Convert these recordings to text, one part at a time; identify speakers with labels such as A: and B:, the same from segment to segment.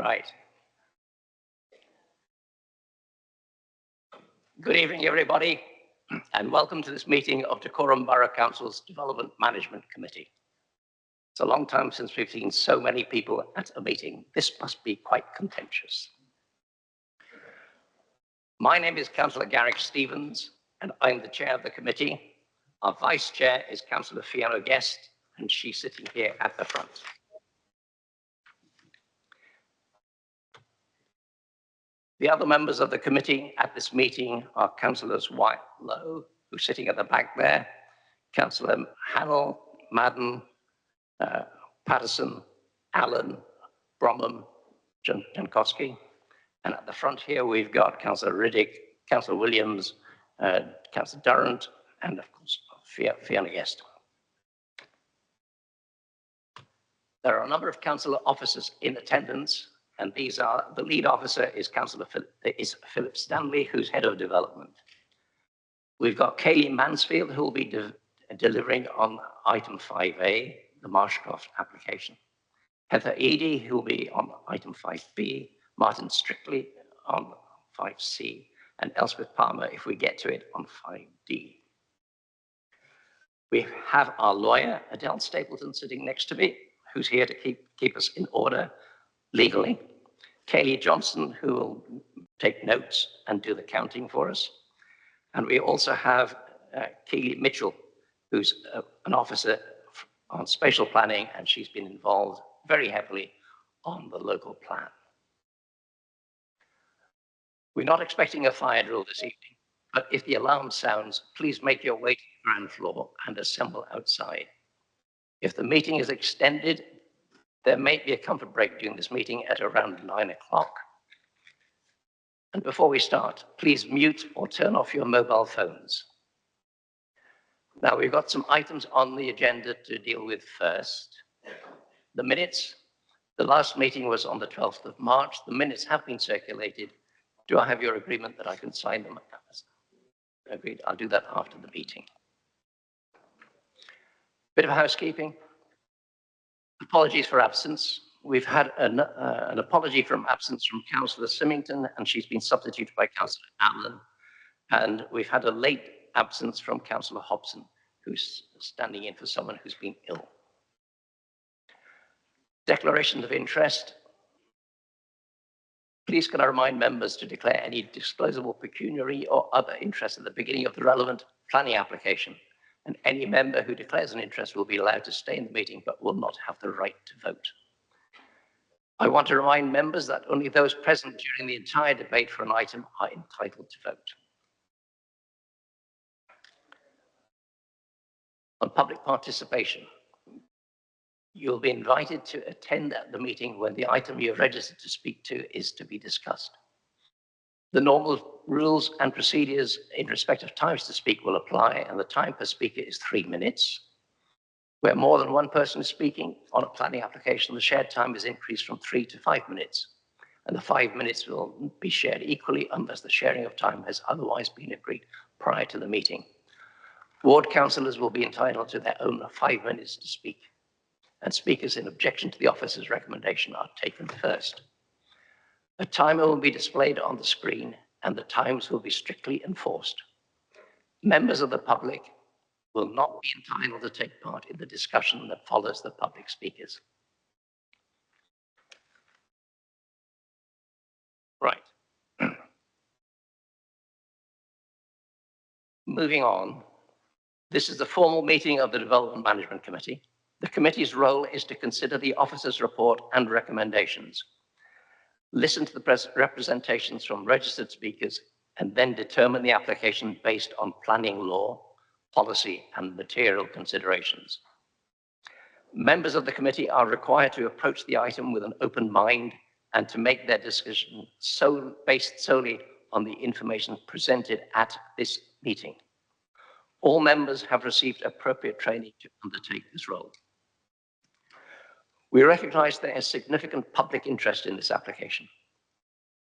A: Right. Good evening, everybody, and welcome to this meeting of Dacorum Borough Council's Development Management Committee. It's a long time since we've seen so many people at a meeting. This must be quite contentious. My name is Councillor Garrick Stevens, and I'm the chair of the committee. Our vice chair is Councillor Fiona Guest, and she's sitting here at the front. The other members of the committee at this meeting are Councillors White Lowe, who's sitting at the back there, Councillor Hannell, Madden, Patterson, Allen, Bromham, Jankowski. And at the front here, we've got Councillor Riddick, Councillor Williams, Councillor Durrant, and of course, Fiona Guest. There are a number of councillor officers in attendance, and these are, the lead officer is Councillor Philip Stanley, who's head of development. We've got Kaylee Mansfield, who will be delivering on item 5A, the Marshcroft application. Heather Eady, who will be on item 5B, Martin Strictly on 5C, and Elspeth Palmer, if we get to it, on 5D. We have our lawyer, Adele Stapleton, sitting next to me, who's here to keep us in order legally. Kaylee Johnson, who will take notes and do the counting for us. And we also have Keely Mitchell, who's an officer on spatial planning, and she's been involved very heavily on the local plan. We're not expecting a fire drill this evening, but if the alarm sounds, please make your way to the ground floor and assemble outside. If the meeting is extended, there may be a comfort break during this meeting at around 9 o'clock. And before we start, please mute or turn off your mobile phones. Now, we've got some items on the agenda to deal with first. The minutes. The last meeting was on the 12th of March. The minutes have been circulated. Do I have your agreement that I can sign them? Agreed. I'll do that after the meeting. Bit of housekeeping. Apologies for absence. We've had an apology from absence from Councillor Symington, and she's been substituted by Councillor Allen. And we've had a late absence from Councillor Hobson, who's standing in for someone who's been ill. Declarations of interest. Please can I remind members to declare any disclosable pecuniary or other interest at the beginning of the relevant planning application. And any member who declares an interest will be allowed to stay in the meeting, but will not have the right to vote. I want to remind members that only those present during the entire debate for an item are entitled to vote. On public participation, you'll be invited to attend the meeting when the item you're registered to speak to is to be discussed. The normal rules and procedures in respect of times to speak will apply, and the time per speaker is 3 minutes. Where more than one person is speaking on a planning application, the shared time is increased from 3 to 5 minutes, and the 5 minutes will be shared equally unless the sharing of time has otherwise been agreed prior to the meeting. Ward councillors will be entitled to their own 5 minutes to speak, and speakers in objection to the officer's recommendation are taken first. A timer will be displayed on the screen, and the times will be strictly enforced. Members of the public will not be entitled to take part in the discussion that follows the public speakers. Right. Moving on, this is the formal meeting of the Development Management Committee. The committee's role is to consider the officer's report and recommendations, listen to the representations from registered speakers, and then determine the application based on planning law, policy, and material considerations. Members of the committee are required to approach the item with an open mind and to make their decision based solely on the information presented at this meeting. All members have received appropriate training to undertake this role. We recognize there is significant public interest in this application.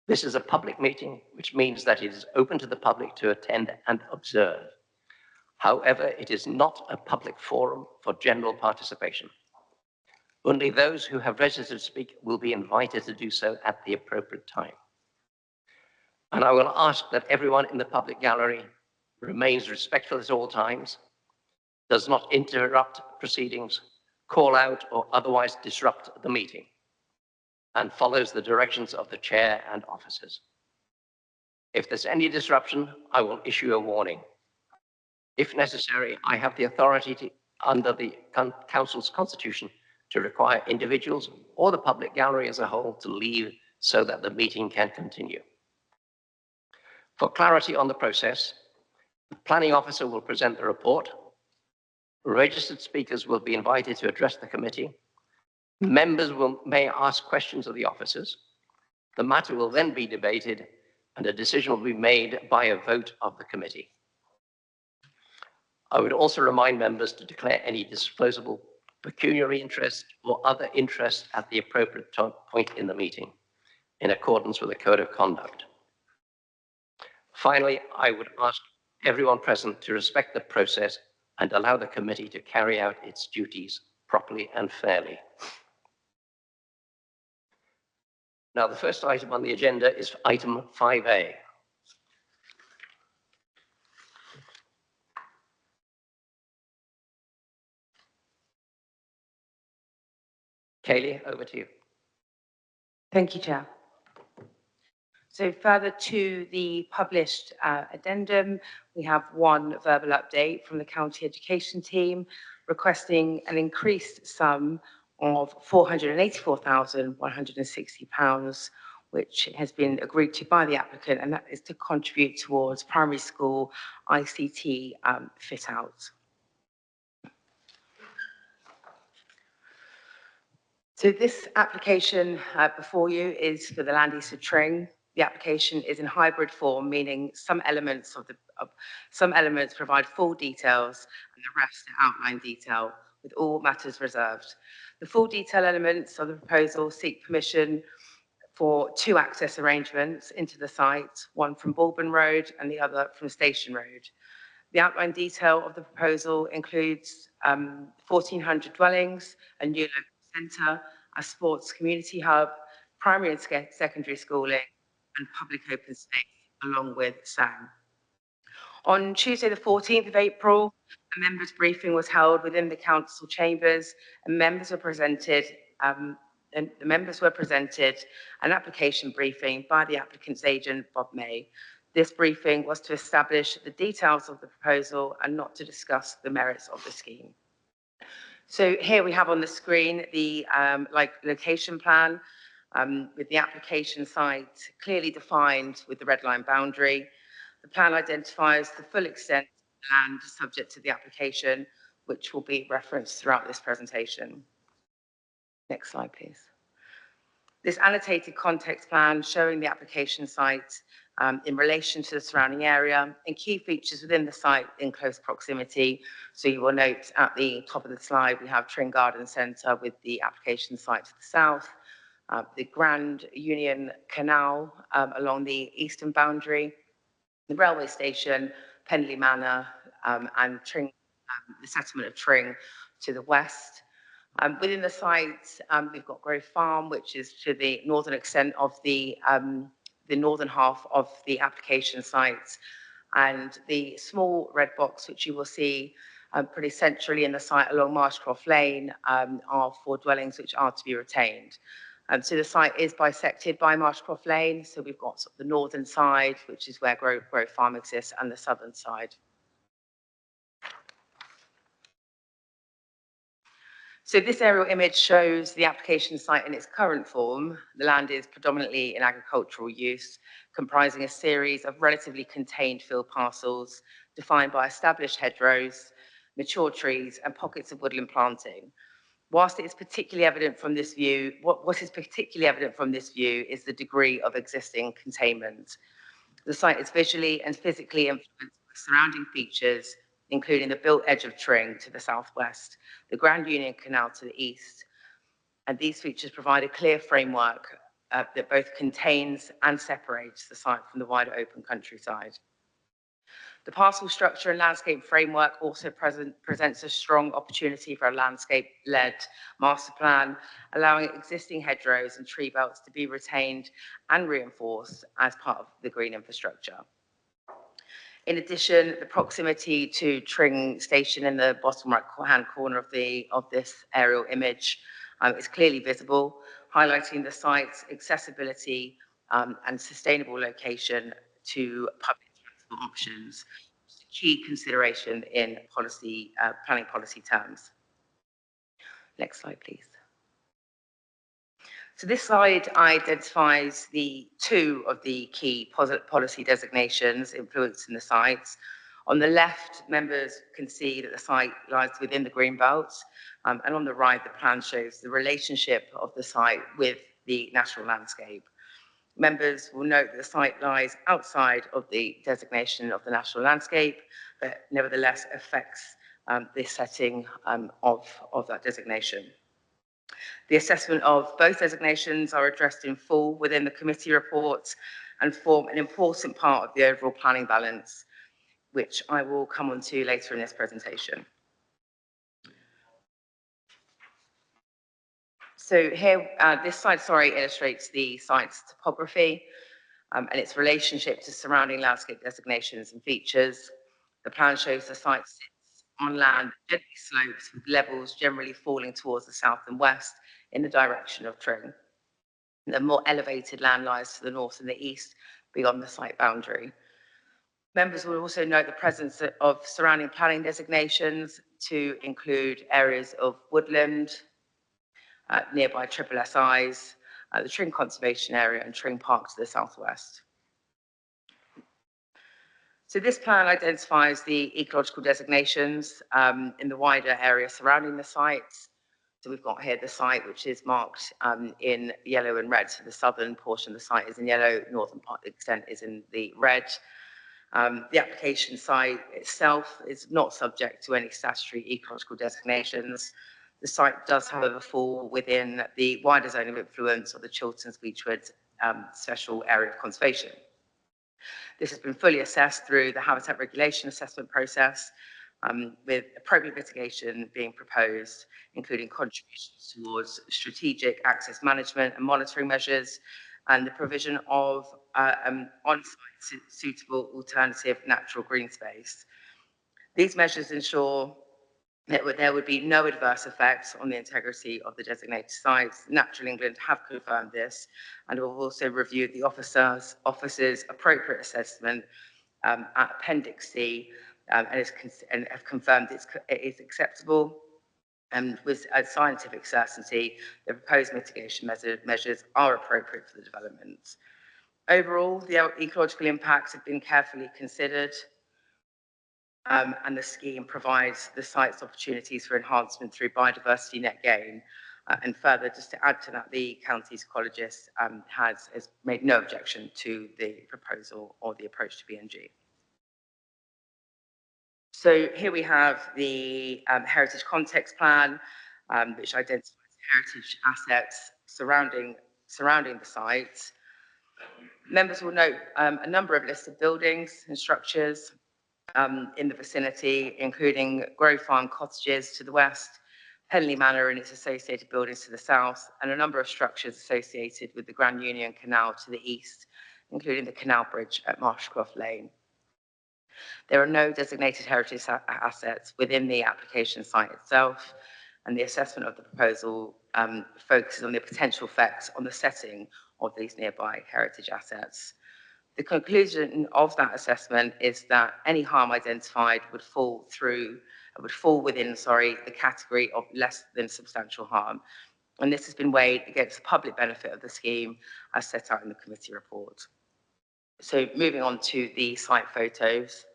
A: This is a public meeting, which means that it is open to the public to attend and observe. However, it is not a public forum for general participation. Only those who have registered to speak will be invited to do so at the appropriate time. And I will ask that everyone in the public gallery remains respectful at all times, does not interrupt proceedings, call out or otherwise disrupt the meeting, and follows the directions of the chair and officers. If there's any disruption, I will issue a warning. If necessary, I have the authority under the Council's constitution to require individuals or the public gallery as a whole to leave so that the meeting can continue. For clarity on the process, the planning officer will present the report. Registered speakers will be invited to address the committee. Members may ask questions of the officers. The matter will then be debated and a decision will be made by a vote of the committee. I would also remind members to declare any disclosable pecuniary interest or other interest at the appropriate point in the meeting, in accordance with the Code of Conduct. Finally, I would ask everyone present to respect the process and allow the committee to carry out its duties properly and fairly. Now, the first item on the agenda is item 5A. Kaylee, over to you.
B: Thank you, Chair. So further to the published addendum, we have one verbal update from the County Education team requesting an increased sum of £484,160, which has been agreed to by the applicant, and that is to contribute towards primary school ICT fit out. So this application before you is for the land east of Tring. The application is in hybrid form, meaning some elements provide full details and the rest outline detail, with all matters reserved. The full detail elements of the proposal seek permission for 2 access arrangements into the site, one from Bulbourne Road and the other from Station Road. The outline detail of the proposal includes 1,400 dwellings, a new local centre, a sports community hub, primary and secondary schooling, and public open space, along with SAM. On Tuesday, the 14th of April, a members' briefing was held within the council chambers, and members were presented an application briefing by the applicant's agent, Bob May. This briefing was to establish the details of the proposal and not to discuss the merits of the scheme. So here we have on the screen the location plan with the application site clearly defined with the red line boundary. The plan identifies the full extent of the land subject to the application, which will be referenced throughout this presentation. Next slide, please. This annotated context plan showing the application site in relation to the surrounding area and key features within the site in close proximity. So you will note at the top of the slide, we have Tring Garden Centre with the application site to the south, the Grand Union Canal along the eastern boundary, the railway station, Penley Manor, and Tring, the settlement of Tring to the west. Within the site, we've got Grove Farm, which is to the northern extent of the northern half of the application site, and the small red box, which you will see pretty centrally in the site along Marshcroft Lane, are for dwellings which are to be retained. So the site is bisected by Marshcroft Lane, so we've got sort of the northern side, which is where Grove Farm exists, and the southern side. So this aerial image shows the application site in its current form. The land is predominantly in agricultural use, comprising a series of relatively contained field parcels defined by established hedgerows, mature trees, and pockets of woodland planting. Whilst it is particularly evident from this view, what is particularly evident from this view is the degree of existing containment. The site is visually and physically influenced by surrounding features, including the built edge of Tring to the southwest, the Grand Union Canal to the east, and these features provide a clear framework that both contains and separates the site from the wider open countryside. The parcel structure and landscape framework also presents a strong opportunity for a landscape-led master plan, allowing existing hedgerows and tree belts to be retained and reinforced as part of the green infrastructure. In addition, the proximity to Tring Station in the bottom right-hand corner of this aerial image is clearly visible, highlighting the site's accessibility and sustainable location to public transport options, which is a key consideration in policy, planning policy terms. Next slide, please. So this slide identifies two of the key policy designations influencing the sites. On the left, members can see that the site lies within the green belts, and on the right, the plan shows the relationship of the site with the natural landscape. Members will note that the site lies outside of the designation of the national landscape, but nevertheless affects the setting of that designation. The assessment of both designations are addressed in full within the committee reports and form an important part of the overall planning balance, which I will come on to later in this presentation. So here, this slide, illustrates the site's topography and its relationship to surrounding landscape designations and features. The plan shows the site sits on land gently slopes with levels generally falling towards the south and west in the direction of Tring. The more elevated land lies to the north and the east beyond the site boundary. Members will also note the presence of surrounding planning designations to include areas of woodland, nearby triple SIs, the Tring Conservation Area and Tring Park to the southwest. So this plan identifies the ecological designations in the wider area surrounding the sites. So we've got here the site, which is marked in yellow and red. So the southern portion of the site is in yellow, northern part of the extent is in the red. The application site itself is not subject to any statutory ecological designations. The site does, however, fall within the wider zone of influence of the Chilterns Beechwood Special Area of Conservation. This has been fully assessed through the habitat regulation assessment process, with appropriate mitigation being proposed, including contributions towards strategic access management and monitoring measures, and the provision of on-site suitable alternative natural green space. These measures ensure that there would be no adverse effects on the integrity of the designated sites. Natural England have confirmed this, and have also reviewed the officer's appropriate assessment at Appendix C, and have confirmed it is acceptable. And with a scientific certainty, the proposed mitigation measures are appropriate for the development. Overall, the ecological impacts have been carefully considered, and the scheme provides the site's opportunities for enhancement through biodiversity net gain. And further, just to add to that, the county's ecologist has made no objection to the proposal or the approach to BNG. So here we have the heritage context plan, which identifies heritage assets surrounding the site. Members will note a number of listed buildings and structures in the vicinity, including Grove Farm cottages to the west, Henley Manor and its associated buildings to the south, and a number of structures associated with the Grand Union Canal to the east, including the Canal Bridge at Marshcroft Lane. There are no designated heritage assets within the application site itself, and the assessment of the proposal focuses on the potential effects on the setting of these nearby heritage assets. The conclusion of that assessment is that any harm identified would fall within the category of less than substantial harm. And this has been weighed against the public benefit of the scheme as set out in the committee report. So moving on to the site photos.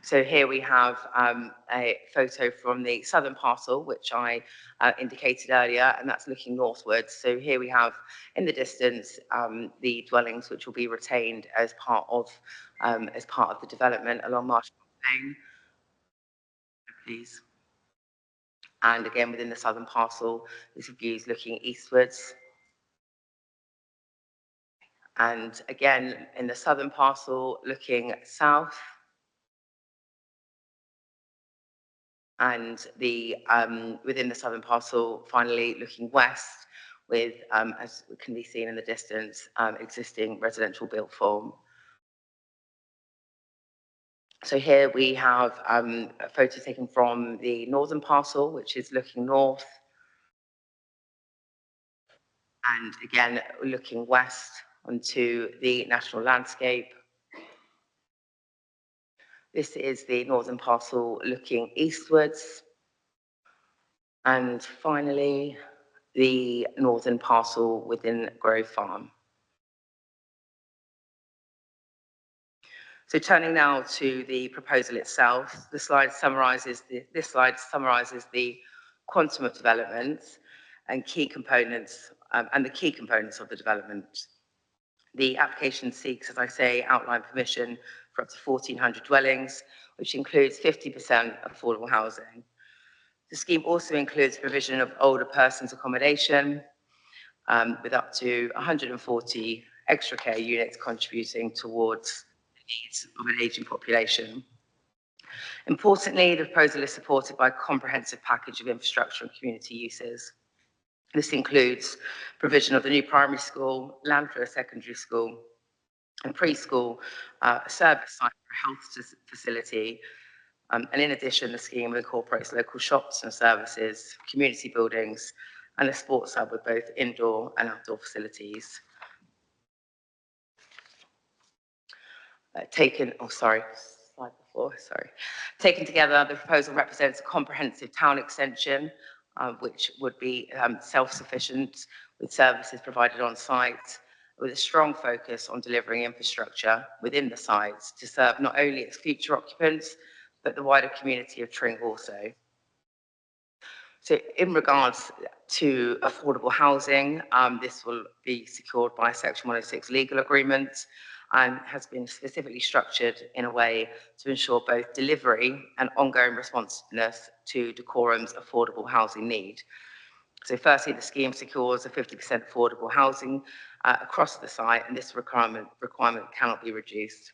B: So here we have a photo from the southern parcel, which I indicated earlier, and that's looking northwards. So here we have in the distance the dwellings which will be retained as part of the development along Marshcroft Lane. Please. And again within the southern parcel, this view is looking eastwards. And again in the southern parcel, looking south. and the within the southern parcel, finally looking west with, as can be seen in the distance, existing residential built form. So here we have a photo taken from the northern parcel, which is looking north, and again looking west onto the national landscape. This is the northern parcel looking eastwards, and finally the northern parcel within Grove Farm. So turning now to the proposal itself, this slide summarises the quantum of development and key components, and the key components of the development. The application seeks, as I say, outline permission for up to 1,400 dwellings, which includes 50% affordable housing. The scheme also includes provision of older persons accommodation, with up to 140 extra care units contributing towards the needs of an ageing population. Importantly, the proposal is supported by a comprehensive package of infrastructure and community uses. This includes provision of the new primary school, land for a secondary school, and preschool, a service site for a health facility. And in addition, the scheme incorporates local shops and services, community buildings, and a sports hub with both indoor and outdoor facilities. Taken together, the proposal represents a comprehensive town extension, which would be self-sufficient with services provided on site, with a strong focus on delivering infrastructure within the sites to serve not only its future occupants, but the wider community of Tring also. So in regards to affordable housing, this will be secured by a Section 106 legal agreement and has been specifically structured in a way to ensure both delivery and ongoing responsiveness to Decorum's affordable housing need. So firstly, the scheme secures a 50% affordable housing across the site, and this requirement cannot be reduced.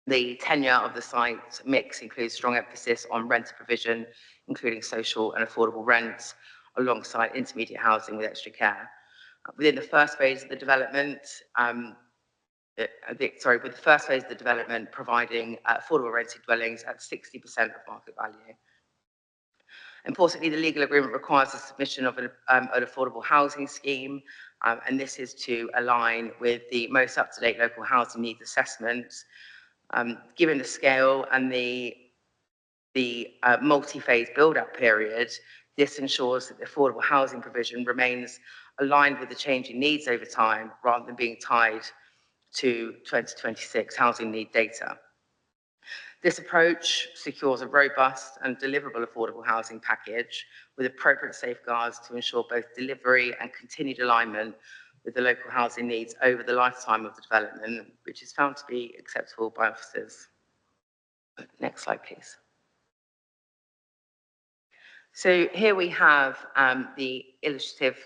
B: The tenure of the site mix includes strong emphasis on renter provision, including social and affordable rents, alongside intermediate housing with extra care. Within the first phase of the development, providing affordable rented dwellings at 60% of market value. Importantly, the legal agreement requires the submission of an affordable housing scheme, and this is to align with the most up-to-date local housing needs assessments. Given the scale and the multi-phase build-up period, this ensures that the affordable housing provision remains aligned with the changing needs over time, rather than being tied to 2026 housing need data. This approach secures a robust and deliverable affordable housing package with appropriate safeguards to ensure both delivery and continued alignment with the local housing needs over the lifetime of the development, which is found to be acceptable by officers. Next slide, please. So here we have the illustrative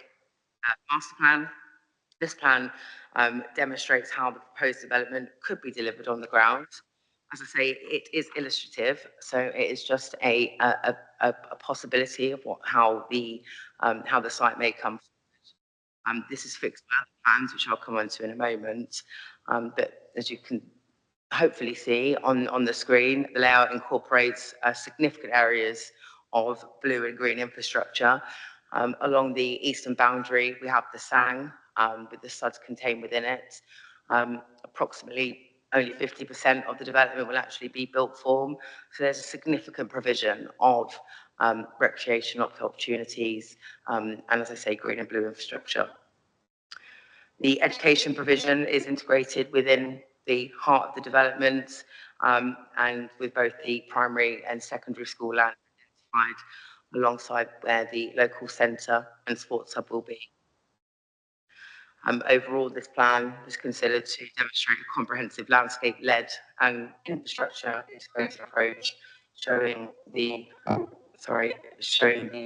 B: master plan. This plan demonstrates how the proposed development could be delivered on the ground. As I say, it is illustrative, so it is just a possibility of how the site may come forward. This is fixed by other plans, which I'll come on to in a moment. But as you can hopefully see on the screen, the layout incorporates significant areas of blue and green infrastructure. Along the eastern boundary, we have the Sang, with the suds contained within it. Approximately only 50% of the development will actually be built form, so there's a significant provision of recreational opportunities, and as I say, green and blue infrastructure. The education provision is integrated within the heart of the development, and with both the primary and secondary school land identified alongside where the local centre and sports hub will be. Overall, this plan was considered to demonstrate a comprehensive landscape-led and infrastructure integrated approach, showing the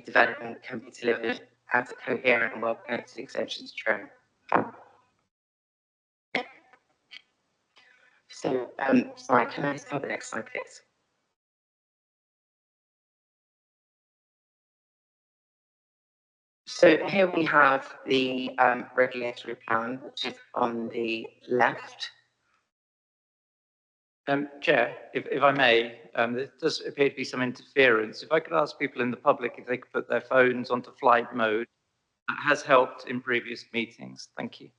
B: development can be delivered as a coherent and well-connected extension to Tring. So, sorry, can I just have the next slide, please? So here we have the regulatory plan, which is on the left.
C: Chair, if I may, there does appear to be some interference. If I could ask people in the public if they could put their phones onto flight mode, that has helped in previous meetings. Thank you.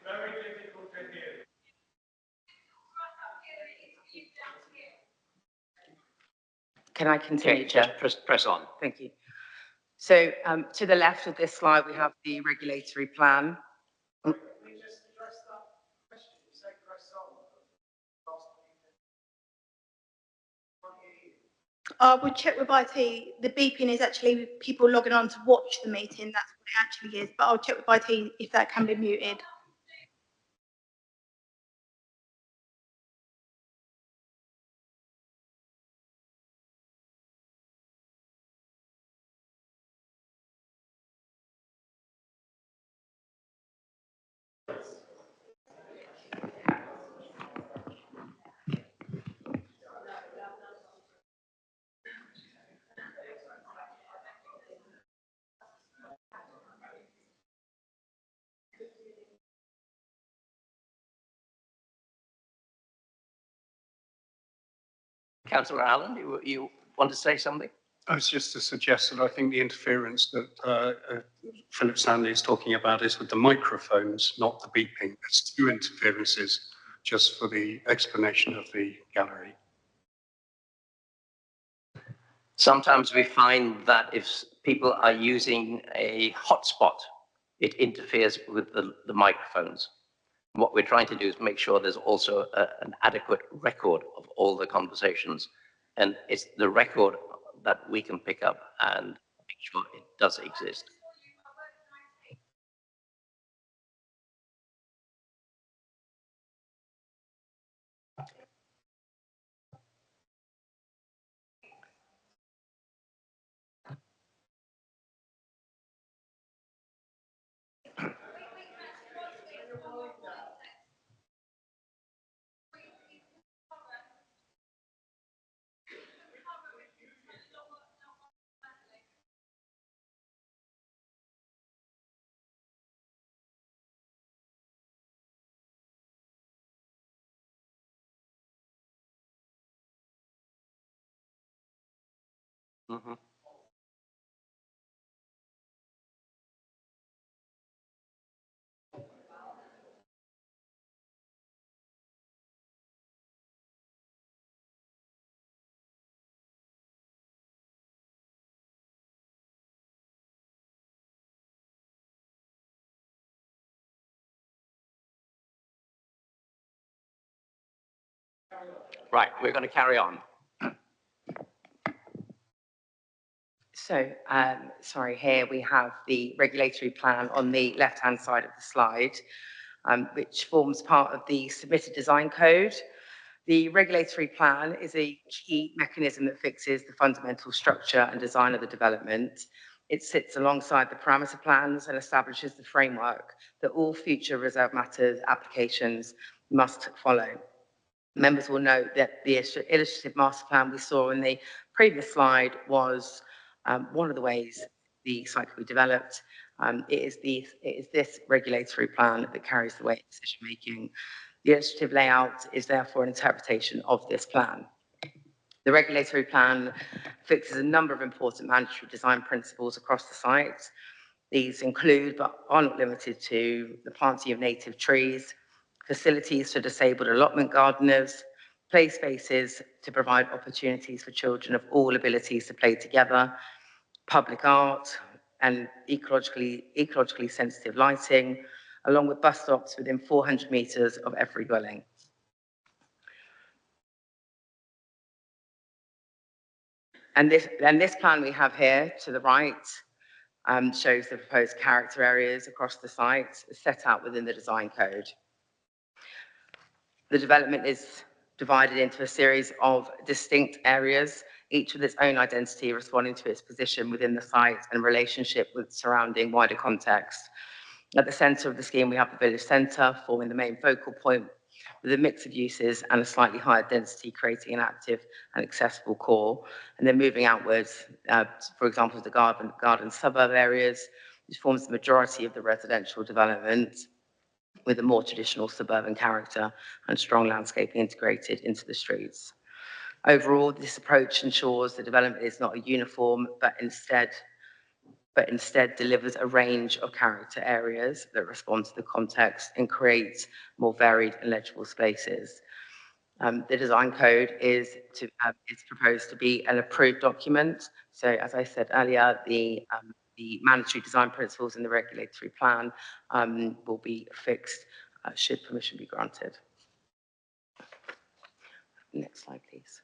D: Very difficult to hear.
B: Can I continue,
A: Okay,
B: Chair?
A: just press on.
B: Thank you. So to the left of this slide, we have the regulatory plan.
D: We just address that question. You say press on.
E: I would check with IT. The beeping is actually people logging on to watch the meeting. That's what it actually is. But I'll check with IT if that can be muted.
A: Councillor Allen, you want to say something?
F: I was just to suggest that I think the interference that Philip Stanley is talking about is with the microphones, not the beeping. There's two interferences, just for the explanation of the gallery.
A: Sometimes we find that if people are using a hotspot, it interferes with the microphones. What we're trying to do is make sure there's also an adequate record of all the conversations. And it's the record that we can pick up and make sure it does exist. Mm-hmm. Right, we're going to carry on.
B: So, sorry, here we have the regulatory plan on the left-hand side of the slide, which forms part of the submitted design code. The regulatory plan is a key mechanism that fixes the fundamental structure and design of the development. It sits alongside the parameter plans and establishes the framework that all future reserve matters applications must follow. Members will note that the illustrative master plan we saw in the previous slide was one of the ways the site could be developed. It is this regulatory plan that carries the weight of decision making. The illustrative layout is therefore an interpretation of this plan. The regulatory plan fixes a number of important mandatory design principles across the site. These include, but are not limited to, the planting of native trees, facilities for disabled allotment gardeners, play spaces to provide opportunities for children of all abilities to play together, public art, and ecologically sensitive lighting, along with bus stops within 400 metres of every dwelling. And this plan we have here to the right shows the proposed character areas across the site set out within the design code. The development is divided into a series of distinct areas, each with its own identity, responding to its position within the site and relationship with surrounding wider context. At the centre of the scheme, we have the village centre, forming the main focal point, with a mix of uses and a slightly higher density, creating an active and accessible core. And then moving outwards, for example, the garden suburb areas, which forms the majority of the residential development, with a more traditional suburban character and strong landscaping integrated into the streets. Overall, this approach ensures the development is not a uniform, but instead delivers a range of character areas that respond to the context and creates more varied and legible spaces. The design code is proposed to be an approved document. So as I said earlier, the mandatory design principles in the regulatory plan will be fixed should permission be granted. Next slide, please.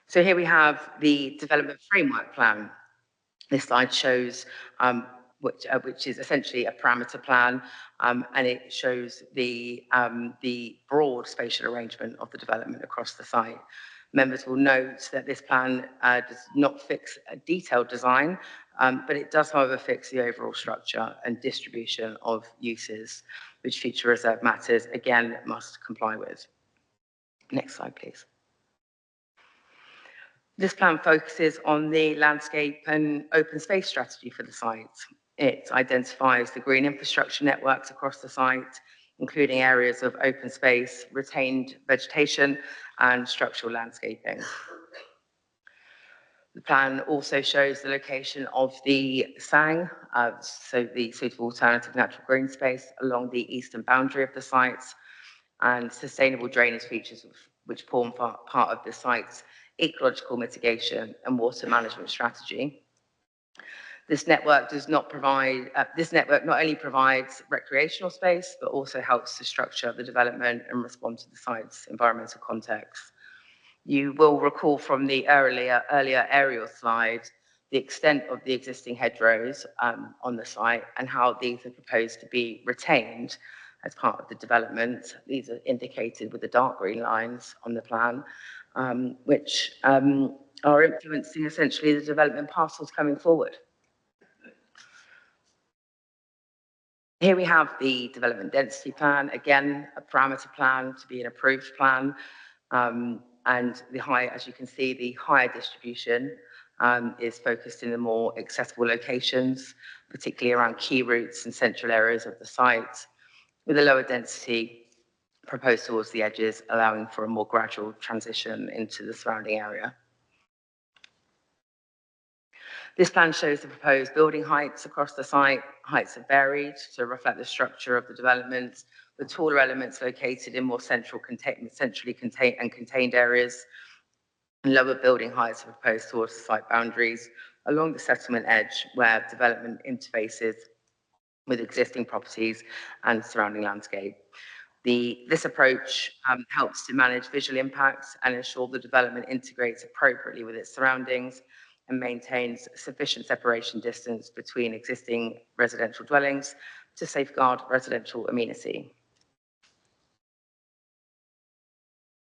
B: So here we have the development framework plan. This slide shows which is essentially a parameter plan, and it shows the broad spatial arrangement of the development across the site. Members will note that this plan does not fix a detailed design, but it does, however, fix the overall structure and distribution of uses, which future reserve matters, again, must comply with. Next slide, please. This plan focuses on the landscape and open space strategy for the site. It identifies the green infrastructure networks across the site, including areas of open space, retained vegetation, and structural landscaping. The plan also shows the location of the SANG, so the suitable alternative natural green space, along the eastern boundary of the site, and sustainable drainage features which form part of the site's ecological mitigation and water management strategy. This network not only provides recreational space, but also helps to structure the development and respond to the site's environmental context. You will recall from the earlier aerial slide the extent of the existing hedgerows on the site and how these are proposed to be retained as part of the development. These are indicated with the dark green lines on the plan, which are influencing essentially the development parcels coming forward. Here we have the development density plan, again, a parameter plan to be an approved plan. And as you can see, the higher distribution is focused in the more accessible locations, particularly around key routes and central areas of the site, with a lower density proposed towards the edges, allowing for a more gradual transition into the surrounding area. This plan shows the proposed building heights across the site. Heights are varied to reflect the structure of the development, with taller elements located in more centrally contained areas, and lower building heights are proposed towards the site boundaries along the settlement edge, where development interfaces with existing properties and surrounding landscape. This approach helps to manage visual impacts and ensure the development integrates appropriately with its surroundings and maintains sufficient separation distance between existing residential dwellings to safeguard residential amenity.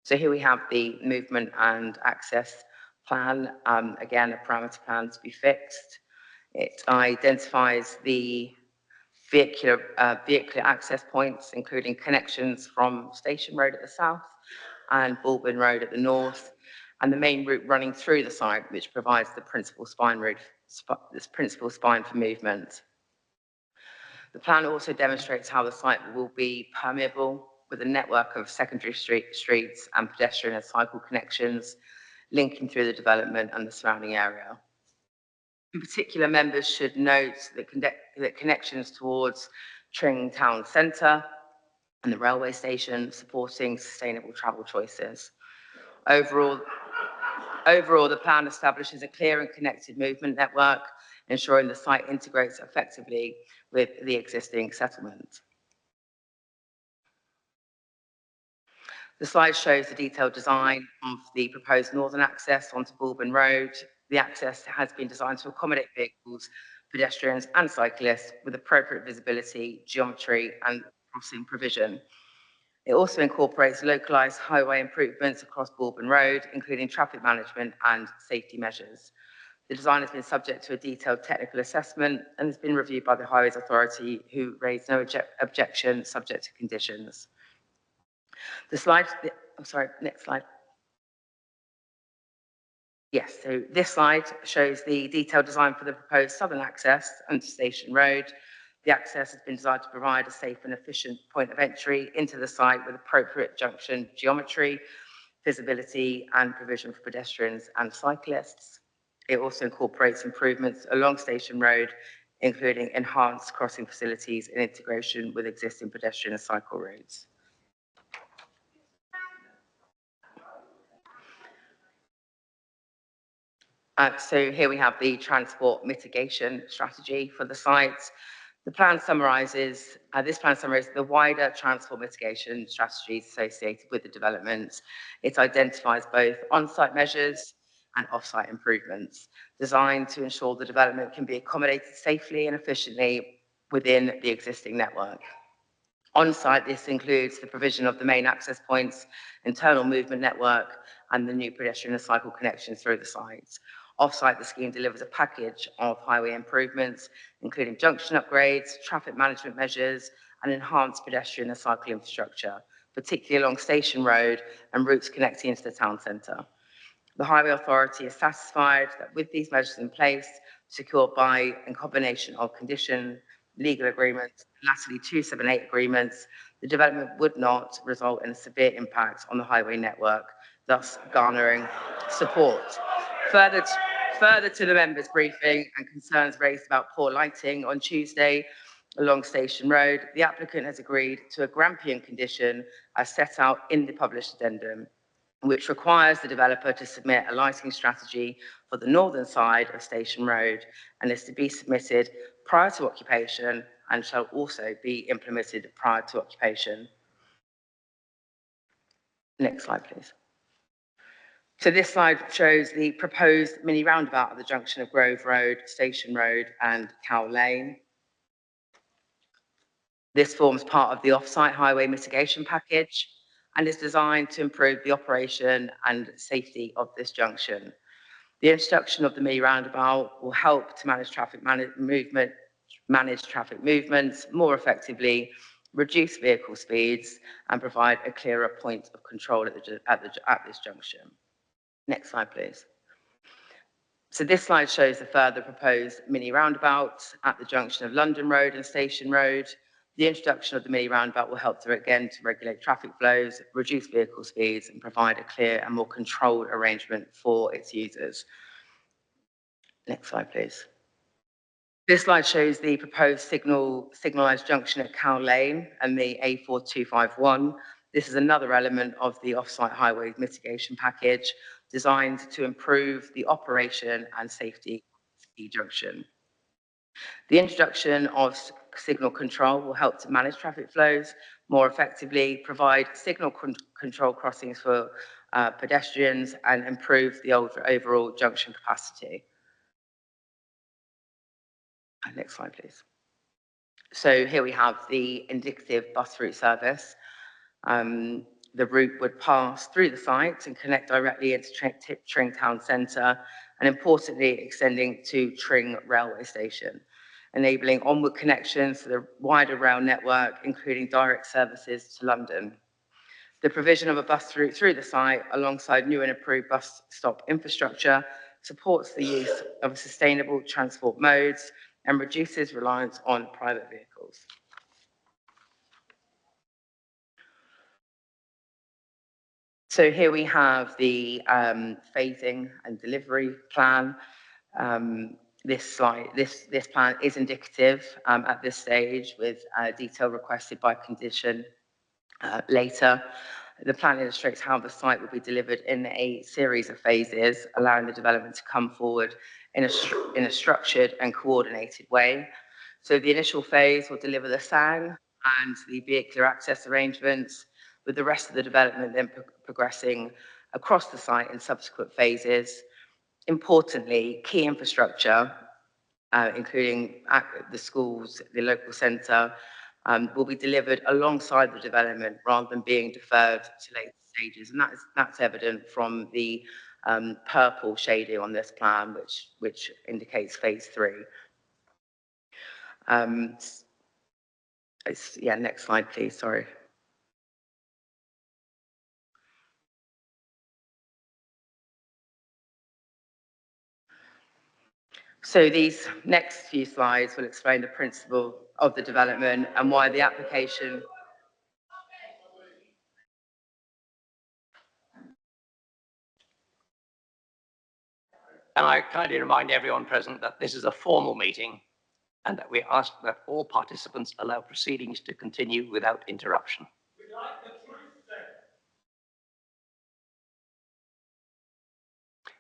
B: So here we have the movement and access plan, again, a parameter plan to be fixed. It identifies the vehicular access points, including connections from Station Road at the south and Bulbourne Road at the north, and the main route running through the site, which provides the principal spine for movement. The plan also demonstrates how the site will be permeable, with a network of secondary streets and pedestrian and cycle connections linking through the development and the surrounding area. In particular, members should note that connections towards Tring Town Centre and the railway station supporting sustainable travel choices. Overall, the plan establishes a clear and connected movement network, ensuring the site integrates effectively with the existing settlement. The slide shows the detailed design of the proposed northern access onto Bulbourne Road. The access has been designed to accommodate vehicles, pedestrians and cyclists with appropriate visibility, geometry and crossing provision. It also incorporates localised highway improvements across Bulbourne Road, including traffic management and safety measures. The design has been subject to a detailed technical assessment and has been reviewed by the Highways Authority, who raised no objection subject to conditions. The slide, next slide. Yes, so this slide shows the detailed design for the proposed southern access onto Station Road. The access has been designed to provide a safe and efficient point of entry into the site with appropriate junction geometry, visibility and provision for pedestrians and cyclists. It also incorporates improvements along Station Road, including enhanced crossing facilities and integration with existing pedestrian and cycle roads. So here we have the transport mitigation strategy for the site. The plan summarizes, this plan summarizes the wider transport mitigation strategies associated with the development. It identifies both on-site measures and off-site improvements designed to ensure the development can be accommodated safely and efficiently within the existing network. On-site, this includes the provision of the main access points, internal movement network, and the new pedestrian and cycle connections through the site. Off-site, the scheme delivers a package of highway improvements, including junction upgrades, traffic management measures, and enhanced pedestrian and cycle infrastructure, particularly along Station Road and routes connecting into the town centre. The Highway Authority is satisfied that with these measures in place, secured by a combination of condition, legal agreements, latterly 278 agreements, the development would not result in a severe impact on the highway network, thus garnering support. Further to the members' briefing and concerns raised about poor lighting on Tuesday along Station Road, the applicant has agreed to a Grampian condition as set out in the published addendum, which requires the developer to submit a lighting strategy for the northern side of Station Road and is to be submitted prior to occupation and shall also be implemented prior to occupation. Next slide, please. So this slide shows the proposed mini roundabout at the junction of Grove Road, Station Road and Cow Lane. This forms part of the off-site highway mitigation package and is designed to improve the operation and safety of this junction. The introduction of the mini roundabout will help to manage traffic movements more effectively, reduce vehicle speeds and provide a clearer point of control at this junction. Next slide, please. So this slide shows the further proposed mini roundabout at the junction of London Road and Station Road. The introduction of the mini roundabout will help to regulate traffic flows, reduce vehicle speeds, and provide a clear and more controlled arrangement for its users. Next slide, please. This slide shows the proposed signalised junction at Cow Lane and the A4251. This is another element of the off-site highway mitigation package designed to improve the operation and safety of the junction. The introduction of signal control will help to manage traffic flows more effectively, provide signal control crossings for pedestrians, and improve the overall junction capacity. Next slide, please. So here we have the indicative bus route service. The route would pass through the site and connect directly into Tring Town Centre, and importantly, extending to Tring Railway Station, enabling onward connections to the wider rail network, including direct services to London. The provision of a bus route through the site, alongside new and improved bus stop infrastructure, supports the use of sustainable transport modes and reduces reliance on private vehicles. So here we have the phasing and delivery plan. This plan is indicative at this stage, with detail requested by condition later. The plan illustrates how the site will be delivered in a series of phases, allowing the development to come forward in a structured and coordinated way. So the initial phase will deliver the SAN and the vehicular access arrangements. with the rest of the development then progressing across the site in subsequent phases. Importantly, key infrastructure, including the schools, the local centre, will be delivered alongside the development rather than being deferred to later stages. And that's evident from the purple shading on this plan, which indicates phase 3. Yeah, next slide, please, sorry. So these next few slides will explain the principle of the development and why the application.
A: And I kindly remind everyone present that this is a formal meeting and that we ask that all participants allow proceedings to continue without interruption.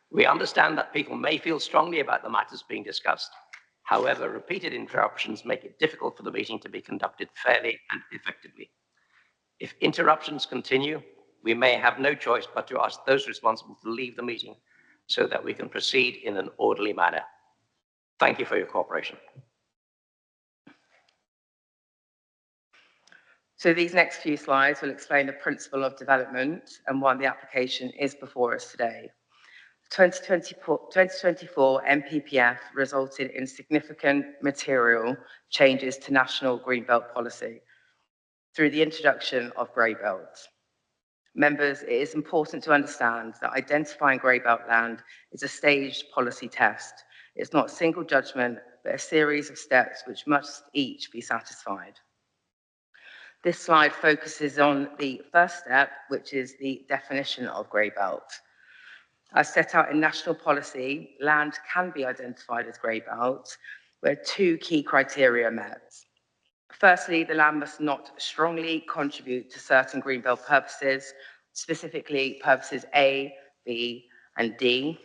A: We understand that people may feel strongly about the matters being discussed. However, repeated interruptions make it difficult for the meeting to be conducted fairly and effectively. If interruptions continue, we may have no choice but to ask those responsible to leave the meeting so that we can proceed in an orderly manner. Thank you for your cooperation.
B: So these next few slides will explain the principle of development and why the application is before us today. 2024 MPPF resulted in significant material changes to national greenbelt policy through the introduction of grey belts. Members, it is important to understand that identifying grey belt land is a staged policy test. It's not a single judgment, but a series of steps which must each be satisfied. This slide focuses on the first step, which is the definition of grey belt. As set out in national policy, land can be identified as grey belt where 2 key criteria are met. Firstly, the land must not strongly contribute to certain greenbelt purposes, specifically purposes A, B, and D.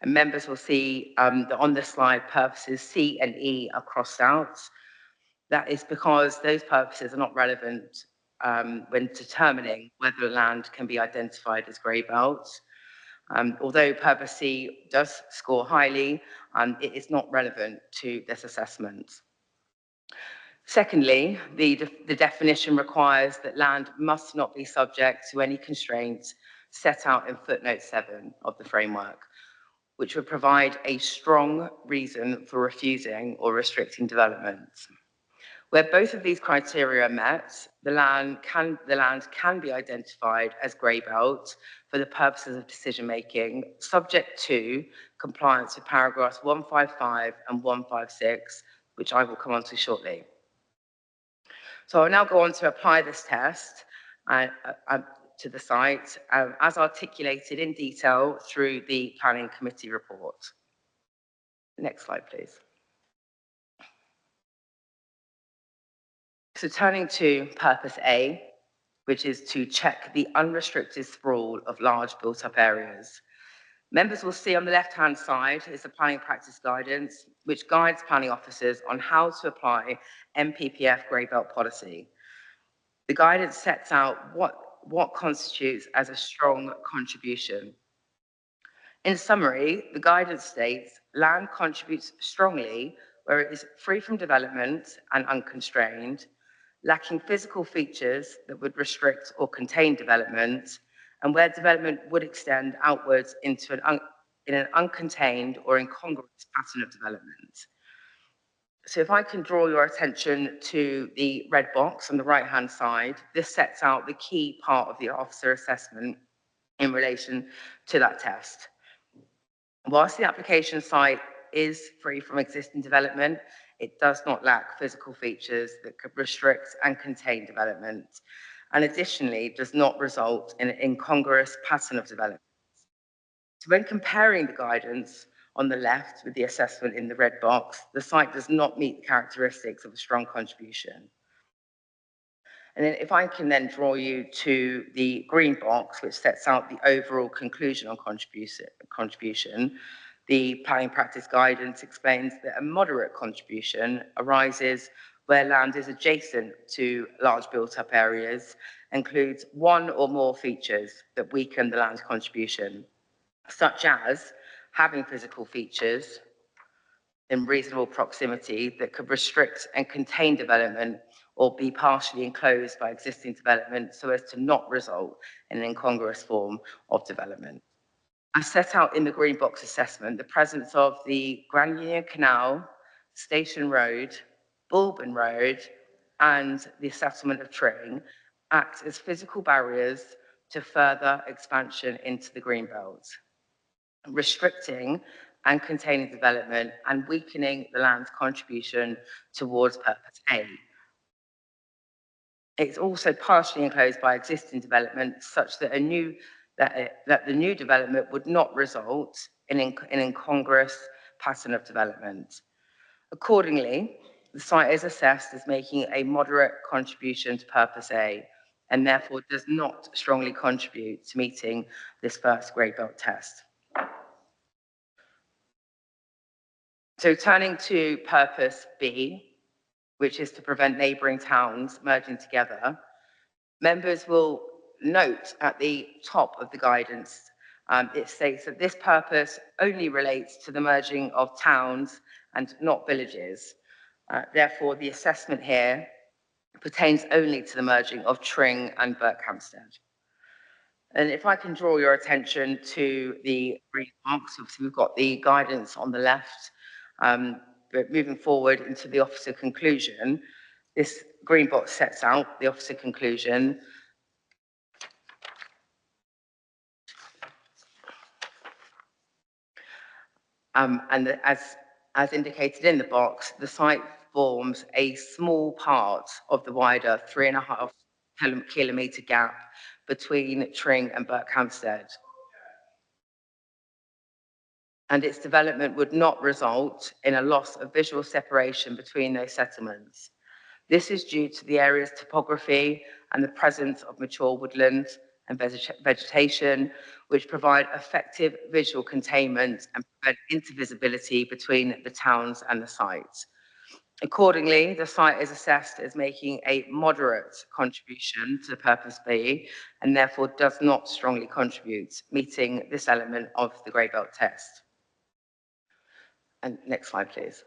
B: And members will see that on this slide, purposes C and E are crossed out. That is because those purposes are not relevant when determining whether land can be identified as grey belts. Although purpose C does score highly, it is not relevant to this assessment. Secondly, the definition requires that land must not be subject to any constraints set out in footnote 7 of the framework, which would provide a strong reason for refusing or restricting development. Where both of these criteria are met, the land can be identified as grey belt for the purposes of decision making, subject to compliance with paragraphs 155 and 156, which I will come on to shortly. So I'll now go on to apply this test to the site, as articulated in detail through the Planning Committee report. Next slide, please. So turning to purpose A, which is to check the unrestricted sprawl of large built-up areas. Members will see on the left-hand side is the planning practice guidance, which guides planning officers on how to apply MPPF grey belt policy. The guidance sets out what constitutes as a strong contribution. In summary, the guidance states land contributes strongly where it is free from development and unconstrained, lacking physical features that would restrict or contain development, and where development would extend outwards into an uncontained or incongruous pattern of development. So if I can draw your attention to the red box on the right-hand side, this sets out the key part of the officer assessment in relation to that test. Whilst the application site is free from existing development, it does not lack physical features that could restrict and contain development, and additionally does not result in an incongruous pattern of development. So when comparing the guidance on the left with the assessment in the red box, the site does not meet the characteristics of a strong contribution. And then if I can then draw you to the green box, which sets out the overall conclusion on contribution, the planning practice guidance explains that a moderate contribution arises where land is adjacent to large built-up areas, includes one or more features that weaken the land contribution, such as having physical features in reasonable proximity that could restrict and contain development or be partially enclosed by existing development so as to not result in an incongruous form of development. As set out in the Green Box assessment, the presence of the Grand Union Canal, Station Road, Bulbourne Road, and the settlement of Tring act as physical barriers to further expansion into the Greenbelt, restricting and containing development and weakening the land's contribution towards Purpose A. It's also partially enclosed by existing development such that that the new development would not result in an incongruous pattern of development. Accordingly, the site is assessed as making a moderate contribution to Purpose A and therefore does not strongly contribute to meeting this first grey belt test. So turning to Purpose B, which is to prevent neighbouring towns merging together, members will note at the top of the guidance, it states that this purpose only relates to the merging of towns and not villages. Therefore, the assessment here pertains only to the merging of Tring and Berkhamsted. And if I can draw your attention to the green box, obviously we've got the guidance on the left, but moving forward into the officer conclusion, this green box sets out the officer conclusion. And as indicated in the box, the site forms a small part of the wider 3.5 kilometre gap between Tring and Berkhamsted. And its development would not result in a loss of visual separation between those settlements. This is due to the area's topography and the presence of mature woodlands and vegetation, which provide effective visual containment and prevent intervisibility between the towns and the sites. Accordingly, the site is assessed as making a moderate contribution to Purpose B and therefore does not strongly contribute, meeting this element of the grey belt test. And next slide, please.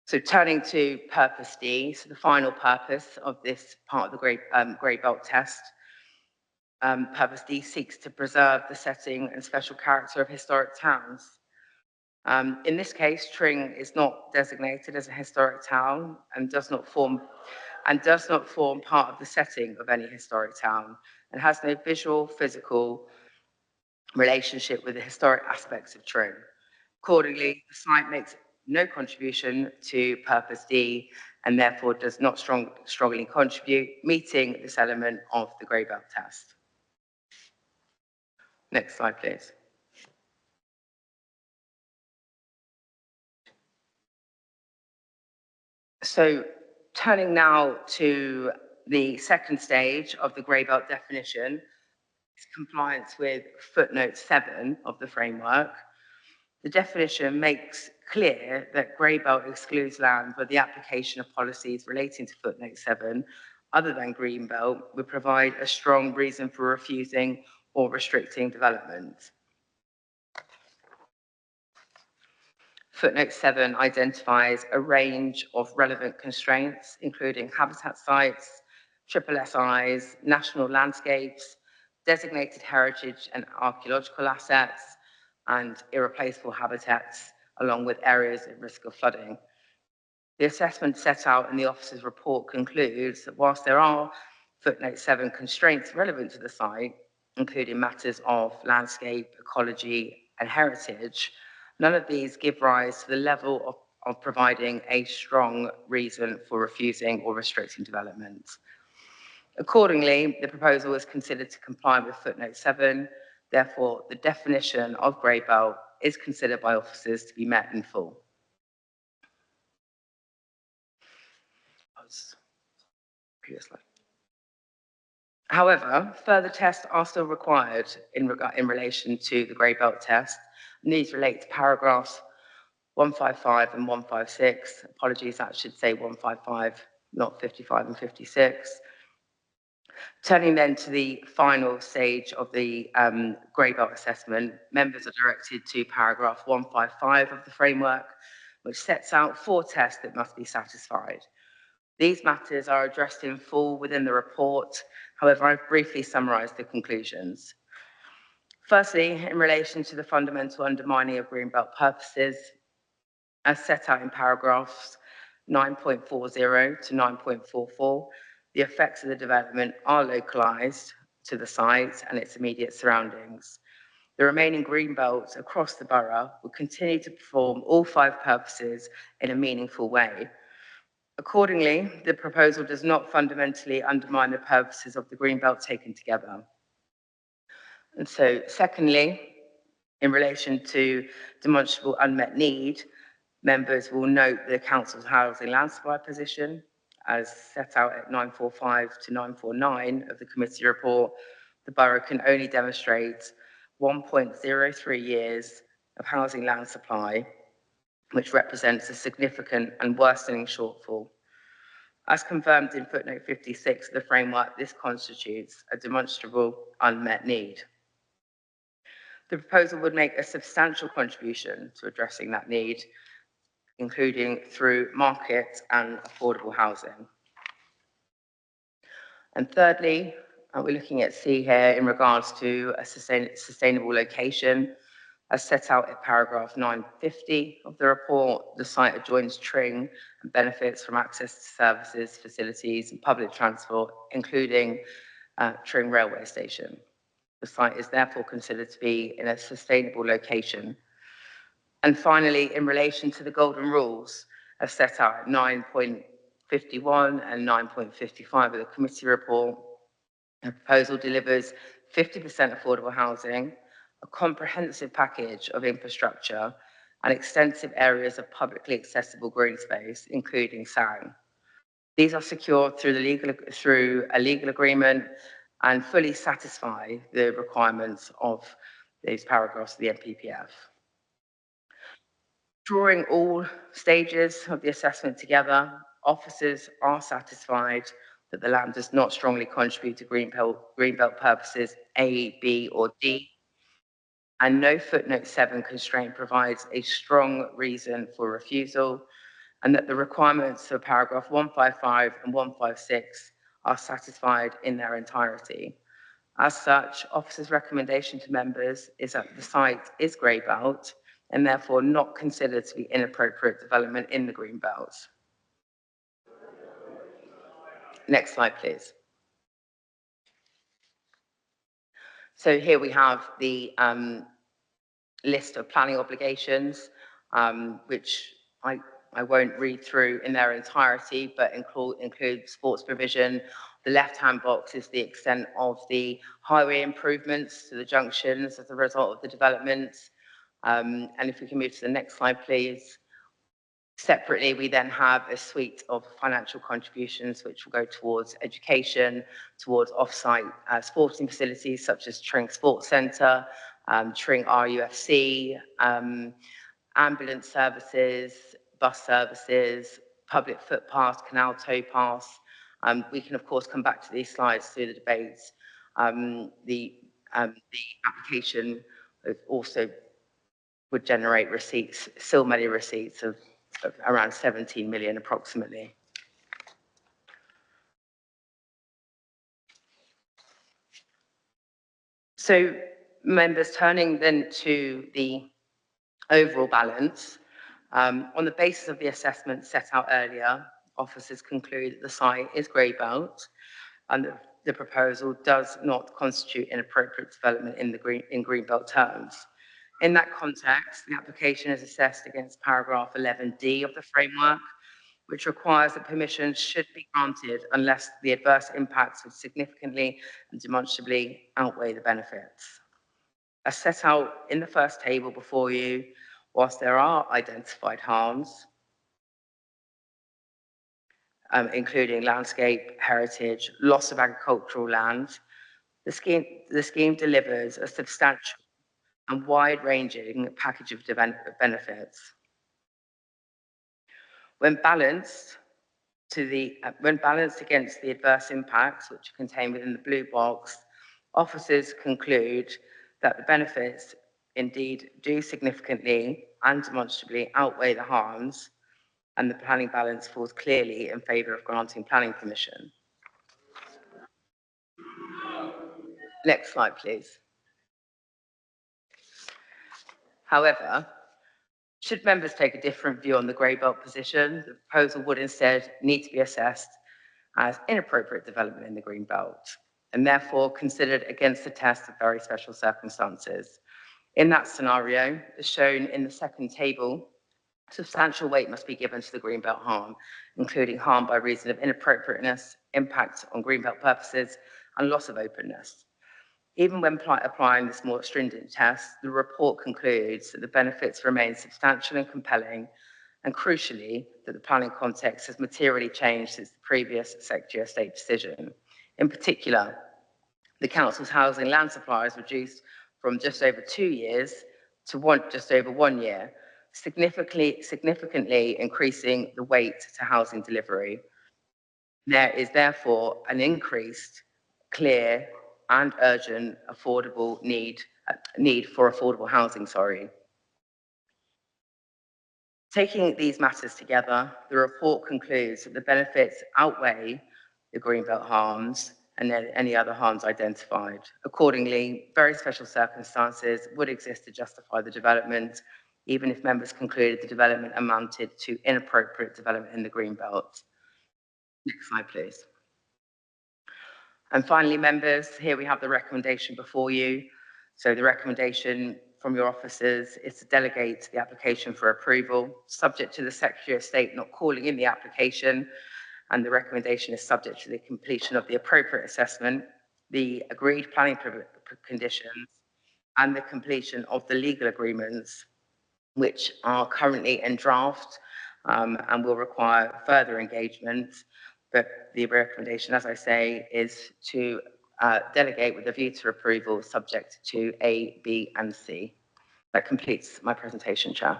B: So turning to Purpose D, so the final purpose of this part of the grey belt test, Purpose D seeks to preserve the setting and special character of historic towns. In this case, Tring is not designated as a historic town and does not form part of the setting of any historic town and has no visual, physical relationship with the historic aspects of Tring. Accordingly, the site makes no contribution to Purpose D and therefore does not strongly contribute, meeting this element of the grey belt test. Next slide, please. So turning now to the second stage of the grey belt definition, compliance with footnote 7 of the framework. The definition makes clear that grey belt excludes land where the application of policies relating to footnote 7, other than green belt, would provide a strong reason for refusing or restricting development. Footnote 7 identifies a range of relevant constraints, including habitat sites, SSSIs, national landscapes, designated heritage and archaeological assets, and irreplaceable habitats, along with areas at risk of flooding. The assessment set out in the officer's report concludes that whilst there are footnote 7 constraints relevant to the site, including matters of landscape, ecology, and heritage, none of these give rise to the level of providing a strong reason for refusing or restricting development. Accordingly, the proposal is considered to comply with footnote 7. Therefore, the definition of grey belt is considered by officers to be met in full. Previous slide. However, further tests are still required in relation to the grey belt test, and these relate to paragraphs 155 and 156. Apologies, that should say 155, not 55 and 56. Turning then to the final stage of the grey belt assessment, members are directed to paragraph 155 of the framework, which sets out 4 tests that must be satisfied. These matters are addressed in full within the report. However, I've briefly summarised the conclusions. Firstly, in relation to the fundamental undermining of greenbelt purposes, as set out in paragraphs 9.40 to 9.44, the effects of the development are localised to the site and its immediate surroundings. The remaining green belts across the borough will continue to perform all 5 purposes in a meaningful way. Accordingly, the proposal does not fundamentally undermine the purposes of the green belt taken together. And so, secondly, in relation to demonstrable unmet need, members will note the council's housing land supply position, as set out at 945 to 949 of the committee report. The borough can only demonstrate 1.03 years of housing land supply, which represents a significant and worsening shortfall. As confirmed in footnote 56 of the framework, this constitutes a demonstrable unmet need. The proposal would make a substantial contribution to addressing that need, including through market and affordable housing. And thirdly, we're looking at C here in regards to a sustainable location. As set out in paragraph 950 of the report, the site adjoins Tring and benefits from access to services, facilities and public transport, including Tring railway station. The site is therefore considered to be in a sustainable location. And finally, in relation to the golden rules, as set out at 9.51 and 9.55 of the committee report, the proposal delivers 50% affordable housing, a comprehensive package of infrastructure, and extensive areas of publicly accessible green space, including SANG. These are secured through a legal agreement and fully satisfy the requirements of these paragraphs of the NPPF. Drawing all stages of the assessment together, officers are satisfied that the land does not strongly contribute to greenbelt purposes A, B, or D, and no footnote 7 constraint provides a strong reason for refusal, and that the requirements of paragraph 155 and 156 are satisfied in their entirety. As such, officers' recommendation to members is that the site is grey belt and therefore not considered to be inappropriate development in the green belts. Next slide, please. So here we have the list of planning obligations, which I won't read through in their entirety, but include sports provision. The left-hand box is the extent of the highway improvements to the junctions as a result of the developments. And if we can move to the next slide, please. Separately, we then have a suite of financial contributions which will go towards education, towards off-site sporting facilities such as Tring Sports Centre, Tring RUFC, ambulance services, bus services, public footpaths, canal towpaths. We can, of course, come back to these slides through the debates. The application also would generate receipts, still many receipts of around 17 million approximately. So members, turning then to the overall balance, on the basis of the assessment set out earlier, officers conclude that the site is grey belt and the proposal does not constitute inappropriate development in green belt terms. In that context, the application is assessed against paragraph 11D of the framework, which requires that permission should be granted unless the adverse impacts would significantly and demonstrably outweigh the benefits. As set out in the first table before you, whilst there are identified harms, including landscape, heritage, loss of agricultural land, the scheme delivers a substantial and wide-ranging package of benefits. When balanced against the adverse impacts which are contained within the blue box, officers conclude that the benefits indeed do significantly and demonstrably outweigh the harms, and the planning balance falls clearly in favour of granting planning permission. Next slide, please. However, should members take a different view on the grey belt position, the proposal would instead need to be assessed as inappropriate development in the green belt, and therefore considered against the test of very special circumstances. In that scenario, as shown in the second table, substantial weight must be given to the green belt harm, including harm by reason of inappropriateness, impact on green belt purposes, and loss of openness. Even when applying this more stringent test, the report concludes that the benefits remain substantial and compelling, and crucially, that the planning context has materially changed since the previous Secretary of State decision. In particular, the Council's housing land supply is reduced from just over 2 years to just over 1 year, significantly increasing the weight to housing delivery. There is therefore an increased, clear, and urgent affordable need for affordable housing, Taking these matters together, the report concludes that the benefits outweigh the greenbelt harms and then any other harms identified. Accordingly, very special circumstances would exist to justify the development, even if members concluded the development amounted to inappropriate development in the greenbelt. Next slide, please. And finally, members, here we have the recommendation before you. So the recommendation from your officers is to delegate the application for approval, subject to the Secretary of State not calling in the application, and the recommendation is subject to the completion of the appropriate assessment, the agreed planning conditions, and the completion of the legal agreements, which are currently in draft and will require further engagement. But the recommendation, as I say, is to delegate with a view to approval subject to A, B, and C. That completes my presentation, Chair.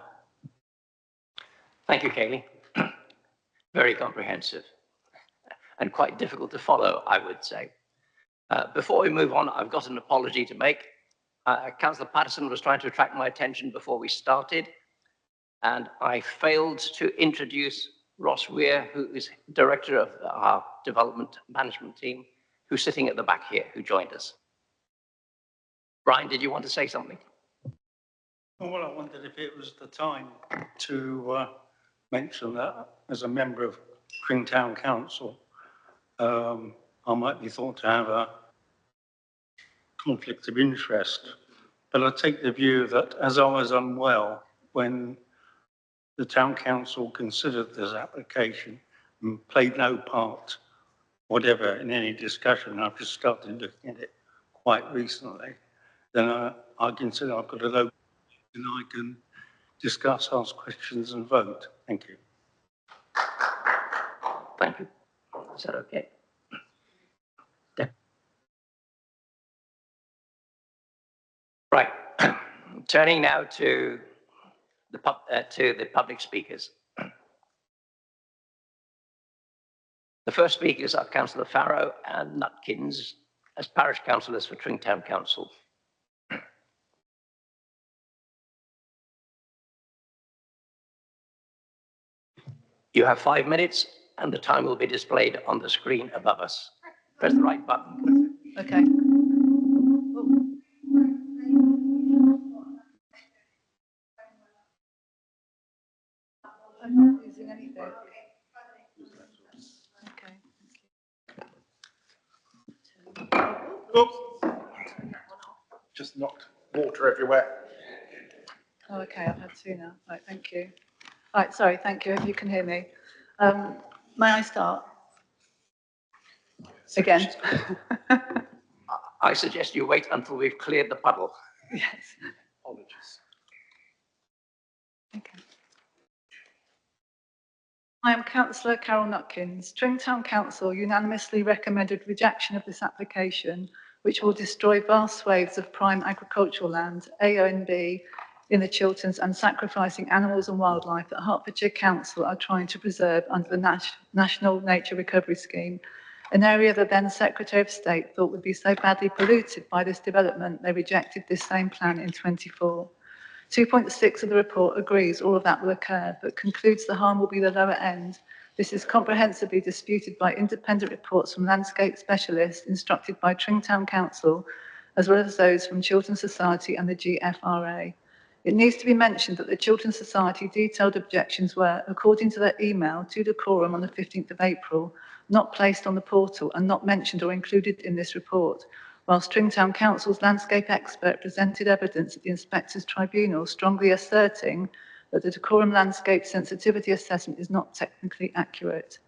A: Thank you, Kaylee. Very comprehensive and quite difficult to follow, I would say. Before we move on, I've got an apology to make. Councillor Patterson was trying to attract my attention before we started, and I failed to introduce Ross Weir, who is director of our development management team, who's sitting at the back here, who joined us. Brian, did you want to say something?
G: Well, I wondered if it was the time to mention that as a member of Tring Town Council, I might be thought to have a conflict of interest. But I take the view that as I was unwell when the Town Council considered this application and played no part whatever in any discussion, I've just started looking at it quite recently, then I consider I've got a low and I can discuss, ask questions and vote. Thank you.
A: Thank you. Is that okay? Right. Turning now to the public speakers. The first speakers are Councillor Farrow and Nutkins as parish councillors for Tring Town Council. You have 5 minutes and the time will be displayed on the screen above us. Press the right button.
H: Okay. I'm not using anything. Okay.
D: Oops. Just knocked water everywhere.
H: Oh, okay, I've had 2 now. Right, thank you. Right, sorry, thank you. If you can hear me. May I start? Again.
A: I suggest you wait until we've cleared the puddle.
H: Yes.
D: Apologies.
H: Okay. I am Councillor Carol Nutkins. Tring Town Council unanimously recommended rejection of this application, which will destroy vast swathes of prime agricultural land, AONB, in the Chilterns and sacrificing animals and wildlife that Hertfordshire Council are trying to preserve under the National Nature Recovery Scheme, an area the then Secretary of State thought would be so badly polluted by this development they rejected this same plan in 24. 2.6 of the report agrees all of that will occur, but concludes the harm will be the lower end. This is comprehensively disputed by independent reports from landscape specialists instructed by Tring Town Council, as well as those from Children's Society and the GFRA. It needs to be mentioned that the Children's Society detailed objections were, according to their email to Decorum on the 15th of April, not placed on the portal and not mentioned or included in this report, whilst Tring Town Council's landscape expert presented evidence at the Inspectors Tribunal strongly asserting that the Decorum landscape sensitivity assessment is not technically accurate.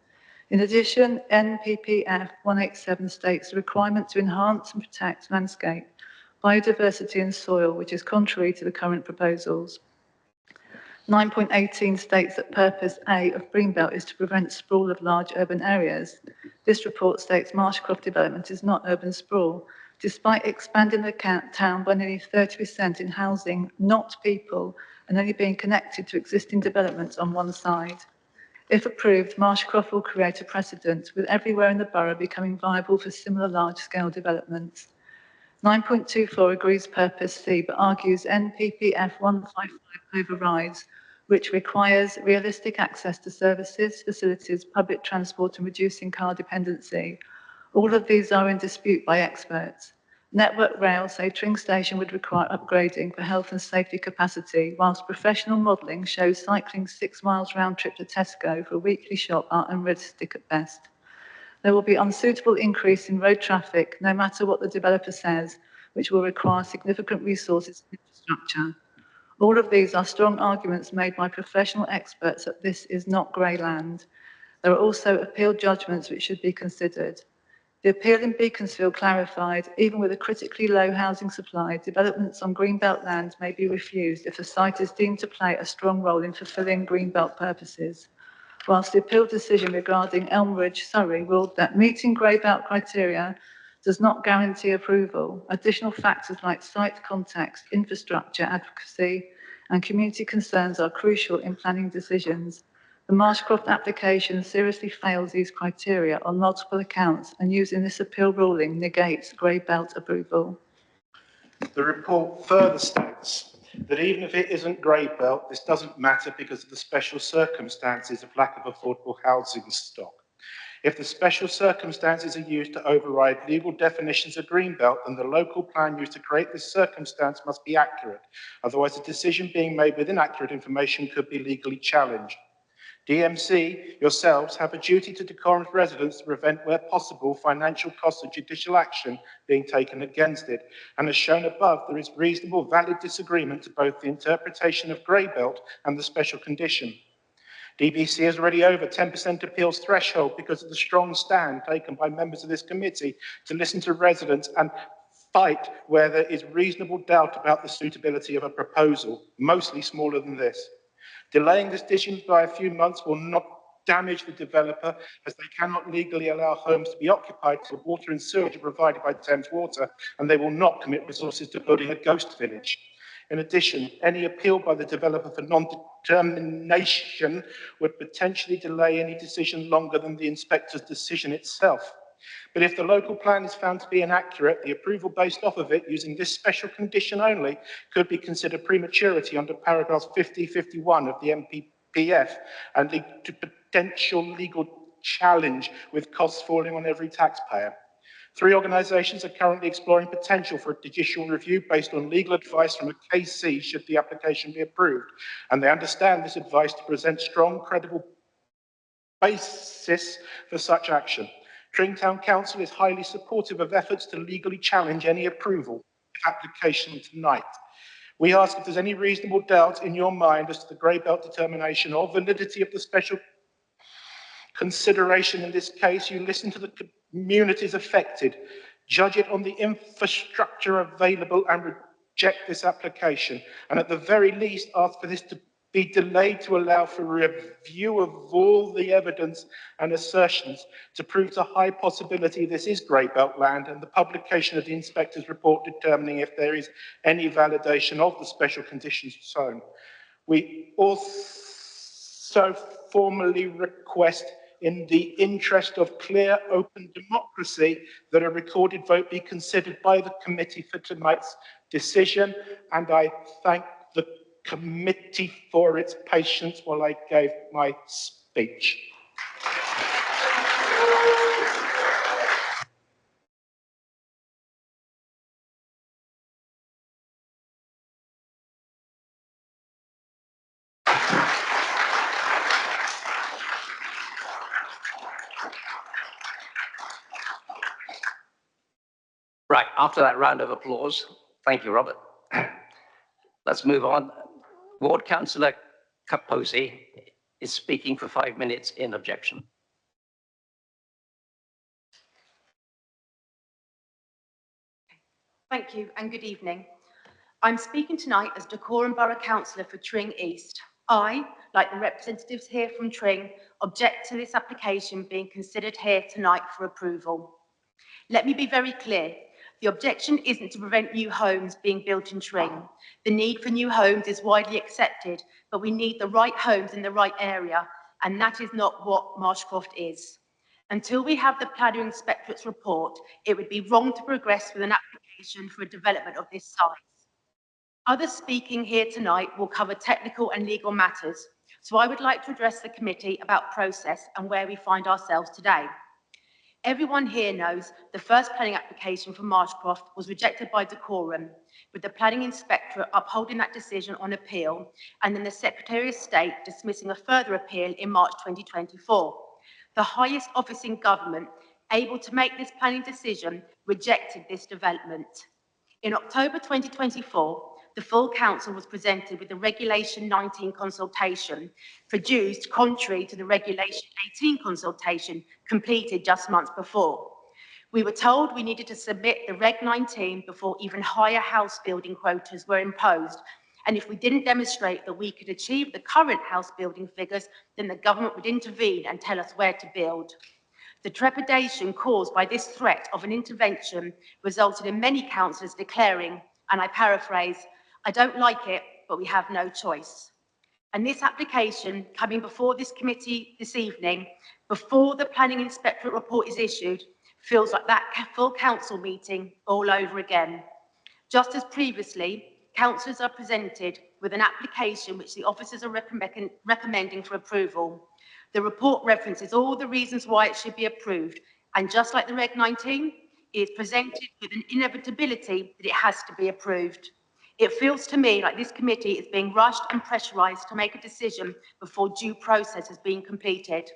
H: In addition, NPPF 187 states the requirement to enhance and protect landscape, biodiversity and soil, which is contrary to the current proposals. 9.18 states that purpose A of Greenbelt is to prevent sprawl of large urban areas. This report states Marshcroft development is not urban sprawl, despite expanding the town by nearly 30% in housing, not people, and only being connected to existing developments on one side. If approved, Marshcroft will create a precedent, with everywhere in the borough becoming viable for similar large-scale developments. 9.24 agrees purpose C, but argues NPPF 155 overrides, which requires realistic access to services, facilities, public transport, and reducing car dependency. All of these are in dispute by experts. Network Rail say Tring Station would require upgrading for health and safety capacity, whilst professional modelling shows cycling 6 miles round trip to Tesco for a weekly shop are unrealistic at best. There will be unsuitable increase in road traffic, no matter what the developer says, which will require significant resources and infrastructure. All of these are strong arguments made by professional experts that this is not grey land. There are also appeal judgments which should be considered. The appeal in Beaconsfield clarified, even with a critically low housing supply, developments on Greenbelt land may be refused if the site is deemed to play a strong role in fulfilling Greenbelt purposes. Whilst the appeal decision regarding Elmridge, Surrey, ruled that meeting Greybelt criteria does not guarantee approval, additional factors like site context, infrastructure, advocacy, and community concerns are crucial in planning decisions. The Marshcroft application seriously fails these criteria on multiple accounts, and using this appeal ruling negates Greybelt approval.
I: The report further states that even if it isn't Greybelt, this doesn't matter because of the special circumstances of lack of affordable housing stock. If the special circumstances are used to override legal definitions of Greenbelt, then the local plan used to create this circumstance must be accurate. Otherwise, a decision being made with inaccurate information could be legally challenged. DMC, yourselves, have a duty to Decorum's residents to prevent, where possible, financial costs of judicial action being taken against it. And as shown above, there is reasonable, valid disagreement to both the interpretation of Greybelt and the special condition. DBC is already over 10% appeals threshold because of the strong stand taken by members of this committee to listen to residents and fight where there is reasonable doubt about the suitability of a proposal, mostly smaller than this. Delaying this decision by a few months will not damage the developer, as they cannot legally allow homes to be occupied till water and sewage are provided by Thames Water, and they will not commit resources to building a ghost village. In addition, any appeal by the developer for non-determination would potentially delay any decision longer than the inspector's decision itself. But if the local plan is found to be inaccurate, the approval based off of it using this special condition only could be considered prematurity under paragraphs 50-51 of the MPPF and lead to potential legal challenge with costs falling on every taxpayer. 3 organisations are currently exploring potential for a judicial review based on legal advice from a KC should the application be approved, and they understand this advice to present strong, credible basis for such action. Tring Town Council is highly supportive of efforts to legally challenge any approval application tonight. We ask if there's any reasonable doubt in your mind as to the Greybelt determination or validity of the special consideration in this case, you listen to the communities affected, judge it on the infrastructure available and reject this application, and at the very least ask for this to be delayed to allow for review of all the evidence and assertions to prove the high possibility this is grey belt land and the publication of the inspector's report determining if there is any validation of the special conditions zone. We also formally request, in the interest of clear, open democracy, that a recorded vote be considered by the committee for tonight's decision, and I thank the committee for its patience while I gave my speech.
A: Right, after that round of applause, thank you, Robert. Let's move on. Ward Councillor Kaposi is speaking for 5 minutes in objection.
J: Thank you and good evening. I'm speaking tonight as Dacorum Borough Councillor for Tring East. I, like the representatives here from Tring, object to this application being considered here tonight for approval. Let me be very clear. The objection isn't to prevent new homes being built in Tring. The need for new homes is widely accepted, but we need the right homes in the right area, and that is not what Marshcroft is. Until we have the Planning Inspectorate's report, it would be wrong to progress with an application for a development of this size. Others speaking here tonight will cover technical and legal matters, so I would like to address the committee about process and where we find ourselves today. Everyone here knows the first planning application for Marshcroft was rejected by Dacorum, with the Planning Inspectorate upholding that decision on appeal, and then the Secretary of State dismissing a further appeal in March 2024. The highest office in government able to make this planning decision rejected this development. In October 2024, the full council was presented with the Regulation 19 consultation, produced contrary to the Regulation 18 consultation completed just months before. We were told we needed to submit the Reg 19 before even higher house building quotas were imposed, and if we didn't demonstrate that we could achieve the current house building figures, then the government would intervene and tell us where to build. The trepidation caused by this threat of an intervention resulted in many councillors declaring, and I paraphrase, "I don't like it, but we have no choice." And this application coming before this committee this evening, before the Planning Inspectorate report is issued, feels like that full council meeting all over again. Just as previously, councillors are presented with an application which the officers are recommending for approval. The report references all the reasons why it should be approved, and just like the Reg 19, it is presented with an inevitability that it has to be approved. It feels to me like this committee is being rushed and pressurised to make a decision before due process has been completed.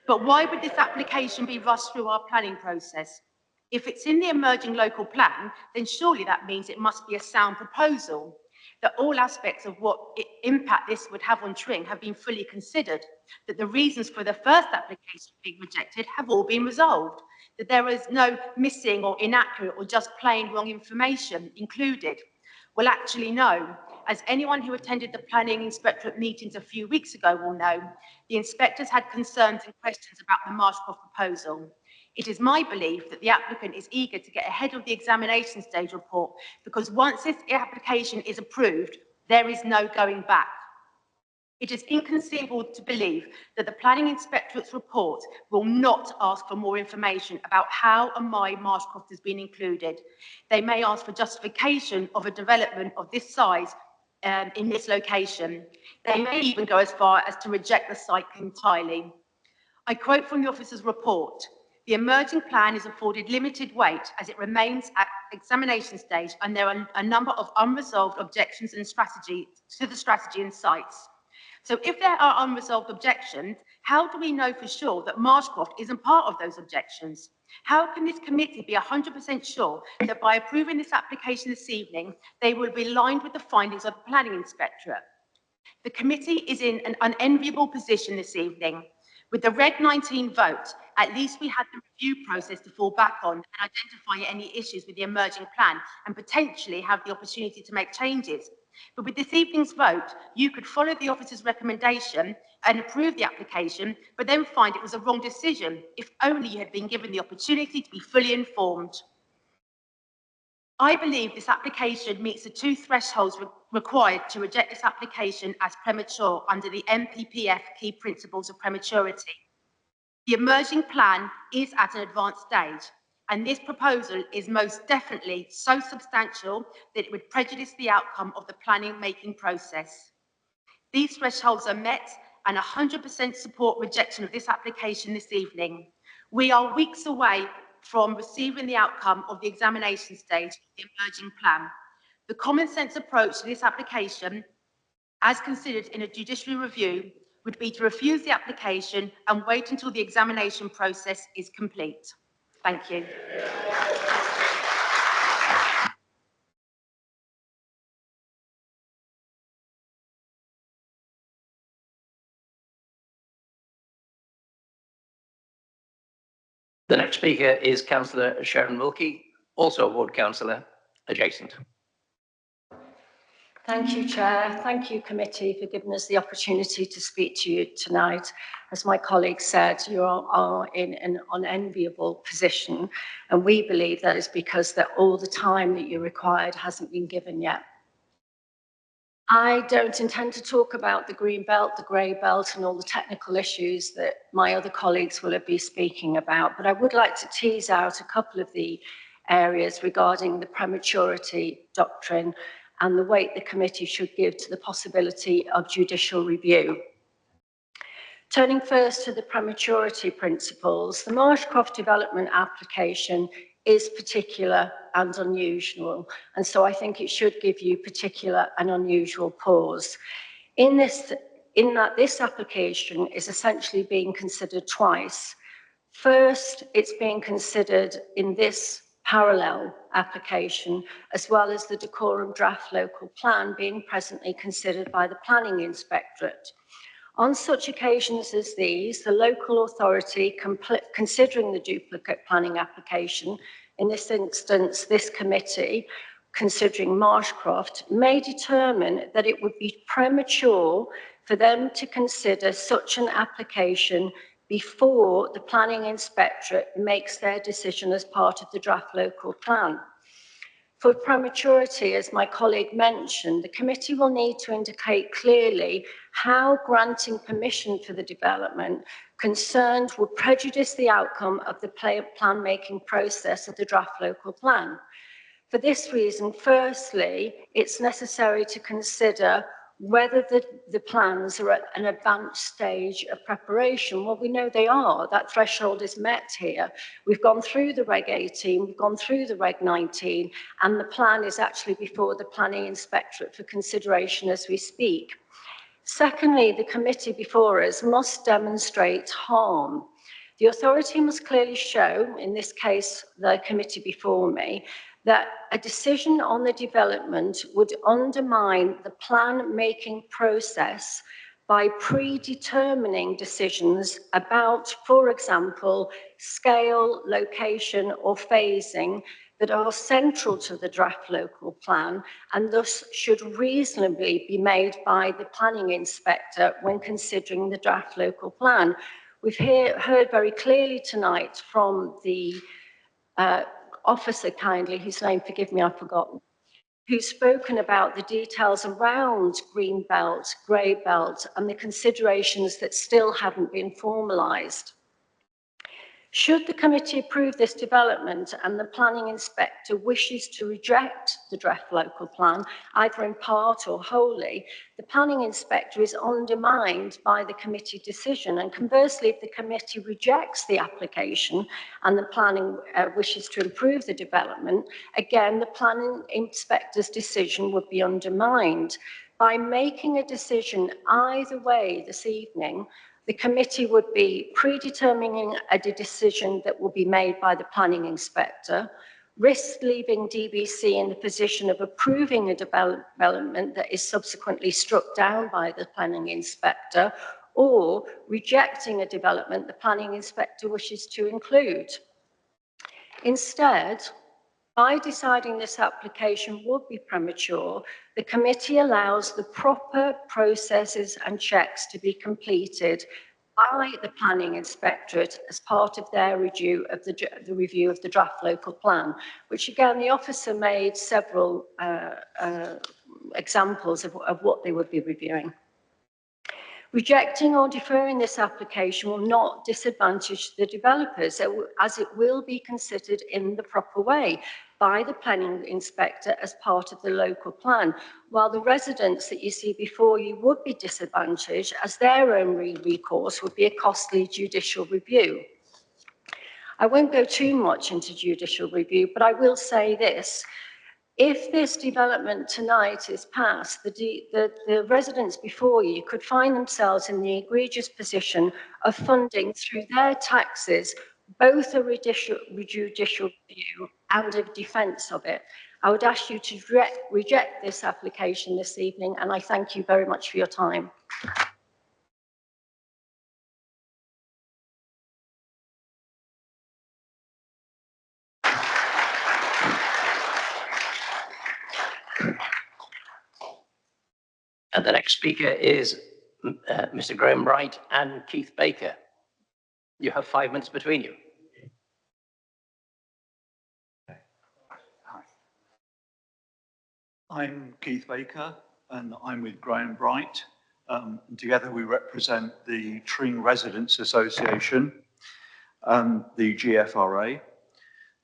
J: But why would this application be rushed through our planning process? If it's in the emerging local plan, then surely that means it must be a sound proposal, that all aspects of what impact this would have on Tring have been fully considered, that the reasons for the first application being rejected have all been resolved, that there is no missing or inaccurate or just plain wrong information included. Well, actually, no. As anyone who attended the Planning Inspectorate meetings a few weeks ago will know, the inspectors had concerns and questions about the Marshcroft proposal. It is my belief that the applicant is eager to get ahead of the examination stage report, because once this application is approved, there is no going back. It is inconceivable to believe that the Planning Inspectorate's report will not ask for more information about how and why Marshcroft has been included. They may ask for justification of a development of this size in this location. They may even go as far as to reject the site entirely. I quote from the officer's report: "The emerging plan is afforded limited weight as it remains at examination stage, and there are a number of unresolved objections and to the strategy and sites." So if there are unresolved objections, how do we know for sure that Marshcroft isn't part of those objections? How can this committee be 100% sure that by approving this application this evening, they will be aligned with the findings of the Planning Inspectorate? The committee is in an unenviable position this evening. With the Reg 19 vote, at least we had the review process to fall back on and identify any issues with the emerging plan and potentially have the opportunity to make changes. But with this evening's vote, you could follow the officer's recommendation and approve the application, but then find it was a wrong decision, if only you had been given the opportunity to be fully informed. I believe this application meets the two thresholds required to reject this application as premature under the MPPF key principles of prematurity. The emerging plan is at an advanced stage, and this proposal is most definitely so substantial that it would prejudice the outcome of the planning making process. These thresholds are met, and 100% support rejection of this application this evening. We are weeks away from receiving the outcome of the examination stage of the emerging plan. The common sense approach to this application, as considered in a judiciary review, would be to refuse the application and wait until the examination process is complete. Thank you.
A: The next speaker is Councillor Sharon Wilkie, also a ward councillor adjacent.
K: Thank you, Chair. Thank you, committee, for giving us the opportunity to speak to you tonight. As my colleague said, you are in an unenviable position, and we believe that is because that all the time that you required hasn't been given yet. I don't intend to talk about the green belt, the grey belt, and all the technical issues that my other colleagues will be speaking about, but I would like to tease out a couple of the areas regarding the prematurity doctrine and the weight the committee should give to the possibility of judicial review. Turning first to the prematurity principles, the Marshcroft development application is particular and unusual, and so I think it should give you particular and unusual pause. In that this application is essentially being considered twice. First, it's being considered in this parallel application, as well as the decorum draft local plan being presently considered by the planning inspectorate. On such occasions as these, the local authority considering the duplicate planning application, in this instance, this committee, considering Marshcroft, may determine that it would be premature for them to consider such an application before the planning inspectorate makes their decision as part of the draft local plan. For prematurity, as my colleague mentioned, the committee will need to indicate clearly how granting permission for the development concerned would prejudice the outcome of the plan-making process of the draft local plan. For this reason, firstly, it's necessary to consider whether the plans are at an advanced stage of preparation. Well, we know they are. That threshold is met here. We've gone through the Reg 18, we've gone through the Reg 19, and the plan is actually before the planning inspectorate for consideration as we speak. Secondly, the committee before us must demonstrate harm. The authority must clearly show, in this case, the committee before me, that a decision on the development would undermine the plan-making process by predetermining decisions about, for example, scale, location, or phasing that are central to the draft local plan and thus should reasonably be made by the planning inspector when considering the draft local plan. We've heard very clearly tonight from the officer, kindly, whose name, forgive me, I've forgotten, who's spoken about the details around green belt, grey belt, and the considerations that still haven't been formalised. Should the committee approve this development and the planning inspector wishes to reject the draft local plan, either in part or wholly, the planning inspector is undermined by the committee decision. And conversely, if the committee rejects the application and the planning wishes to improve the development, again, the planning inspector's decision would be undermined. By making a decision either way this evening, the committee would be predetermining a decision that will be made by the planning inspector, risk leaving DBC in the position of approving a development that is subsequently struck down by the planning inspector, or rejecting a development the planning inspector wishes to include. Instead, By deciding this application would be premature, the committee allows the proper processes and checks to be completed by the planning inspectorate as part of their review of the review of the draft local plan, which again the officer made several examples of what they would be reviewing. Rejecting or deferring this application will not disadvantage the developers, as it will be considered in the proper way by the planning inspector as part of the local plan, while the residents that you see before you would be disadvantaged, as their own recourse would be a costly judicial review. I won't go too much into judicial review, but I will say this. If this development tonight is passed, the residents before you could find themselves in the egregious position of funding through their taxes both a judicial review and a defence of it. I would ask you to reject this application this evening, and I thank you very much for your time.
A: And the next speaker is Mr. Graham Wright and Keith Baker. You have 5 minutes between you.
L: Hi. I'm Keith Baker and I'm with Graham Wright. And together we represent the Tring Residents Association and the GFRA.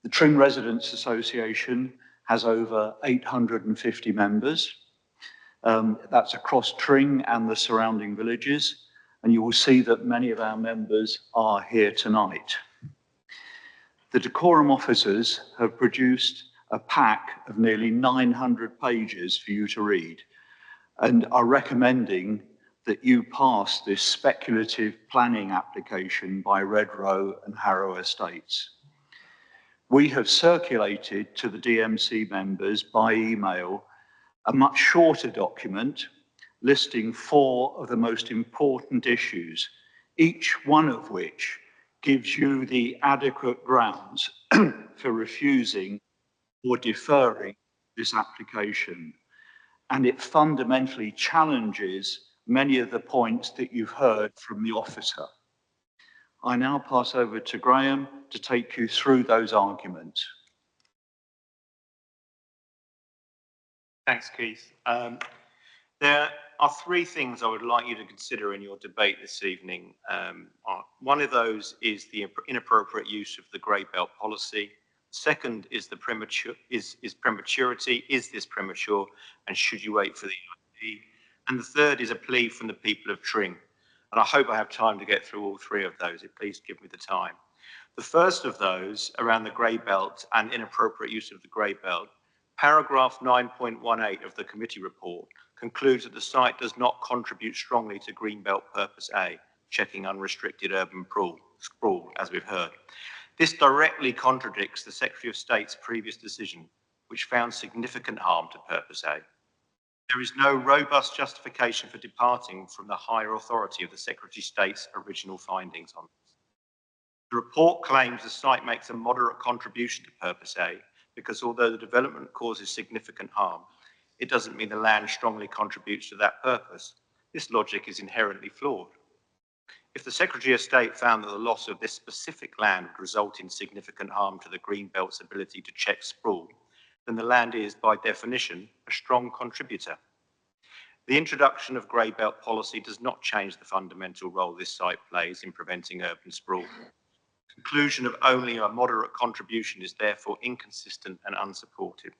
L: The Tring Residents Association has over 850 members. That's across Tring and the surrounding villages, and you will see that many of our members are here tonight. The decorum officers have produced a pack of nearly 900 pages for you to read and are recommending that you pass this speculative planning application by Redrow and Harrow Estates. We have circulated to the DMC members by email a much shorter document listing 4 of the most important issues, each one of which gives you the adequate grounds for refusing or deferring this application. And it fundamentally challenges many of the points that you've heard from the officer. I now pass over to Graham to take you through those arguments.
M: Thanks, Keith. There are 3 things I would like you to consider in your debate this evening. One of those is the inappropriate use of the grey belt policy. Second is the prematurity. Is this premature? And should you wait for the EIP? And the third is a plea from the people of Tring. And I hope I have time to get through all 3 of those. Please give me the time. The first of those, around the grey belt and inappropriate use of the grey belt, paragraph 9.18 of the committee report concludes that the site does not contribute strongly to Greenbelt Purpose A, checking unrestricted urban sprawl, as we've heard. This directly contradicts the Secretary of State's previous decision, which found significant harm to Purpose A. There is no robust justification for departing from the higher authority of the Secretary of State's original findings on this. The report claims the site makes a moderate contribution to Purpose A, because although the development causes significant harm, it doesn't mean the land strongly contributes to that purpose. This logic is inherently flawed. If the Secretary of State found that the loss of this specific land would result in significant harm to the Greenbelt's ability to check sprawl, then the land is, by definition, a strong contributor. The introduction of grey belt policy does not change the fundamental role this site plays in preventing urban sprawl. Conclusion of only a moderate contribution is therefore inconsistent and unsupported.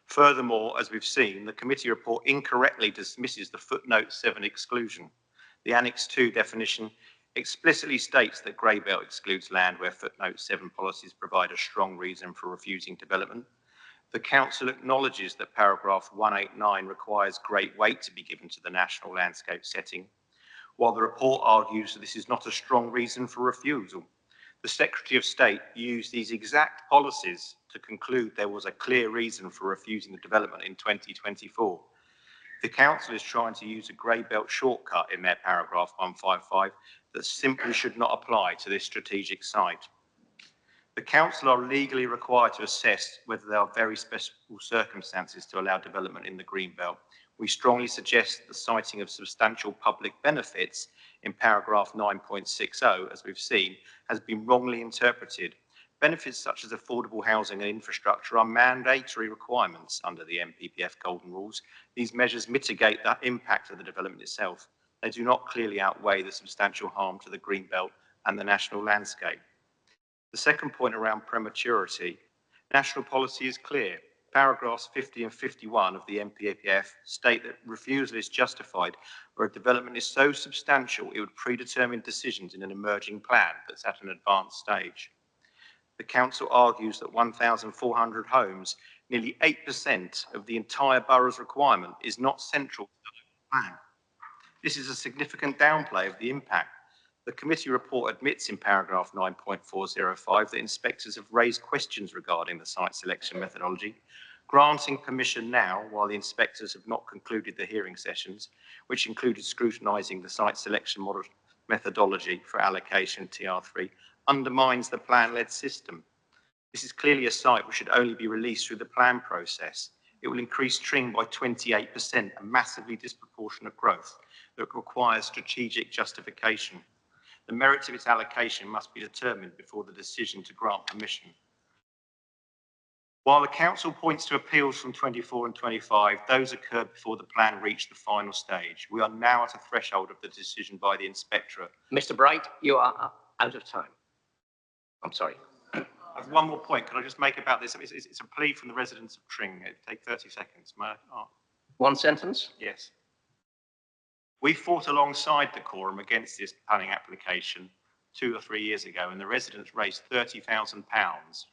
M: Furthermore, as we've seen, the committee report incorrectly dismisses the footnote 7 exclusion. The Annex 2 definition explicitly states that grey belt excludes land where footnote 7 policies provide a strong reason for refusing development. The Council acknowledges that paragraph 189 requires great weight to be given to the national landscape setting, while the report argues that this is not a strong reason for refusal. The Secretary of State used these exact policies to conclude there was a clear reason for refusing the development in 2024. The Council is trying to use a grey belt shortcut in their paragraph 155 that simply should not apply to this strategic site. The council are legally required to assess whether there are very special circumstances to allow development in the Greenbelt. We strongly suggest the citing of substantial public benefits in paragraph 9.60, as we've seen, has been wrongly interpreted. Benefits such as affordable housing and infrastructure are mandatory requirements under the NPPF Golden Rules. These measures mitigate the impact of the development itself. They do not clearly outweigh the substantial harm to the Greenbelt and the national landscape. The second point around prematurity. National policy is clear. Paragraphs 50 and 51 of the NPPF state that refusal is justified where a development is so substantial it would predetermine decisions in an emerging plan that's at an advanced stage. The council argues that 1,400 homes, nearly 8% of the entire borough's requirement, is not central to the plan. This is a significant downplay of the impact. The committee report admits in paragraph 9.405 that inspectors have raised questions regarding the site selection methodology, granting permission now while the inspectors have not concluded the hearing sessions, which included scrutinising the site selection methodology for allocation TR3, undermines the plan-led system. This is clearly a site which should only be released through the plan process. It will increase Tring by 28%, a massively disproportionate growth that requires strategic justification. The merits of its allocation must be determined before the decision to grant permission. While the council points to appeals from 24 and 25, those occurred before the plan reached the final stage. We are now at a threshold of the decision by the inspectorate.
A: Mr. Bright, you are out of time. I'm sorry.
M: I have one more point. Can I just make about this? It's a plea from the residents of Tring. It'll take 30 seconds.
A: One sentence?
M: Yes. We fought alongside the quorum against this planning application 2 or 3 years ago, and the residents raised £30,000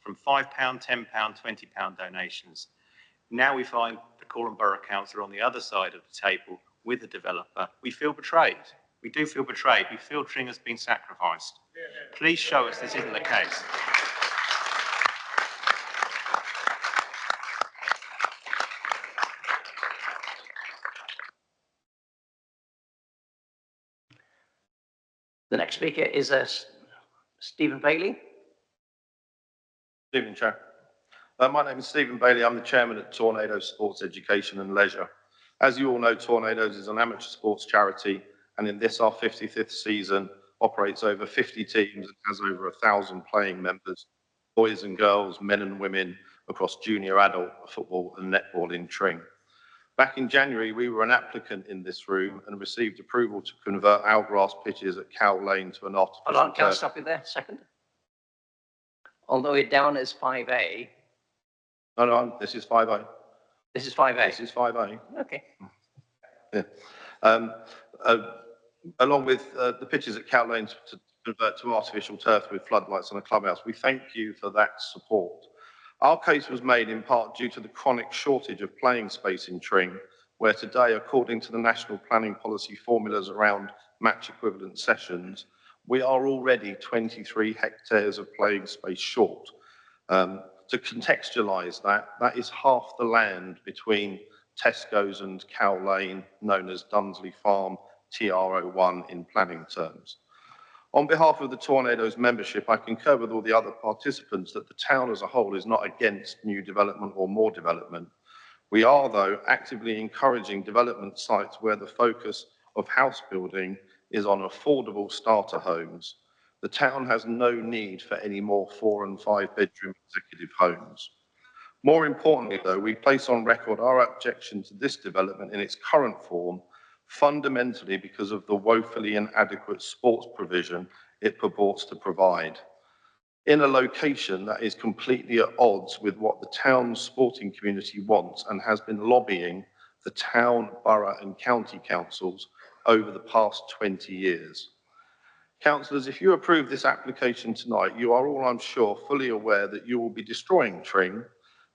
M: from £5, £10, £20 donations. Now we find the Quorum Borough Council on the other side of the table with the developer. We feel betrayed. We do feel betrayed. We feel Tring has been sacrificed. Please show us this isn't the case.
A: The next speaker is Stephen Bailey.
N: Good evening, Chair. My name is Stephen Bailey. I'm the chairman at Tornadoes Sports Education and Leisure. As you all know, Tornadoes is an amateur sports charity, and in this, our 55th season, operates over 50 teams and has over 1,000 playing members, boys and girls, men and women, across junior adult football and netball in Tring. Back in January, we were an applicant in this room and received approval to convert our grass pitches at Cow Lane to an artificial
A: Hold on, can I
N: turf.
A: stop you there a second? Although it's down as 5A.
N: No, this is 5A.
A: This is 5A?
N: This is 5A.
A: Okay.
N: Yeah. Along with the pitches at Cow Lane to convert to artificial turf with floodlights and a clubhouse, we thank you for that support. Our case was made in part due to the chronic shortage of playing space in Tring, where today, according to the national planning policy formulas around match equivalent sessions, we are already 23 hectares of playing space short. To contextualise that, that is half the land between Tesco's and Cow Lane, known as Dunsley Farm TR01 in planning terms. On behalf of the Tornadoes membership, I concur with all the other participants that the town as a whole is not against new development or more development. We are, though, actively encouraging development sites where the focus of house building is on affordable starter homes. The town has no need for any more 4 and 5 bedroom executive homes. More importantly, though, we place on record our objection to this development in its current form, fundamentally because of the woefully inadequate sports provision it purports to provide. In a location that is completely at odds with what the town's sporting community wants and has been lobbying the town, borough and county councils over the past 20 years. Councillors, if you approve this application tonight, you are all, I'm sure, fully aware that you will be destroying Tring,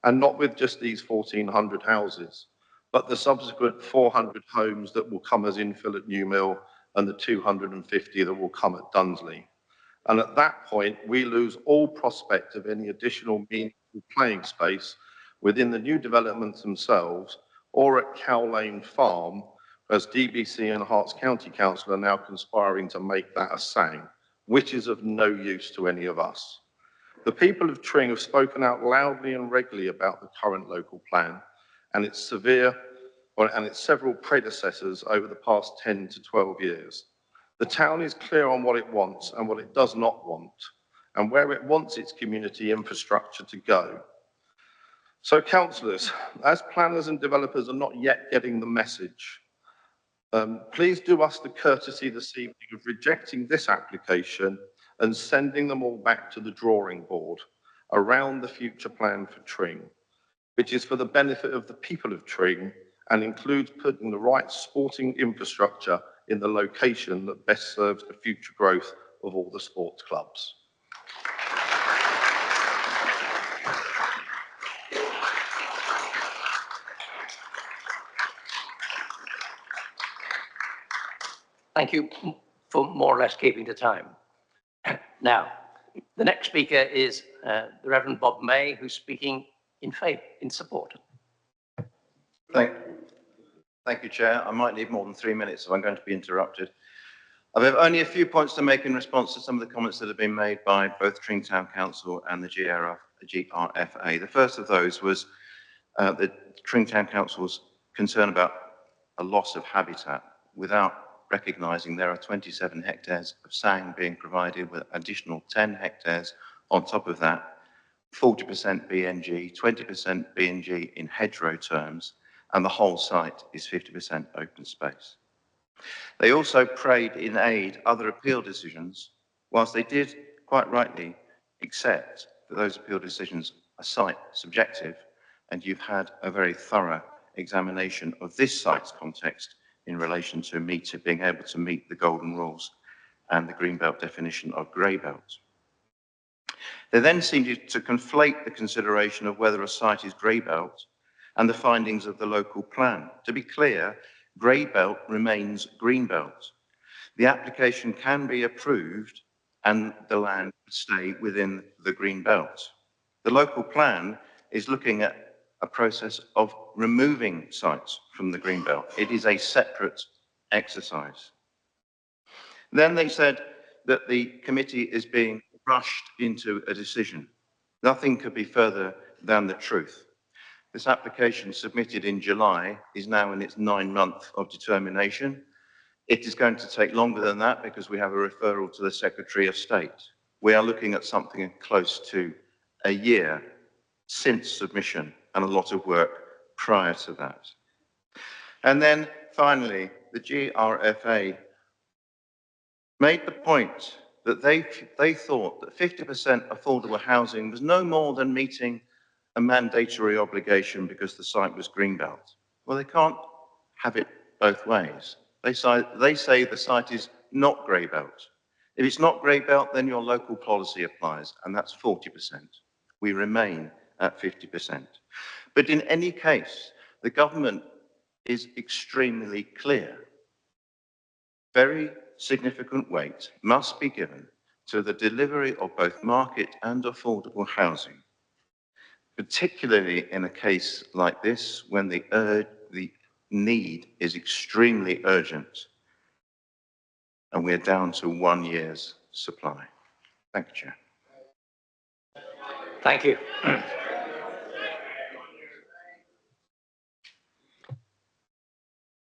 N: and not with just these 1,400 houses, but the subsequent 400 homes that will come as infill at New Mill and the 250 that will come at Dunsley. And at that point, we lose all prospect of any additional meaningful playing space within the new developments themselves or at Cow Lane Farm, as DBC and Herts County Council are now conspiring to make that a sang, which is of no use to any of us. The people of Tring have spoken out loudly and regularly about the current local plan and its several predecessors over the past 10 to 12 years. The town is clear on what it wants and what it does not want, and where it wants its community infrastructure to go. So, councillors, as planners and developers are not yet getting the message, please do us the courtesy this evening of rejecting this application and sending them all back to the drawing board around the future plan for Tring, which is for the benefit of the people of Tring and includes putting the right sporting infrastructure in the location that best serves the future growth of all the sports clubs.
A: Thank you for more or less keeping to time. Now, the next speaker is the Reverend Bob May, who's speaking in support.
O: Thank you, Chair. I might need more than 3 minutes if I'm going to be interrupted. I have only a few points to make in response to some of the comments that have been made by both Tring Town Council and the GRFA. The first of those was the Tring Town Council's concern about a loss of habitat without recognising there are 27 hectares of SANG being provided with additional 10 hectares on top of that, 40% BNG, 20% BNG in hedgerow terms, and the whole site is 50% open space. They also prayed in aid other appeal decisions, whilst they did quite rightly accept that those appeal decisions are site subjective, and you've had a very thorough examination of this site's context in relation to being able to meet the golden rules and the Greenbelt definition of grey belt. They then seemed to conflate the consideration of whether a site is grey belt and the findings of the local plan. To be clear, grey belt remains green belt. The application can be approved and the land would stay within the green belt. The local plan is looking at a process of removing sites from the green belt. It is a separate exercise. Then they said that the committee is being rushed into a decision. Nothing could be further than the truth. This application submitted in July is now in its 9 month of determination. It is going to take longer than that because we have a referral to the Secretary of State. We are looking at something close to a year since submission and a lot of work prior to that. And then finally, the GRFA made the point that they thought that 50% affordable housing was no more than meeting a mandatory obligation because the site was greenbelt. Well, they can't have it both ways. They say the site is not grey belt. If it's not grey belt, then your local policy applies, and that's 40%. We remain at 50%. But in any case, the government is extremely clear. Very significant weight must be given to the delivery of both market and affordable housing, particularly in a case like this when the need is extremely urgent and we're down to 1 year's supply. Thank you, Chair.
A: Thank you.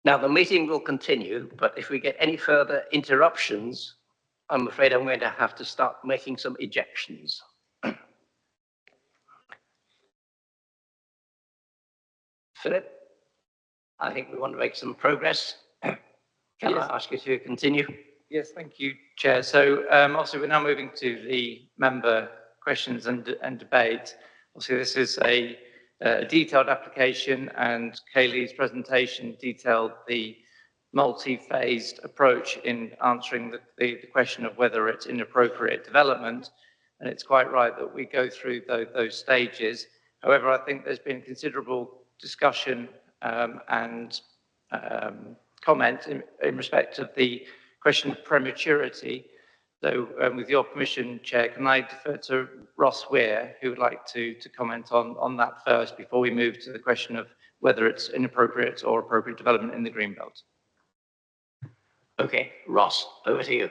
A: Now, the meeting will continue, but if we get any further interruptions, I'm afraid I'm going to have to start making some ejections. Philip, I think we want to make some progress. Can I ask you to continue?
C: Yes, thank you, Chair. So obviously we're now moving to the member questions and debate. Obviously this is a detailed application and Kaylee's presentation detailed the multi-phased approach in answering the question of whether it's inappropriate development. And it's quite right that we go through those stages. However, I think there's been considerable discussion and comment in respect of the question of prematurity. So with your permission, Chair, can I defer to Ross Weir, who would like to comment on that first before we move to the question of whether it's inappropriate or appropriate development in the Greenbelt.
A: Okay, Ross, over to you.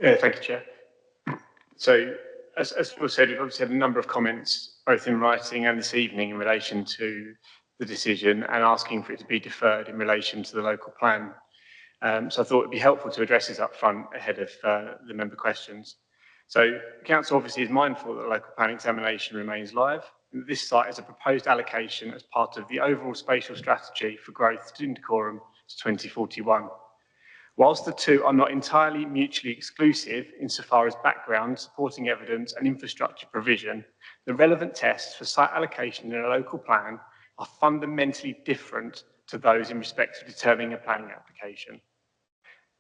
D: Thank you, Chair.
P: So, as Phil said, we've obviously had a number of comments, both in writing and this evening, in relation to the decision and asking for it to be deferred in relation to the local plan. So I thought it'd be helpful to address this up front ahead of the member questions. So Council obviously is mindful that the local plan examination remains live. And this site is a proposed allocation as part of the overall spatial strategy for growth in Dacorum to 2041. Whilst the two are not entirely mutually exclusive insofar as background, supporting evidence and infrastructure provision, the relevant tests for site allocation in a local plan are fundamentally different to those in respect of determining a planning application.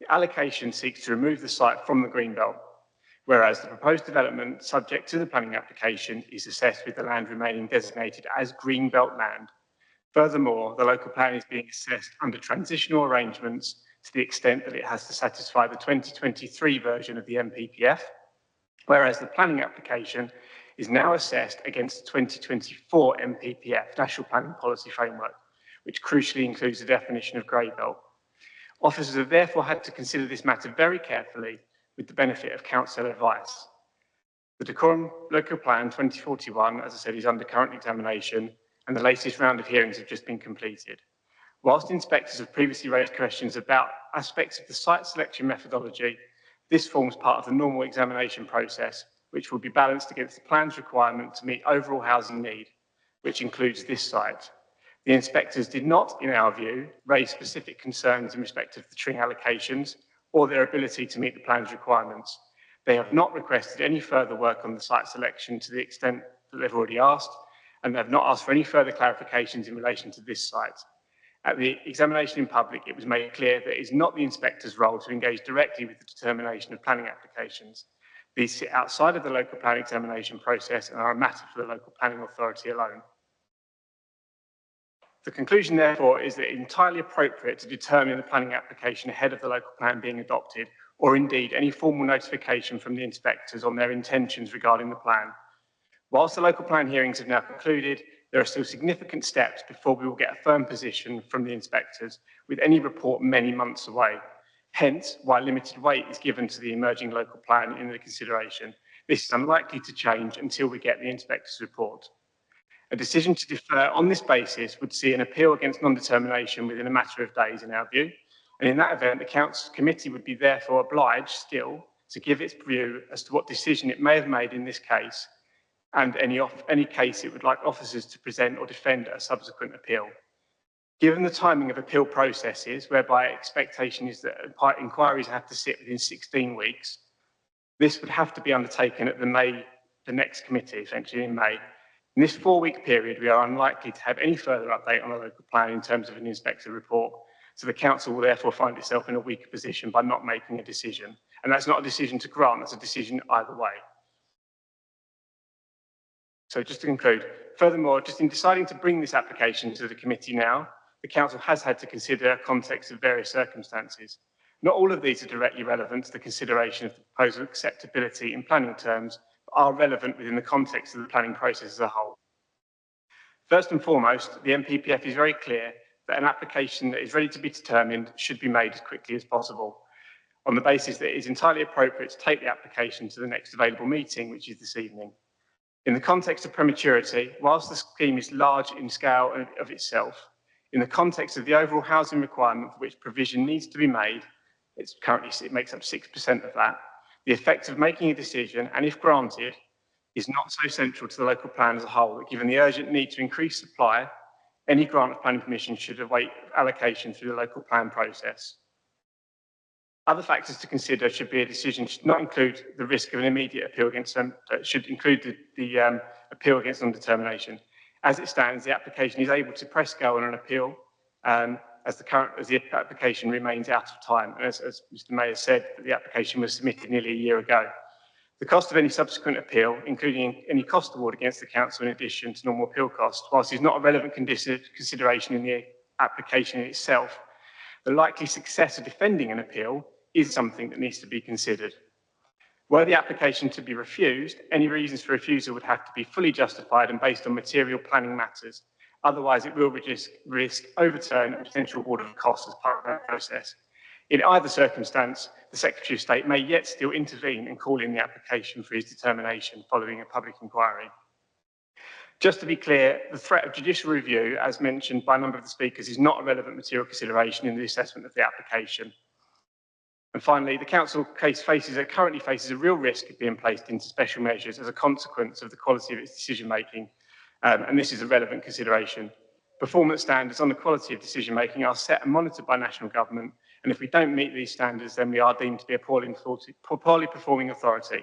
P: The allocation seeks to remove the site from the Greenbelt, whereas the proposed development subject to the planning application is assessed with the land remaining designated as Greenbelt land. Furthermore, the local plan is being assessed under transitional arrangements to the extent that it has to satisfy the 2023 version of the MPPF, whereas the planning application is now assessed against the 2024 MPPF, National Planning Policy Framework, which crucially includes the definition of grey belt. Officers have therefore had to consider this matter very carefully with the benefit of council advice. The Dacorum Local Plan 2041, as I said, is under current examination, and the latest round of hearings have just been completed. Whilst inspectors have previously raised questions about aspects of the site selection methodology, this forms part of the normal examination process, which will be balanced against the plan's requirement to meet overall housing need, which includes this site. The inspectors did not, in our view, raise specific concerns in respect of the tree allocations or their ability to meet the plan's requirements. They have not requested any further work on the site selection to the extent that they've already asked, and they have not asked for any further clarifications in relation to this site. At the examination in public, it was made clear that it is not the inspector's role to engage directly with the determination of planning applications. These sit outside of the local plan examination process and are a matter for the local planning authority alone. The conclusion, therefore, is that it is entirely appropriate to determine the planning application ahead of the local plan being adopted, or indeed any formal notification from the inspectors on their intentions regarding the plan. Whilst the local plan hearings have now concluded, there are still significant steps before we will get a firm position from the inspectors, with any report many months away. Hence, why limited weight is given to the emerging local plan in the consideration. This is unlikely to change until we get the inspector's report. A decision to defer on this basis would see an appeal against non-determination within a matter of days, in our view, and in that event, the Council Committee would be therefore obliged still to give its view as to what decision it may have made in this case, and any case it would like officers to present or defend at a subsequent appeal. Given the timing of appeal processes, whereby expectation is that inquiries have to sit within 16 weeks, this would have to be undertaken at the next committee, essentially in May. In this 4-week period, we are unlikely to have any further update on the local plan in terms of an inspector report, so the Council will therefore find itself in a weaker position by not making a decision. And that's not a decision to grant, that's a decision either way. So just to conclude, furthermore, just in deciding to bring this application to the committee now, the Council has had to consider a context of various circumstances. Not all of these are directly relevant to the consideration of the proposal acceptability in planning terms, but are relevant within the context of the planning process as a whole. First and foremost, the MPPF is very clear that an application that is ready to be determined should be made as quickly as possible, on the basis that it is entirely appropriate to take the application to the next available meeting, which is this evening. In the context of prematurity, whilst the scheme is large in scale of itself, in the context of the overall housing requirement for which provision needs to be made, it makes up 6% of that. The effect of making a decision, and if granted, is not so central to the local plan as a whole that given the urgent need to increase supply, any grant of planning permission should await allocation through the local plan process. Other factors to consider should be a decision should not include the risk of an immediate appeal against them, should include the appeal against non-determination. As it stands, the application is able to press go on an appeal as the application remains out of time. And as Mr. Mayor said, the application was submitted nearly a year ago. The cost of any subsequent appeal, including any cost award against the council in addition to normal appeal costs, whilst is not a relevant consideration in the application in itself, the likely success of defending an appeal is something that needs to be considered. Were the application to be refused, any reasons for refusal would have to be fully justified and based on material planning matters. Otherwise, it will risk overturn and potential award of costs as part of that process. In either circumstance, the Secretary of State may yet still intervene and call in the application for his determination following a public inquiry. Just to be clear, the threat of judicial review, as mentioned by a number of the speakers, is not a relevant material consideration in the assessment of the application. And finally, the council currently faces a real risk of being placed into special measures as a consequence of the quality of its decision-making, and this is a relevant consideration. Performance standards on the quality of decision-making are set and monitored by national government, and if we don't meet these standards, then we are deemed to be a poorly performing authority.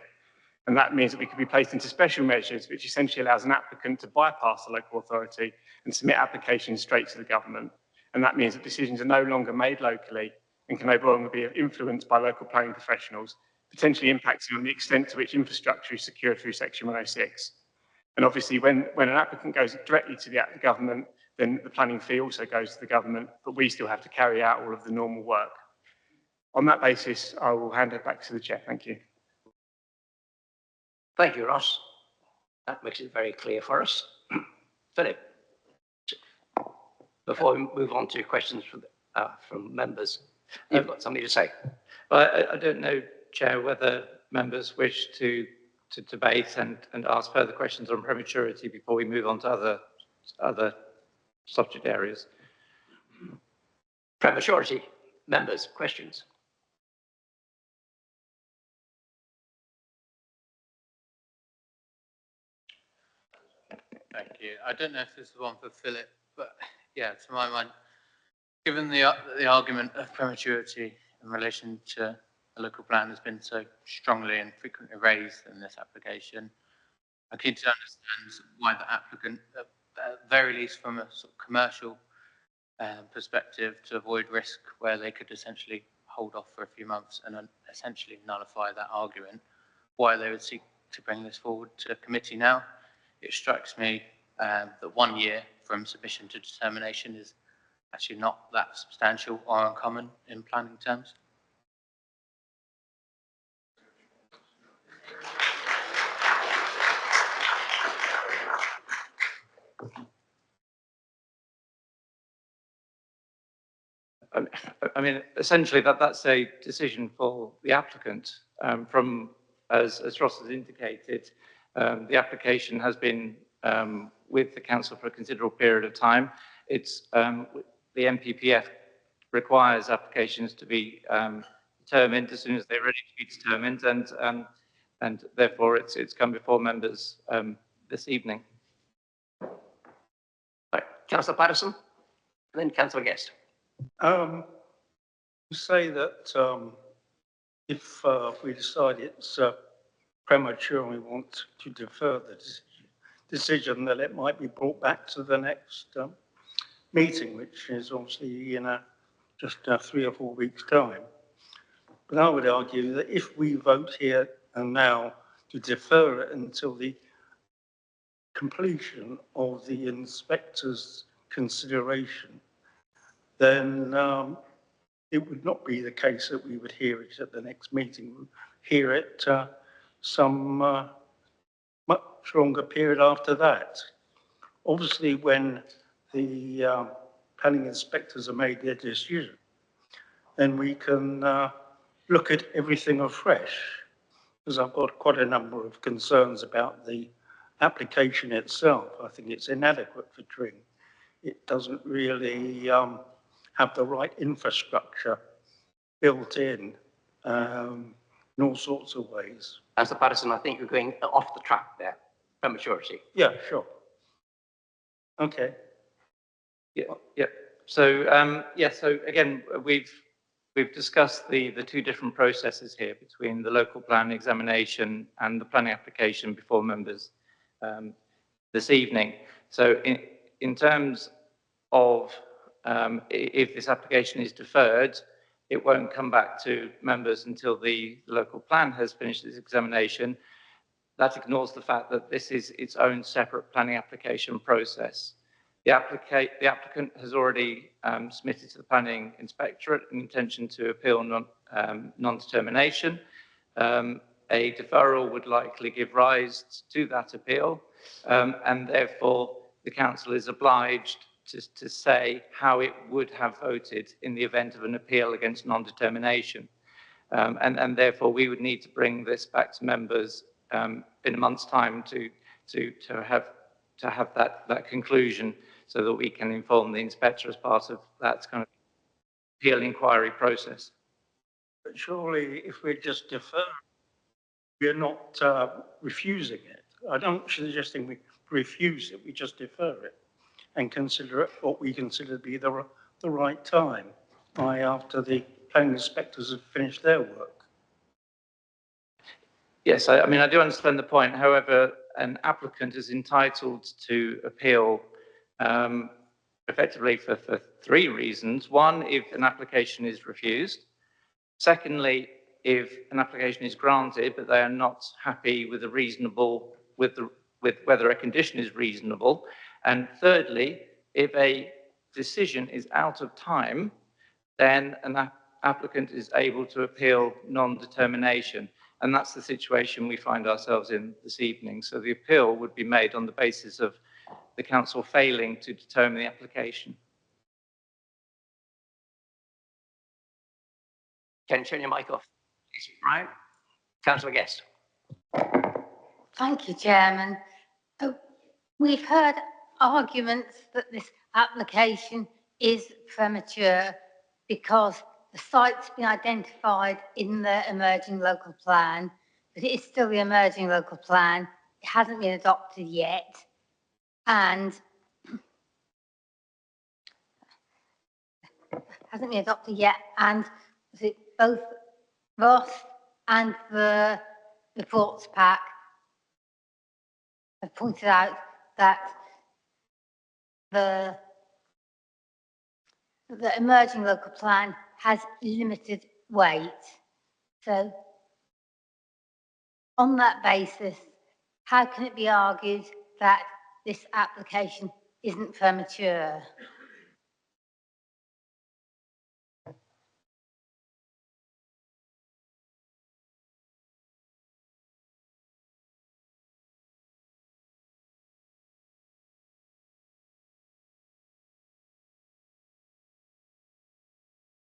P: And that means that we could be placed into special measures, which essentially allows an applicant to bypass the local authority and submit applications straight to the government. And that means that decisions are no longer made locally and can no longer be influenced by local planning professionals, potentially impacting on the extent to which infrastructure is secured through Section 106. And obviously, when an applicant goes directly to the government, then the planning fee also goes to the government, but we still have to carry out all of the normal work. On that basis, I will hand it back to the Chair. Thank you.
A: Thank you, Ross. That makes it very clear for us. Philip, before we move on to questions from members, you've got something to say.
C: Well, I don't know, Chair, whether members wish to debate and ask further questions on prematurity before we move on to other subject areas.
A: Prematurity, members, questions?
Q: Thank you. I don't know if this is one for Philip, but yeah, to my mind, given the argument of prematurity in relation to a local plan has been so strongly and frequently raised in this application, I'm keen to understand why the applicant, at the very least from a sort of commercial perspective, to avoid risk where they could essentially hold off for a few months and essentially nullify that argument, why they would seek to bring this forward to committee now. It strikes me that 1 year from submission to determination is actually not that substantial or uncommon in planning terms.
C: I mean, essentially, that's a decision for the applicant. As Ross has indicated, the application has been with the council for a considerable period of time. It's the NPPF requires applications to be determined as soon as they're ready to be determined, and therefore it's come before members this evening.
A: Right. Councillor Patterson, and then Councillor Guest.
G: You say that if we decide it's premature and we want to defer the decision, that it might be brought back to the next meeting, which is obviously in just 3 or 4 weeks' time. But I would argue that if we vote here and now to defer it until the completion of the inspector's consideration, then it would not be the case that we would hear it at the next meeting. We'll hear it some much longer period after that. Obviously, when the planning inspectors have made their decision, then we can look at everything afresh, because I've got quite a number of concerns about the application itself. I think it's inadequate for Tring. It doesn't really have the right infrastructure built in all sorts of ways.
A: Councillor Patterson, I think you're going off the track there. Prematurity.
G: Yeah, sure. Okay.
C: Yeah. So so again, we've discussed the two different processes here between the local plan examination and the planning application before members this evening. So in terms of if this application is deferred, it won't come back to members until the local plan has finished its examination. That ignores the fact that this is its own separate planning application process. The applicant has already submitted to the planning inspectorate an intention to appeal non-determination. A deferral would likely give rise to that appeal, and therefore the council is obliged to say how it would have voted in the event of an appeal against non-determination. And therefore, we would need to bring this back to members in a month's time to have that conclusion, so that we can inform the inspector as part of that kind of appeal inquiry process.
G: But surely, if we just defer, we're not refusing it. I don't suggesting we refuse it, we just defer it and consider it what we consider to be the right time, after the planning inspectors have finished their work.
C: Yes, I mean, I do understand the point. However, an applicant is entitled to appeal effectively for three reasons. One, if an application is refused. Secondly, if an application is granted, but they are not happy with with whether a condition is reasonable. And thirdly, if a decision is out of time, then an applicant is able to appeal non-determination. And that's the situation we find ourselves in this evening. So the appeal would be made on the basis of the council failing to determine the application.
A: Can you turn your mic off? Right. Councillor Guest.
R: Thank you, Chairman. We've heard arguments that this application is premature because the site's been identified in the emerging local plan, but it is still the emerging local plan. It hasn't been adopted yet. And both Ross and the reports pack have pointed out that the emerging local plan has limited weight. So on that basis, how can it be argued that this application isn't premature?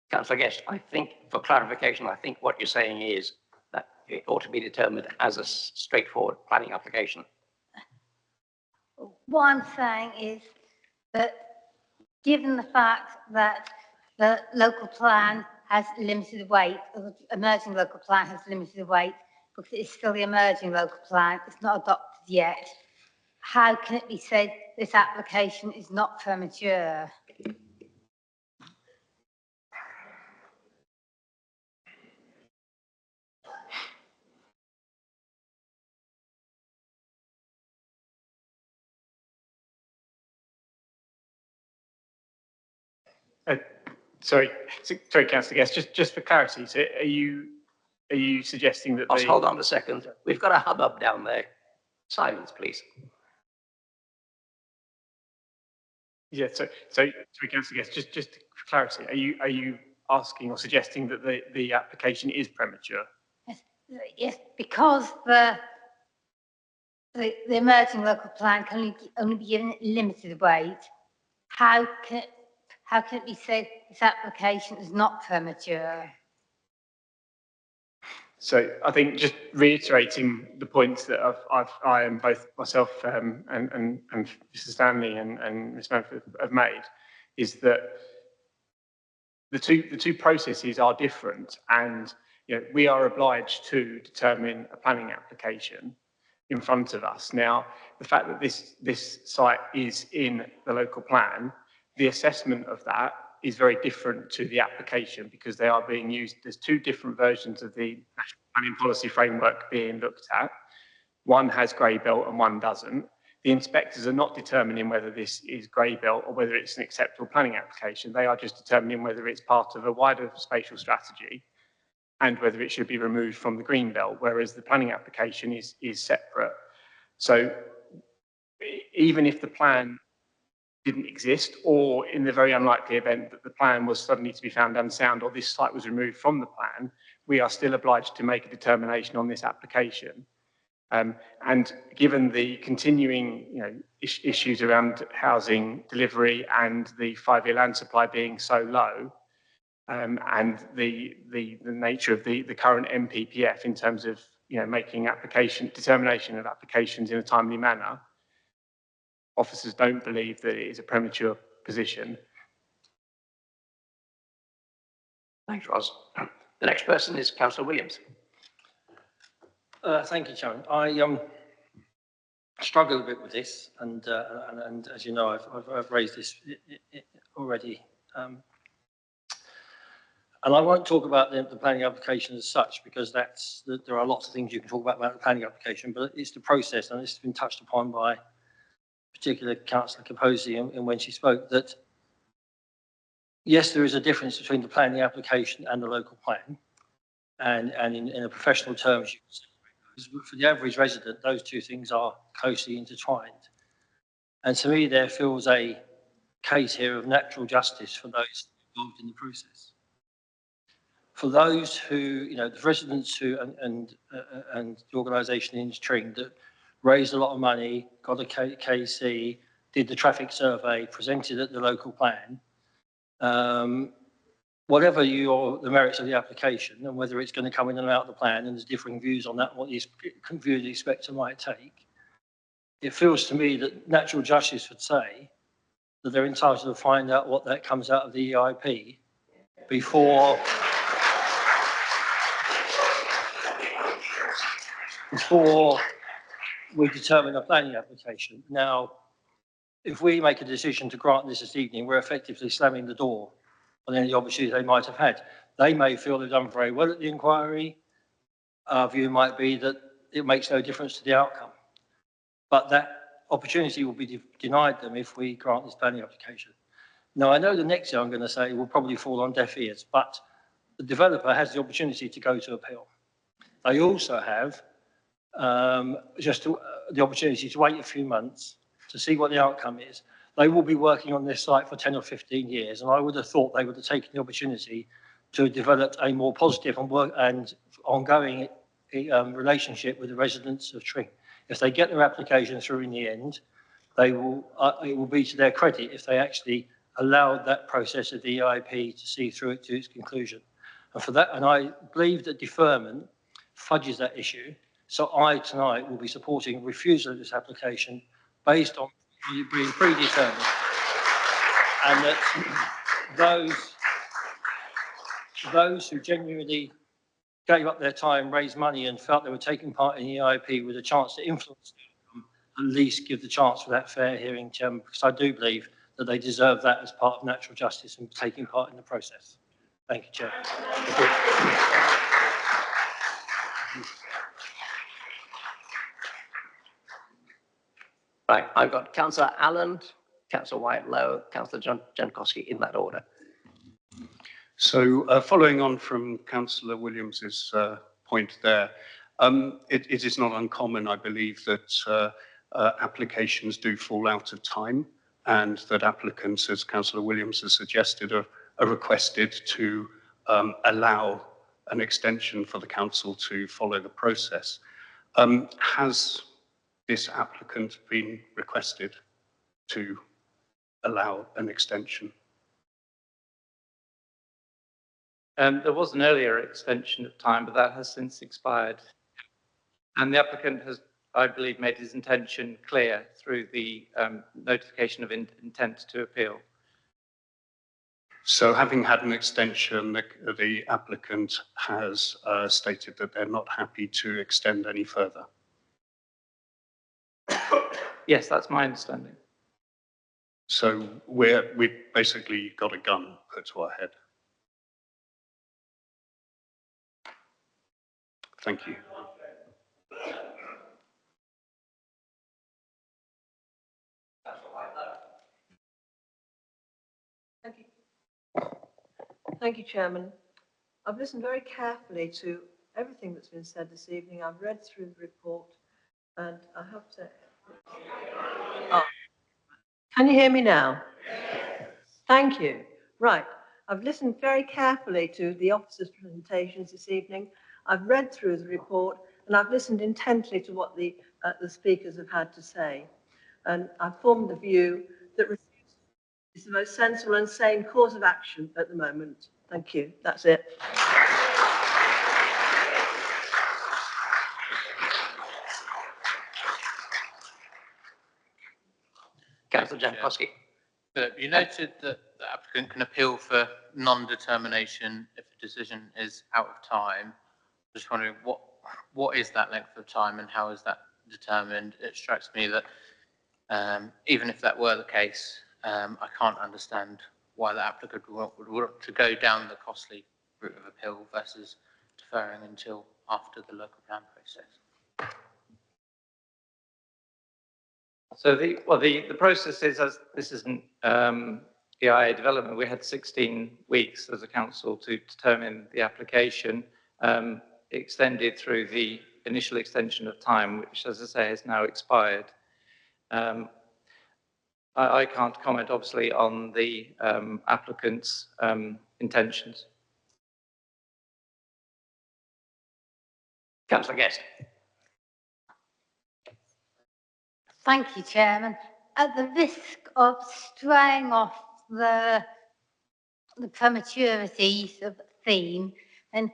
A: Councillor Guest, I think, for clarification, I think what you're saying is that it ought to be determined as a straightforward planning application.
R: What I'm saying is that given the fact that the local plan has limited weight, or the emerging local plan has limited weight, because it's still the emerging local plan, it's not adopted yet, how can it be said this application is not premature?
P: Sorry, Councillor Guest, just for clarity, so are you suggesting that
A: Just hold on a second. We've got a hubbub down there. Silence, please.
P: Yeah, sorry, Councillor Guest, just for clarity, are you asking or suggesting that the application is premature?
R: Yes, because the emerging local plan can only be given limited weight. How can it be said this application is not premature?
P: So I think just reiterating the points that I and both myself and Mr. Stanley and Ms. Manford have made is that the two processes are different, and we are obliged to determine a planning application in front of us. Now, the fact that this site is in the local plan, the assessment of that is very different to the application because they are being used. There's two different versions of the National Planning Policy Framework being looked at. One has grey belt and one doesn't. The inspectors are not determining whether this is grey belt or whether it's an acceptable planning application. They are just determining whether it's part of a wider spatial strategy and whether it should be removed from the green belt, whereas the planning application is separate. So even if the plan didn't exist, or in the very unlikely event that the plan was suddenly to be found unsound or this site was removed from the plan, we are still obliged to make a determination on this application. And given the continuing issues around housing delivery and the 5-year land supply being so low, and the nature of the current MPPF in terms of making determination of applications in a timely manner, officers don't believe that it is a premature position.
A: Thanks, Ros. The next person is Councillor Williams.
S: Thank you, Chairman. I struggle a bit with this, and as you know, I've raised this already. And I won't talk about the planning application as such, because there are lots of things you can talk about the planning application, but it's the process, and this has been touched upon by particular Councillor Kaposi in when she spoke, that yes, there is a difference between the planning application and the local plan, and in a professional terms, you can separate those. But for the average resident, those two things are closely intertwined. And to me, there feels a case here of natural justice for those involved in the process. For those who, the residents who and the organisation in Tring that raised a lot of money, got a KC, did the traffic survey, presented at the local plan, whatever the merits of the application and whether it's going to come in and out of the plan, and there's differing views on that, what the view the inspector might take, it feels to me that natural justice would say that they're entitled to find out what that comes out of the EIP before we determine a planning application. Now, if we make a decision to grant this evening, we're effectively slamming the door on any opportunity they might have had. They may feel they've done very well at the inquiry. Our view might be that it makes no difference to the outcome. But that opportunity will be denied them if we grant this planning application. Now, I know the next thing I'm going to say will probably fall on deaf ears, but the developer has the opportunity to go to appeal. They also have the opportunity to wait a few months to see what the outcome is. They will be working on this site for 10 or 15 years, and I would have thought they would have taken the opportunity to develop a more positive and ongoing relationship with the residents of Tring. If they get their application through in the end, it will be to their credit if they actually allowed that process of the EIP to see through it to its conclusion. And for that, and I believe that deferment fudges that issue. So I tonight will be supporting refusal of this application based on being predetermined, and that those who genuinely gave up their time, raised money, and felt they were taking part in the EIP with a chance to influence the outcome, at least give the chance for that fair hearing, Chairman, because I do believe that they deserve that as part of natural justice and taking part in the process. Thank you, Chair.
A: Right, I've got Councillor Allen, Councillor White-Low, Councillor Jankowski in that order.
F: So following on from Councillor Williams's point there, it is not uncommon, I believe, that applications do fall out of time, and that applicants, as Councillor Williams has suggested, are requested to allow an extension for the council to follow the process. Has this applicant been requested to allow an extension?
C: There was an earlier extension of time, but that has since expired. And the applicant has, I believe, made his intention clear through the notification of intent to appeal.
F: So having had an extension, the applicant has stated that they're not happy to extend any further.
C: Yes, that's my understanding.
F: So we've basically got a gun put to our head. Thank you.
T: Thank you, Chairman. I've listened very carefully to everything that's been said this evening. I've read through the report, and I have to... Oh. Can you hear me now? Thank you. Right. I've listened very carefully to the officers' presentations this evening. I've read through the report, and I've listened intently to what the speakers have had to say. And I've formed the view that refusal is the most sensible and sane course of action at the moment. Thank you. That's it.
A: Councillor Jankowski.
Q: Philip, you noted that the applicant can appeal for non-determination if a decision is out of time. Just wondering what is that length of time and how is that determined? It strikes me that even if that were the case, I can't understand why the applicant would want to go down the costly route of appeal versus deferring until after the local plan process.
C: So the process is, as this isn't EIA development, we had 16 weeks as a council to determine the application, extended through the initial extension of time, which, as I say, has now expired. I can't comment, obviously, on the applicant's intentions.
A: Councillor Guest.
R: Thank you, Chairman. At the risk of straying off the prematurities of theme, and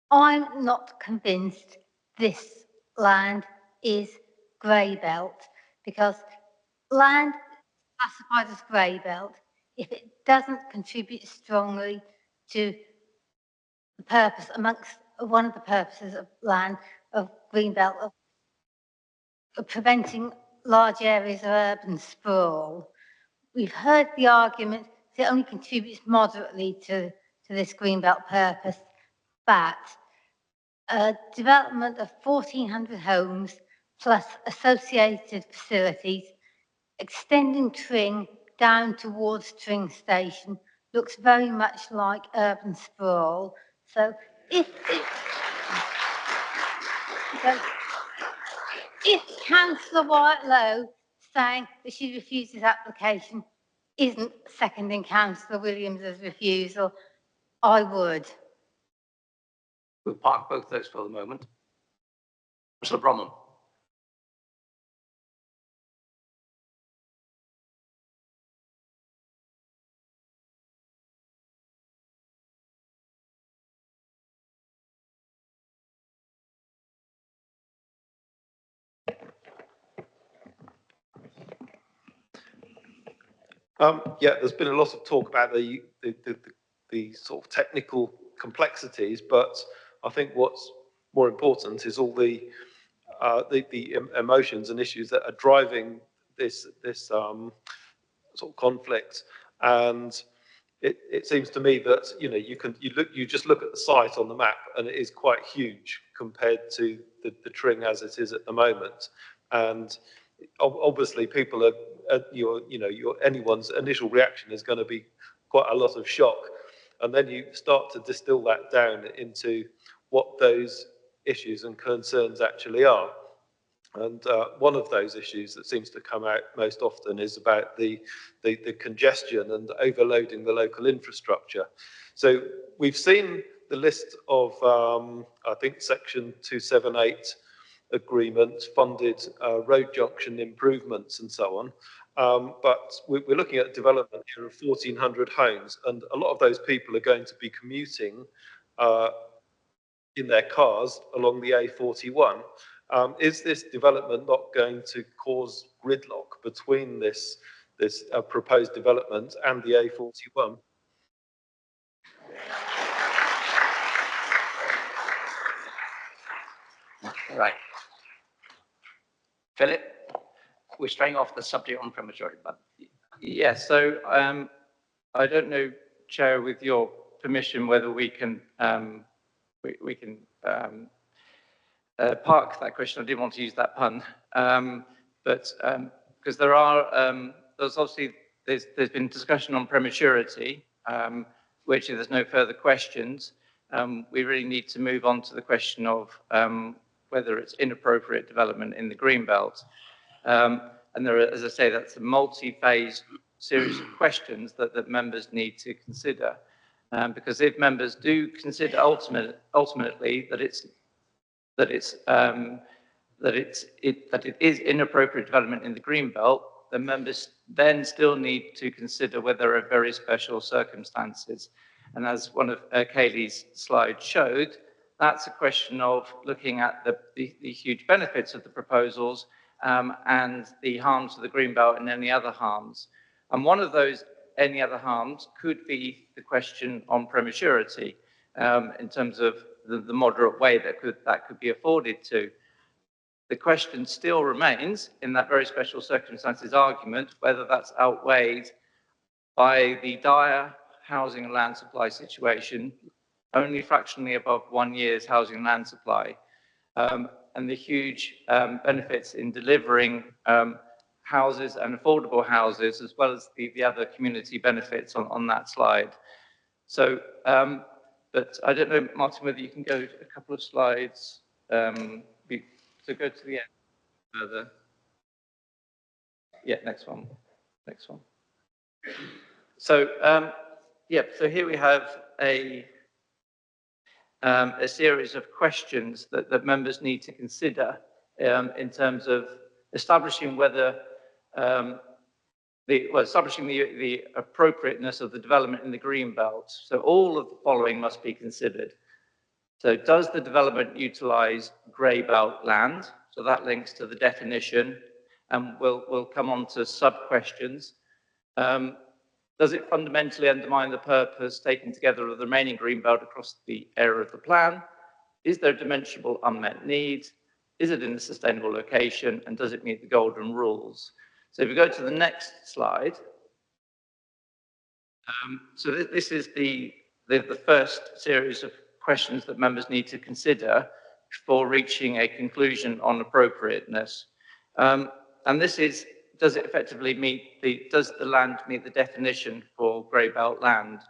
R: I'm not convinced this land is grey belt, because land classified as grey belt, if it doesn't contribute strongly to the purpose, amongst one of the purposes of land of green belt, of preventing large areas of urban sprawl. We've heard the argument that it only contributes moderately to this greenbelt purpose, but a development of 1,400 homes plus associated facilities extending Tring down towards Tring Station looks very much like urban sprawl. So if Councillor Whitelow saying that she refused this application isn't seconding Councillor Williams's refusal, I would.
A: We'll park both those for the moment. Councillor Bromham.
N: Yeah, there's been a lot of talk about the sort of technical complexities, but I think what's more important is all the emotions and issues that are driving this sort of conflict. And it seems to me that you just look at the site on the map, and it is quite huge compared to the Tring as it is at the moment. And obviously, people are anyone's initial reaction is going to be quite a lot of shock, and then you start to distill that down into what those issues and concerns actually are. And one of those issues that seems to come out most often is about the congestion and overloading the local infrastructure. So we've seen the list of, I think, Section 278 agreement funded road junction improvements and so on. But we're looking at development here of 1,400 homes, and a lot of those people are going to be commuting in their cars along the A41. Is this development not going to cause gridlock between this proposed development and the A41?
A: Right. Philip, we're straying off the subject on prematurity, but
C: yes. So I don't know, Chair, with your permission, whether we can park that question. I didn't want to use that pun, but because there's obviously there's been discussion on prematurity, which if there's no further questions, we really need to move on to the question of whether it's inappropriate development in the greenbelt. And there are, as I say, that's a multi-phase series of questions that the members need to consider. Because if members do consider ultimately that it's that it is inappropriate development in the greenbelt, the members then still need to consider whether there are very special circumstances. And as one of Kaylee's slides showed, that's a question of looking at the huge benefits of the proposals and the harms to the greenbelt and any other harms. And one of those any other harms could be the question on prematurity in terms of the moderate way that could be afforded to. The question still remains, in that very special circumstances argument, whether that's outweighed by the dire housing and land supply situation, only fractionally above 1 year's housing and land supply, and the huge benefits in delivering houses and affordable houses, as well as the other community benefits on that slide. So, but I don't know, Martin, whether you can go a couple of slides to go to the end further. Yeah, next one. Next one. So, so here we have a series of questions that members need to consider in terms of establishing whether establishing the appropriateness of the development in the greenbelt. So all of the following must be considered. So does the development utilize grey belt land? So that links to the definition, and we'll come on to sub-questions. Does it fundamentally undermine the purpose taken together of the remaining greenbelt across the area of the plan? Is there a dimensionable unmet need? Is it in a sustainable location? And does it meet the golden rules? So if we go to the next slide. So this is the first series of questions that members need to consider before reaching a conclusion on appropriateness. And this is, does it effectively meet does the land meet the definition for grey belt land?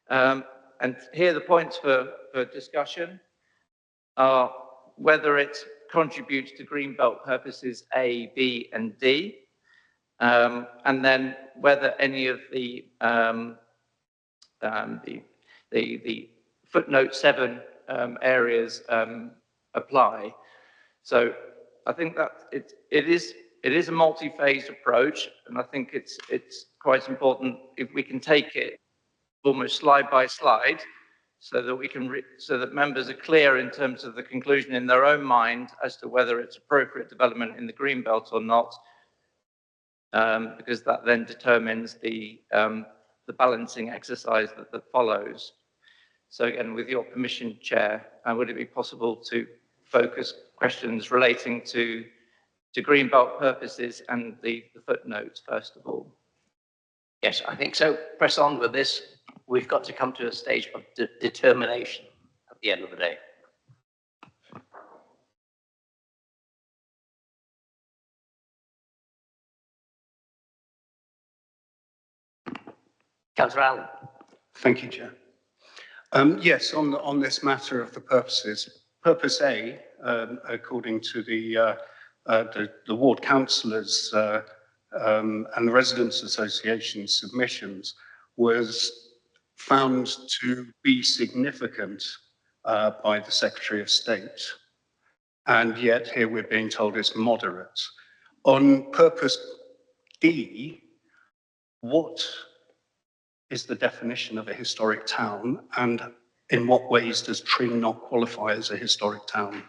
C: And here the points for discussion are whether it contributes to green belt purposes A, B, and D, and then whether any of the footnote 7 areas apply. So I think that it is a multi-phased approach, and I think it's quite important if we can take it almost slide by slide, so that we can so that members are clear in terms of the conclusion in their own mind as to whether it's appropriate development in the greenbelt or not, because that then determines the balancing exercise that follows. So again, with your permission, Chair, would it be possible to focus questions relating to greenbelt purposes and the footnotes first of all?
A: Yes, I think so. Press on with this. We've got to come to a stage of determination at the end of the day. Councillor Allen.
F: Thank you, Chair. Yes, on this matter of the purposes, purpose A, according to the ward councillors and the Residents Association submissions, was found to be significant by the Secretary of State. And yet here we're being told it's moderate. On purpose D, what is the definition of a historic town, and in what ways does Tring not qualify as a historic town?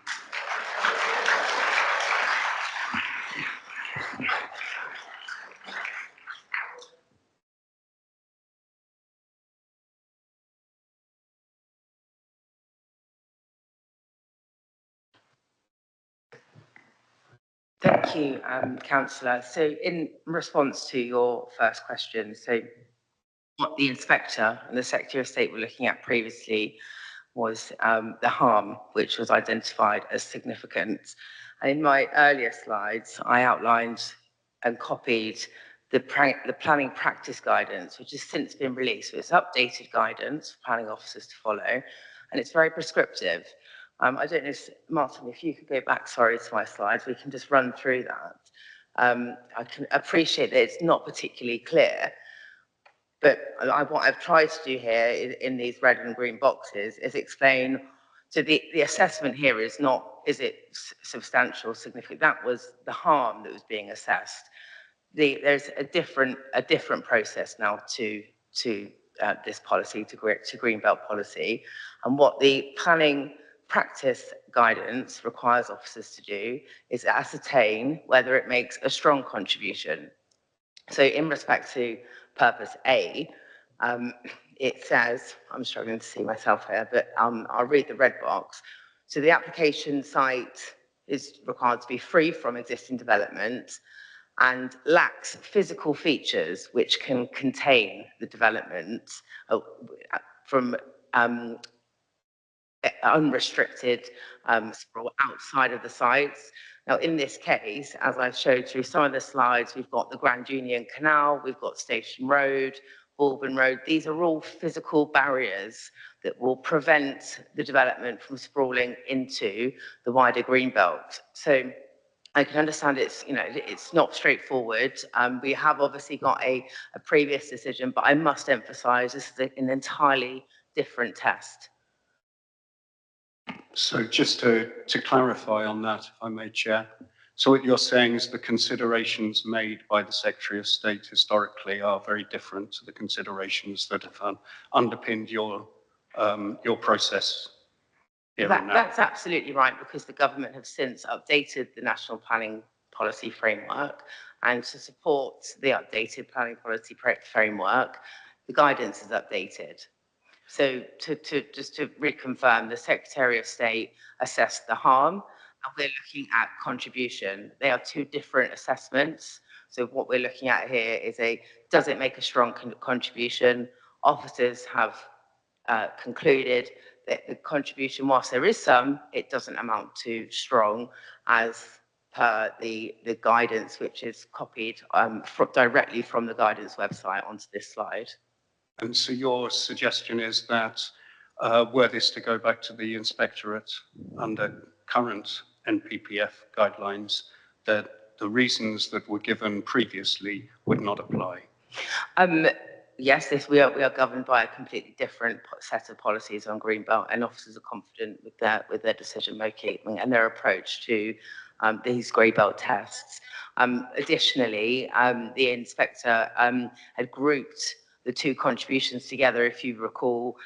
B: Thank you, Councillor. So in response to your first question, so what the inspector and the Secretary of State were looking at previously was the harm, which was identified as significant. And in my earlier slides, I outlined and copied the planning practice guidance, which has since been released. So it's updated guidance for planning officers to follow, and it's very prescriptive. I don't know, Martin, if you could go back, sorry, to my slides, we can just run through that. I can appreciate that it's not particularly clear, but what I've tried to do here in these red and green boxes is explain So the assessment here is not, is it substantial, significant? That was the harm that was being assessed. There's a different process now to this policy, to Greenbelt policy. And what the planning practice guidance requires officers to do is ascertain whether it makes a strong contribution. So in respect to purpose A, it says, I'm struggling to see myself here, but I'll read the red box. So the application site is required to be free from existing development and lacks physical features which can contain the development from unrestricted sprawl outside of the sites. Now, in this case, as I've showed through some of the slides, we've got the Grand Union Canal, we've got Station Road, Bulbourne Road. These are all physical barriers that will prevent the development from sprawling into the wider Greenbelt. So I can understand it's not straightforward. We have obviously got a previous decision, but I must emphasize this is an entirely different test.
F: So just to clarify on that, if I may, Chair. So what you're saying is the considerations made by the Secretary of State historically are very different to the considerations that have underpinned your process here and now.
B: That's absolutely right, because the government have since updated the National Planning Policy Framework, and to support the updated planning policy framework, the guidance is updated. So just to reconfirm, the Secretary of State assessed the harm, and we're looking at contribution. They are two different assessments. So what we're looking at here is does it make a strong contribution? Officers have concluded that the contribution, whilst there is some, it doesn't amount to strong, as per the guidance, which is copied directly from the guidance website onto this slide.
F: And so your suggestion is that were this to go back to the inspectorate under current NPPF guidelines, that the reasons that were given previously would not apply?
B: Yes, we are governed by a completely different set of policies on Greenbelt, and officers are confident with their decision making and their approach to these Greenbelt tests. Additionally, the inspector had grouped the two contributions together. If you recall,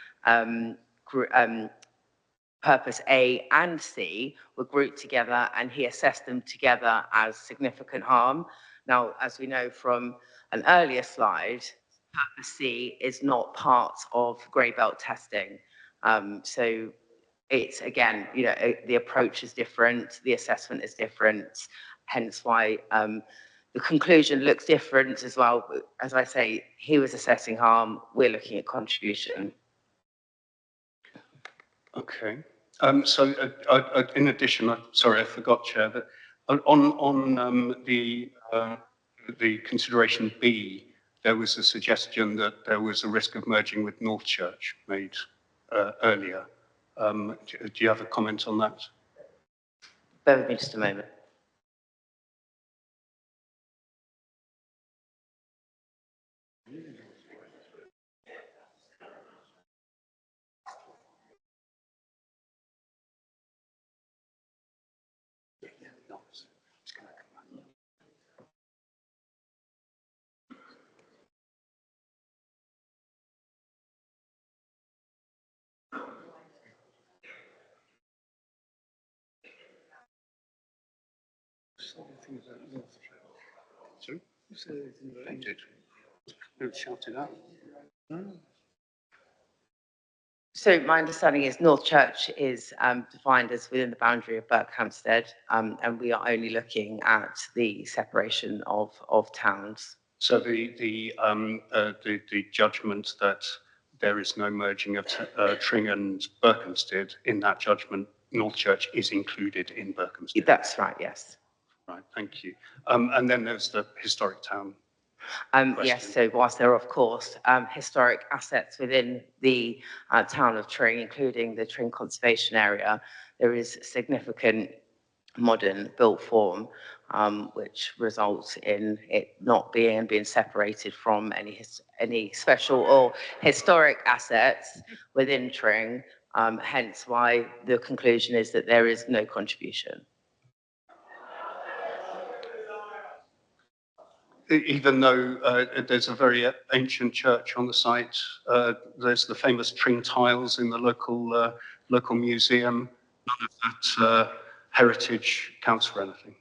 B: purpose A and C were grouped together, and he assessed them together as significant harm. Now, as we know from an earlier slide, purpose C is not part of Greenbelt testing. So it's, again, the approach is different, the assessment is different, hence why the conclusion looks different as well. As I say, he was assessing harm, we're looking at contribution.
F: Okay. So in addition, sorry, I forgot, Chair, that on the consideration B, there was a suggestion that there was a risk of merging with North Church made earlier. Do you have a comment on that?
B: Bear with me just a moment.
F: Sorry? They did. They shouted out.
B: So my understanding is North Church is defined as within the boundary of Berkhamsted, and we are only looking at the separation of towns.
F: So the judgment that there is no merging of Tring and Berkhamsted, in that judgment, North Church is included in Berkhamsted.
B: That's right, yes.
F: Right, thank you. And then there's the historic town.
B: Yes, so whilst there are, of course, historic assets within the town of Tring, including the Tring Conservation Area, there is significant modern built form, which results in it not being separated from any special or historic assets within Tring. hence why the conclusion is that there is no contribution.
F: Even though there's a very ancient church on the site, there's the famous Tring tiles in the local museum. None of that heritage counts for anything.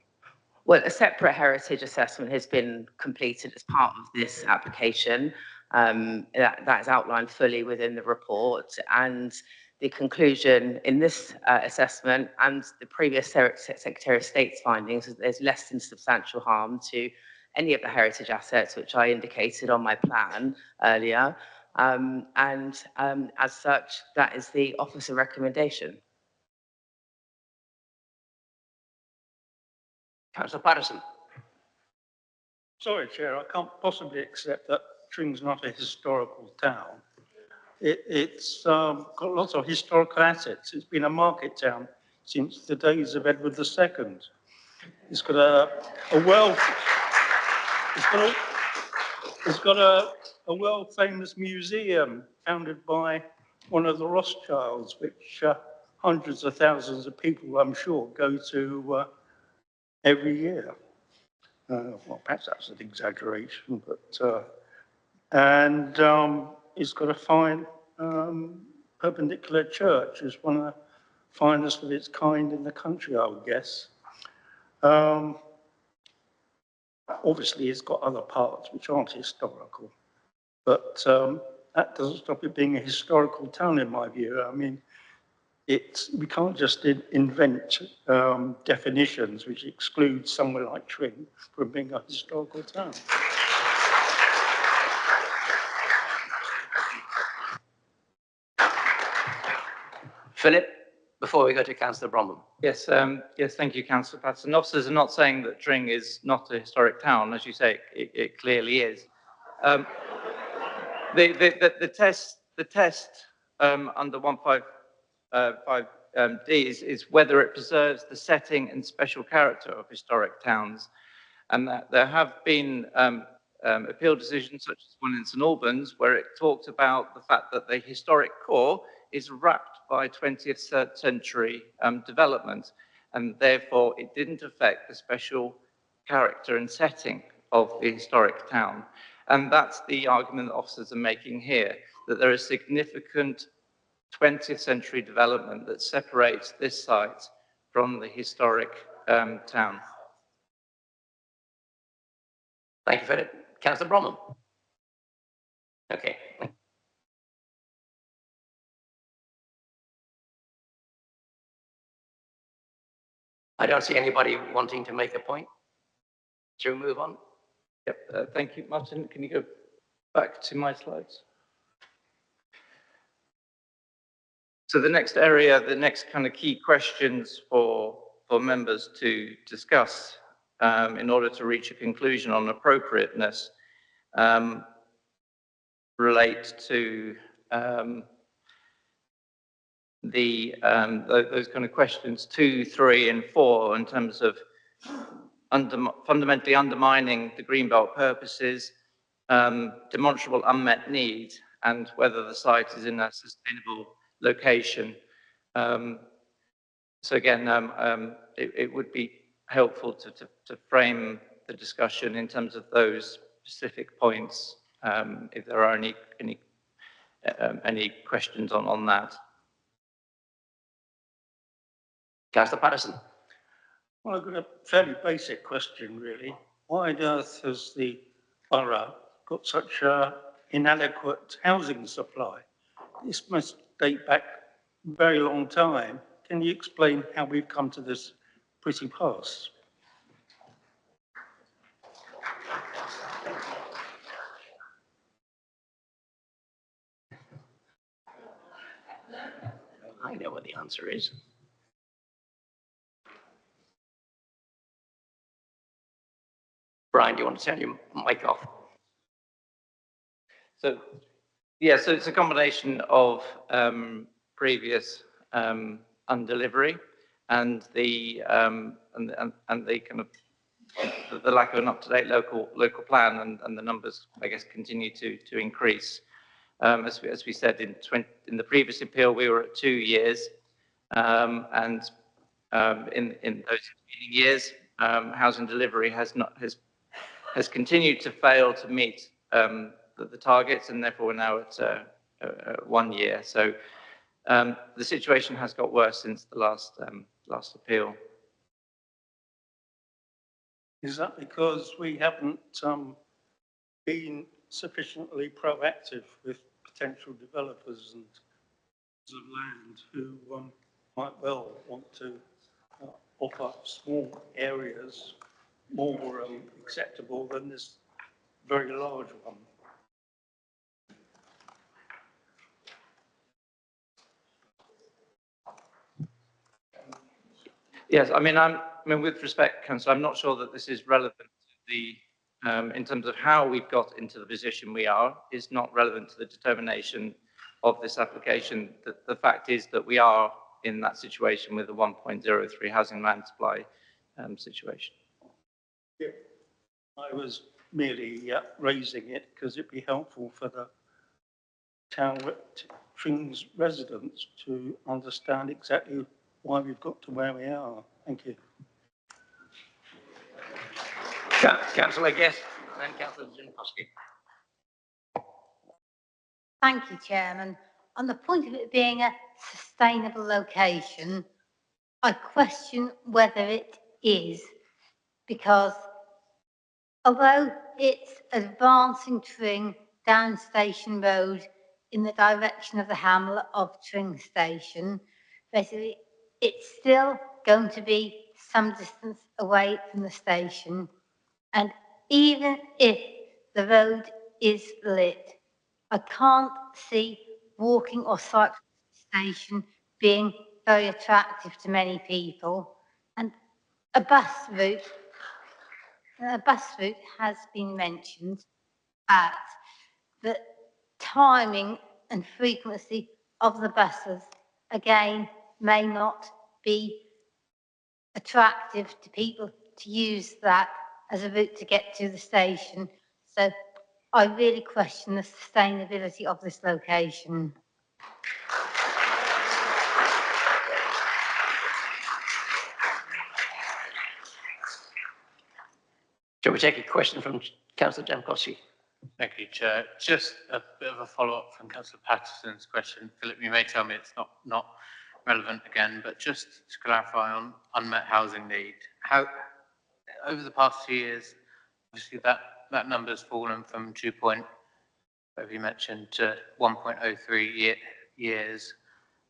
B: Well, a separate heritage assessment has been completed as part of this application. That is outlined fully within the report, and the conclusion in this assessment and the previous Secretary of State's findings is that there's less than substantial harm to any of the heritage assets, which I indicated on my plan earlier. As such, that is the officer recommendation.
A: Councillor Patterson.
G: Sorry, Chair, I can't possibly accept that Tring's not a historical town. It's got lots of historical assets. It's been a market town since the days of Edward II. It's got a world-famous museum founded by one of the Rothschilds, which hundreds of thousands of people, I'm sure, go to every year. Well, perhaps that's an exaggeration, but it's got a fine perpendicular church. It's one of the finest of its kind in the country, I would guess. Obviously, it's got other parts which aren't historical, but that doesn't stop it being a historical town, in my view. I mean, we can't just invent definitions which exclude somewhere like Tring from being a historical town.
A: Philip, before we go to Councillor Bromham.
C: Yes, yes, thank you, Councillor Patterson. Officers are not saying that Tring is not a historic town. As you say, it clearly is. The test under 155D is whether it preserves the setting and special character of historic towns, and that there have been appeal decisions such as one in St Albans where it talked about the fact that the historic core is wrapped by 20th century development, and therefore it didn't affect the special character and setting of the historic town. And that's the argument that officers are making here, that there is significant 20th century development that separates this site from the historic town.
A: Thank you, Philip. Councillor Bromham. Okay. I don't see anybody wanting to make a point. Shall we move on?
C: Yep, thank you, Martin. Can you go back to my slides? So the next area, the next kind of key questions for members to discuss in order to reach a conclusion on appropriateness relate to those kind of questions 2, 3, and 4 in terms of fundamentally undermining the Greenbelt purposes, demonstrable unmet need, and whether the site is in a sustainable location. So again, it would be helpful to frame the discussion in terms of those specific points, if there are any questions on that.
A: Councillor Patterson.
G: Well, I've got a fairly basic question, really. Why on earth has the borough got such an inadequate housing supply? This must date back a very long time. Can you explain how we've come to this pretty pass?
A: I know what the answer is. Brian, do you want to turn your mic off?
C: So, yeah, so it's a combination of previous undelivery and the kind of the lack of an up-to-date local plan, and the numbers, I guess, continue to increase. As we said in the previous appeal, we were at 2 years, and in those intervening years, housing delivery has continued to fail to meet the targets, and therefore we're now at 1 year. So the situation has got worse since the last appeal.
G: Is that because we haven't been sufficiently proactive with potential developers and of land who might well want to offer small areas more acceptable than this very large one?
C: Yes, I mean, with respect, Councillor, I'm not sure that this is relevant to the, in terms of how we've got into the position we are, is not relevant to the determination of this application. The fact is that we are in that situation with a 1.03 housing land supply situation.
G: Yeah. I was merely raising it because it'd be helpful for the town Tring's residents to understand exactly why we've got to where we are. Thank you.
A: Councillor Guest, and then Councillor Zinkowski.
R: Thank you, Chairman. On the point of it being a sustainable location, I question whether it is, because although it's advancing Tring down Station Road in the direction of the hamlet of Tring Station, basically it's still going to be some distance away from the station. And even if the road is lit, I can't see walking or cycling to the station being very attractive to many people. And a bus route has been mentioned, but the timing and frequency of the buses, again, may not be attractive to people to use that as a route to get to the station. So I really question the sustainability of this location.
A: Shall we take a question from Councillor Zinkowski?
Q: Thank you, Chair. Just a bit of a follow-up from Councillor Patterson's question. Philip, you may tell me it's not relevant again, but just to clarify on unmet housing need, how over the past 2 years, obviously that number's fallen from 2 point, whatever you mentioned, to 1.03 years.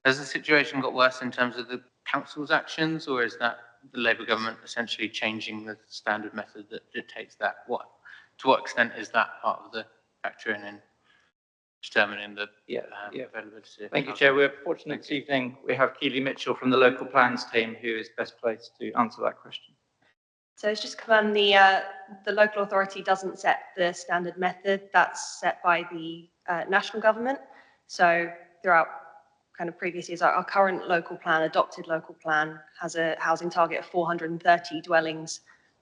Q: Has the situation got worse in terms of the council's actions, or is that the Labour government essentially changing the standard method that dictates that? To what extent is that part of the factoring in determining the availability?
C: Thank you, Chair. We're fortunate this evening we have Keely Mitchell from the local plans team who is best placed to answer that question.
U: So it's just confirm the local authority doesn't set the standard method. That's set by the national government. So throughout kind of previous years, our current local plan, adopted local plan, has a housing target of 430 dwellings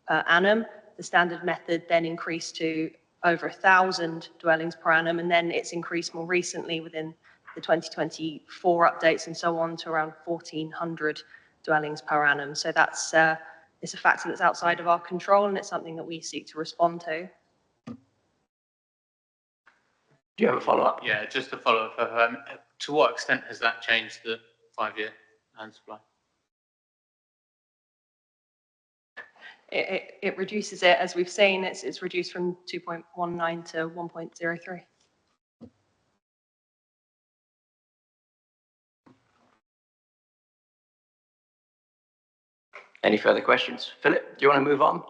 U: per annum. The standard method then increased to over 1,000 dwellings per annum, and then it's increased more recently within the 2024 updates and so on to around 1,400 dwellings per annum. So that's it's a factor that's outside of our control, and it's something that we seek to respond to.
A: Do you have a follow-up?
Q: Yeah, just a follow-up. To what extent has that changed the 5-year land supply?
U: It reduces it, as we've seen, it's reduced from 2.19 to 1.03.
A: Any further questions? Philip, do you want to move on?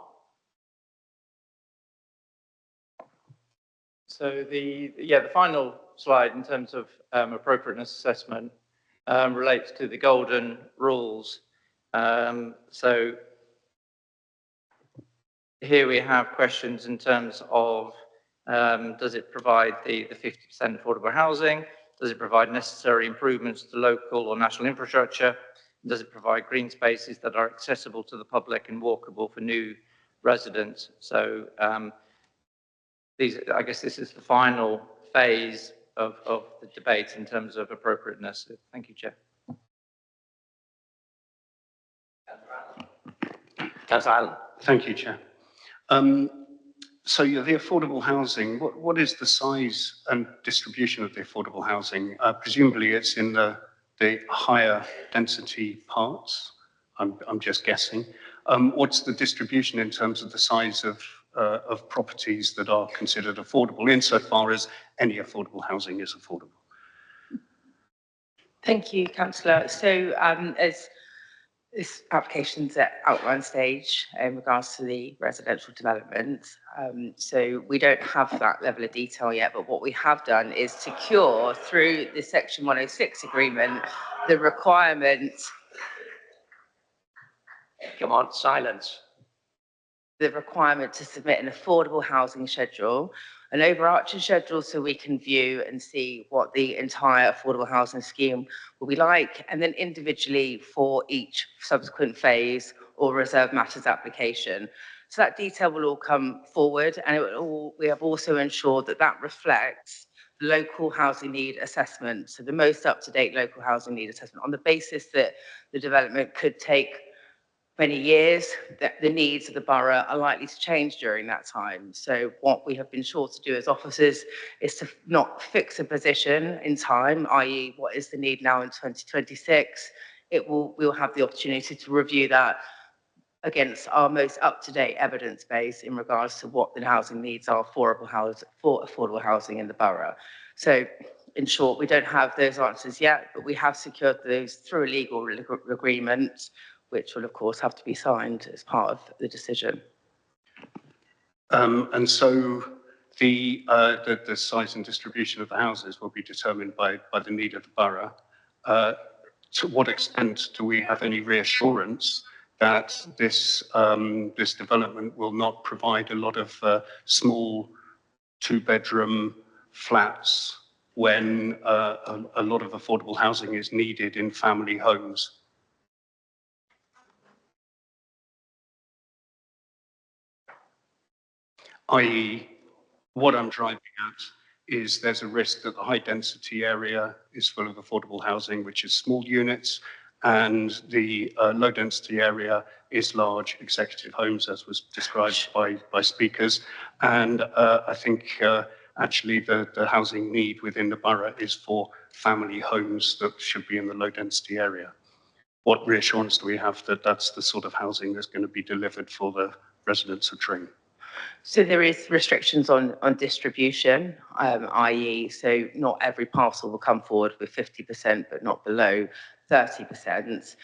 C: So the final slide in terms of appropriateness assessment relates to the golden rules. So here we have questions in terms of does it provide the 50% affordable housing? Does it provide necessary improvements to local or national infrastructure? Does it provide green spaces that are accessible to the public and walkable for new residents? So I guess this is the final phase of the debate in terms of appropriateness. Thank you, Chair.
A: Councillor Allen.
F: Thank you, Chair. So yeah, the affordable housing, what is the size and distribution of the affordable housing? Presumably it's in the higher density parts. I'm just guessing. What's the distribution in terms of the size of properties that are considered affordable, insofar as any affordable housing is affordable?
B: Thank you, Councillor. So as this application's at outline stage in regards to the residential development. So we don't have that level of detail yet, but what we have done is secure through the Section 106 agreement the requirement.
A: Come on, silence.
B: The requirement to submit an affordable housing schedule, an overarching schedule, so we can view and see what the entire affordable housing scheme will be like, and then individually for each subsequent phase or reserve matters application. So that detail will all come forward, and we have also ensured that that reflects local housing need assessment, so the most up-to-date local housing need assessment, on the basis that the development could take many years, that the needs of the borough are likely to change during that time. So what we have been sure to do as officers is to not fix a position in time, i.e. what is the need now in 2026. We'll have the opportunity to review that against our most up-to-date evidence base in regards to what the housing needs are for affordable housing in the borough. So in short, we don't have those answers yet, but we have secured those through a legal agreement, which will, of course, have to be signed as part of the decision.
F: And so the size and distribution of the houses will be determined by the need of the borough. To what extent do we have any reassurance that this development will not provide a lot of small two-bedroom flats when a lot of affordable housing is needed in family homes? I.e., what I'm driving at is there's a risk that the high density area is full of affordable housing, which is small units, and the low density area is large executive homes, as was described by speakers. And I think actually the housing need within the borough is for family homes that should be in the low density area. What reassurance do we have that that's the sort of housing that's going to be delivered for the residents of Tring?
B: So there is restrictions on distribution, i.e. so not every parcel will come forward with 50%, but not below 30%.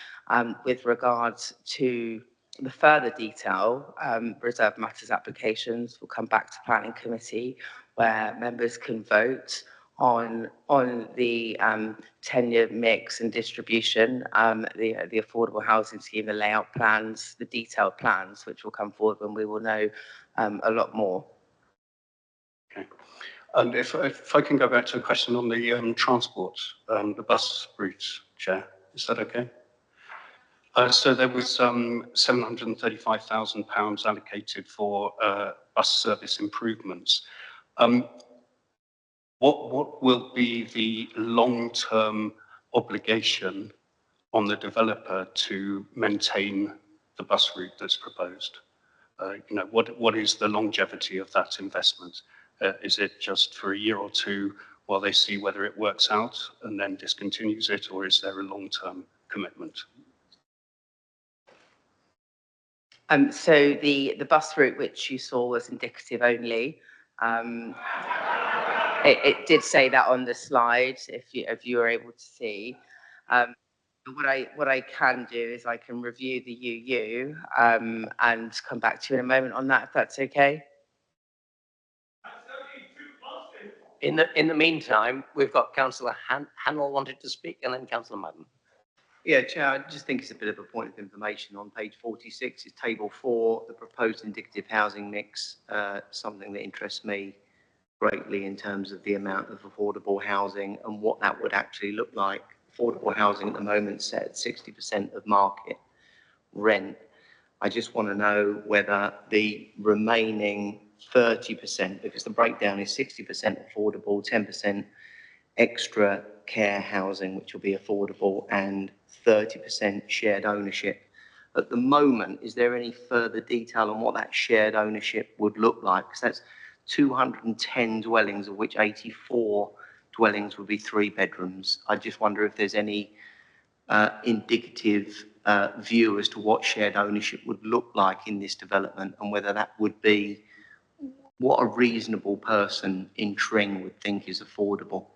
B: With regards to the further detail, reserve matters applications will come back to planning committee, where members can vote on the tenure mix and distribution, the affordable housing scheme, the layout plans, the detailed plans, which will come forward when we will know a lot more.
F: Okay. And if I can go back to a question on the transport, the bus routes, Chair, is that okay? So there was £735,000 allocated for bus service improvements. What will be the long-term obligation on the developer to maintain the bus route that's proposed? What is the longevity of that investment? Is it just for a year or two while they see whether it works out and then discontinues it, or is there a long-term commitment?
B: So the bus route which you saw was indicative only. It did say that on the slide, if you were able to see. What I can do is I can review the UU and come back to you in a moment on that, if that's okay.
A: In the meantime, we've got Councillor Hannell wanted to speak, and then Councillor Madden.
E: Yeah, Chair, I just think it's a bit of a point of information. On page 46 is table 4, the proposed indicative housing mix, something that interests me greatly in terms of the amount of affordable housing and what that would actually look like. Affordable housing at the moment set at 60% of market rent. I just want to know whether the remaining 30%, because the breakdown is 60% affordable, 10% extra care housing, which will be affordable, and 30% shared ownership. At the moment, is there any further detail on what that shared ownership would look like? Because that's 210 dwellings, of which 84 dwellings would be 3 bedrooms. I just wonder if there's any indicative view as to what shared ownership would look like in this development, and whether that would be what a reasonable person in Tring would think is affordable.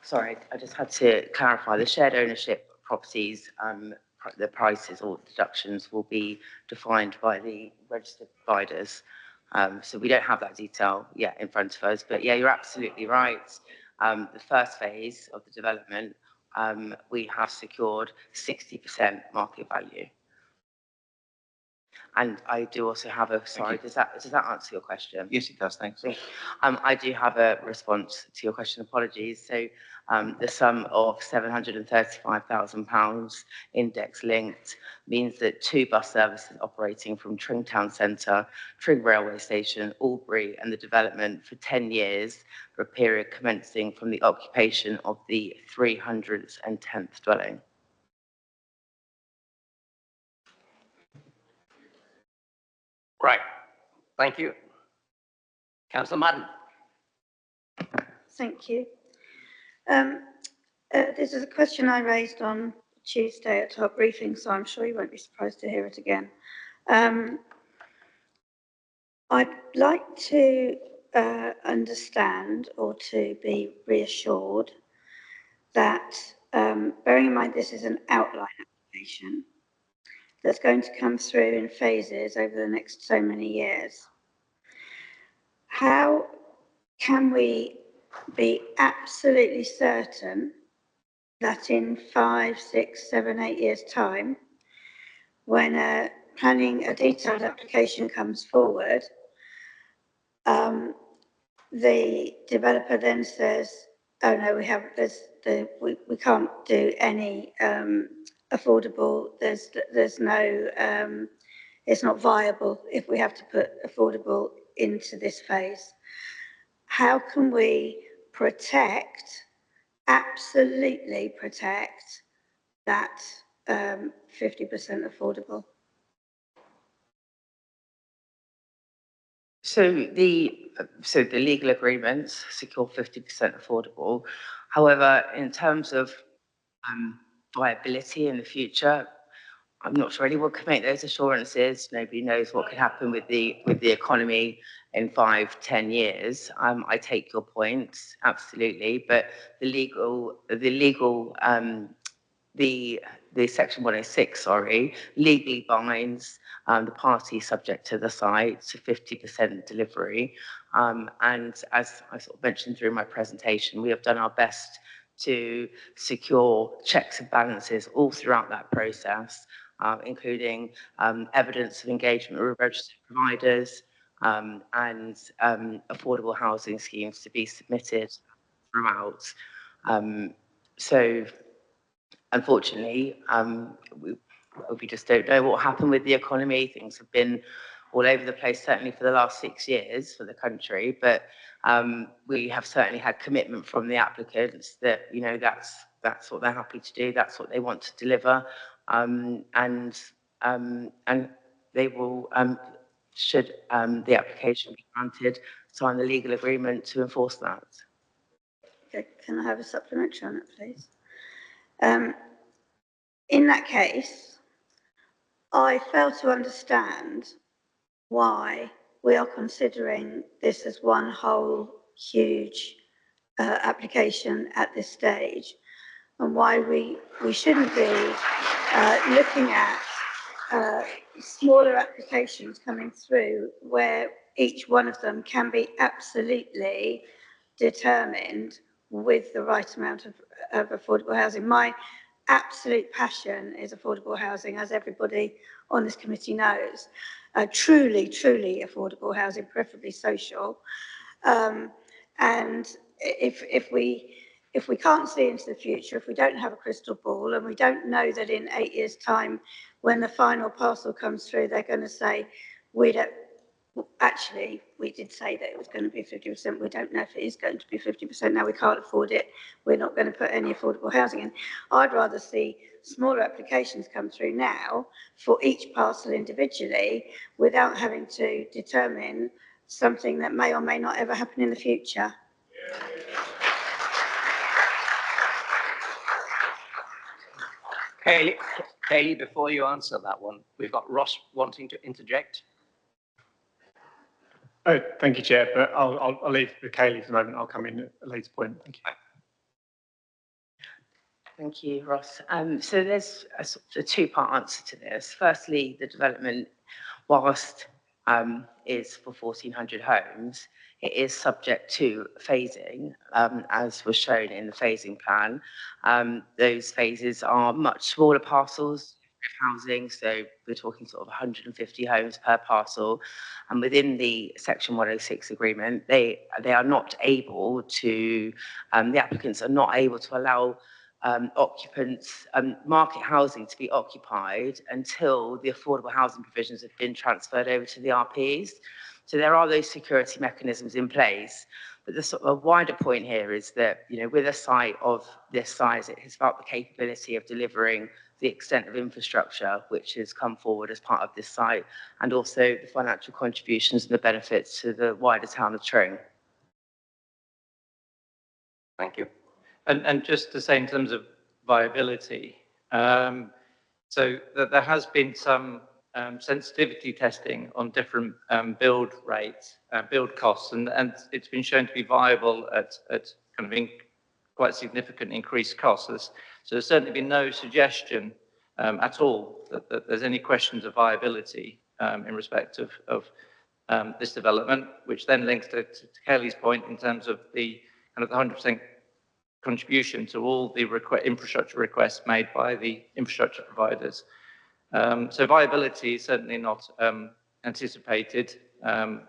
B: Sorry, I just had to clarify. The shared ownership properties, the prices or deductions will be defined by the registered providers. So we don't have that detail yet in front of us. But yeah, you're absolutely right. The first phase of the development, we have secured 60% market value. And I do also have a, sorry, does that answer your question?
E: Yes, it does, thanks.
B: I do have a response to your question, apologies. So the sum of £735,000 index linked means that 2 bus services operating from Tring Town Centre, Tring Railway Station, Albury, and the development for 10 years for a period commencing from the occupation of the 310th dwelling.
A: Right. Thank you. Councillor Madden.
H: Thank you. This is a question I raised on Tuesday at our briefing, so I'm sure you won't be surprised to hear it again. I'd like to understand, or to be reassured, that, bearing in mind this is an outline application that's going to come through in phases over the next so many years, how can we be absolutely certain that in 5, 6, 7, 8 years' time, when a detailed application comes forward, the developer then says, "Oh no, we can't do any affordable. There's no, it's not viable if we have to put affordable into this phase." How can we absolutely protect that 50% affordable?
B: So the legal agreements secure 50% affordable. However, in terms of viability in the future, I'm not sure anyone can make those assurances. Nobody knows what could happen with the economy in 5, 10 years. I take your point, absolutely, but the Section 106, legally binds the party subject to the site to 50% delivery. And as I sort of mentioned through my presentation, we have done our best to secure checks and balances all throughout that process, including evidence of engagement with registered providers and affordable housing schemes to be submitted throughout. So unfortunately, we just don't know what happened with the economy. Things have been all over the place, certainly for the last 6 years for the country, but we have certainly had commitment from the applicants that, you know, that's what they're happy to do, that's what they want to deliver, and they will, should the application be granted, sign the legal agreement to enforce that.
H: Okay, can I have a supplementary on it, please? In that case, I fail to understand why we are considering this as one whole huge application at this stage, and why we shouldn't be looking at smaller applications coming through where each one of them can be absolutely determined with the right amount of affordable housing. My absolute passion is affordable housing, as everybody on this committee knows. Truly, truly affordable housing, preferably social. And if we can't see into the future, if we don't have a crystal ball, and we don't know that in 8 years' time, when the final parcel comes through, they're going to say, we don't, actually, we did say that it was going to be 50%. We don't know if it is going to be 50%. Now we can't afford it. We're not going to put any affordable housing in. I'd rather see smaller applications come through now for each parcel individually without having to determine something that may or may not ever happen in the future.
A: Kaylee, before you answer that one, we've got Ross wanting to interject.
P: Oh, thank you, Chair, but I'll leave with Kaylee for the moment. I'll come in at a later point. Thank you.
B: Thank you, Ross. So there's a two-part answer to this. Firstly, the development, whilst is for 1,400 homes, it is subject to phasing, as was shown in the phasing plan. Those phases are much smaller parcels of housing, so we're talking sort of 150 homes per parcel. And within the Section 106 agreement, they are not able to, the applicants are not able to allow occupants, market housing to be occupied until the affordable housing provisions have been transferred over to the RPs. So there are those security mechanisms in place. But the sort of wider point here is that, you know, with a site of this size, it has felt the capability of delivering the extent of infrastructure which has come forward as part of this site, and also the financial contributions and the benefits to the wider town of Tring.
A: Thank you.
C: And just to say in terms of viability, so that there has been some sensitivity testing on different build rates, build costs, and it's been shown to be viable at kind of quite significant increased costs. So there's certainly been no suggestion at all that there's any questions of viability in respect of this development, which then links to Kelly's point in terms of the kind of the 100% contribution to all the infrastructure requests made by the infrastructure providers. So viability is certainly not anticipated. And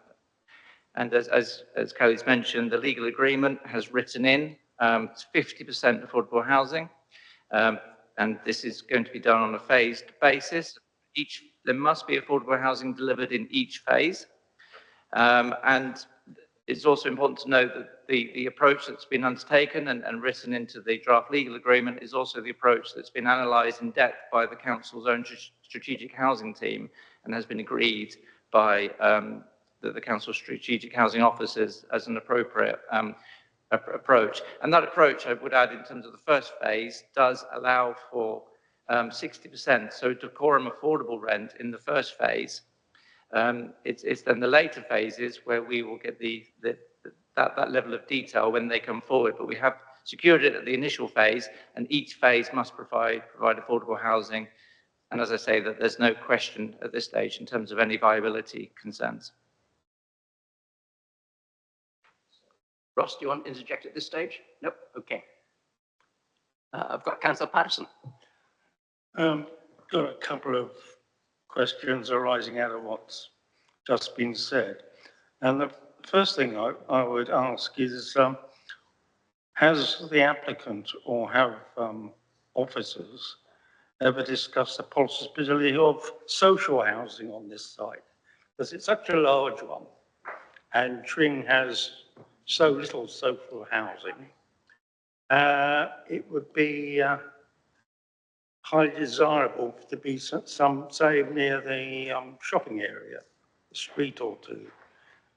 C: as Kelly's mentioned, the legal agreement has written in 50% affordable housing. And this is going to be done on a phased basis. There must be affordable housing delivered in each phase. And it's also important to note that the approach that's been undertaken and written into the draft legal agreement is also the approach that's been analysed in depth by the Council's own strategic housing team and has been agreed by the Council's strategic housing officers as an appropriate approach. And that approach, I would add, in terms of the first phase, does allow for 60%, so decorum affordable rent in the first phase. It's then the later phases where we will get that level of detail when they come forward, but we have secured it at the initial phase, and each phase must provide affordable housing. And as I say, that there's no question at this stage in terms of any viability concerns.
A: Ross, do you want to interject at this stage? Nope. Okay. I've got Councillor Patterson.
G: Got a couple of questions arising out of what's just been said. And the first thing I would ask is, has the applicant or have officers ever discussed the possibility of social housing on this site? Because it's such a large one, and Tring has so little social housing. It would be highly desirable to be some, say, near the shopping area, a street or two.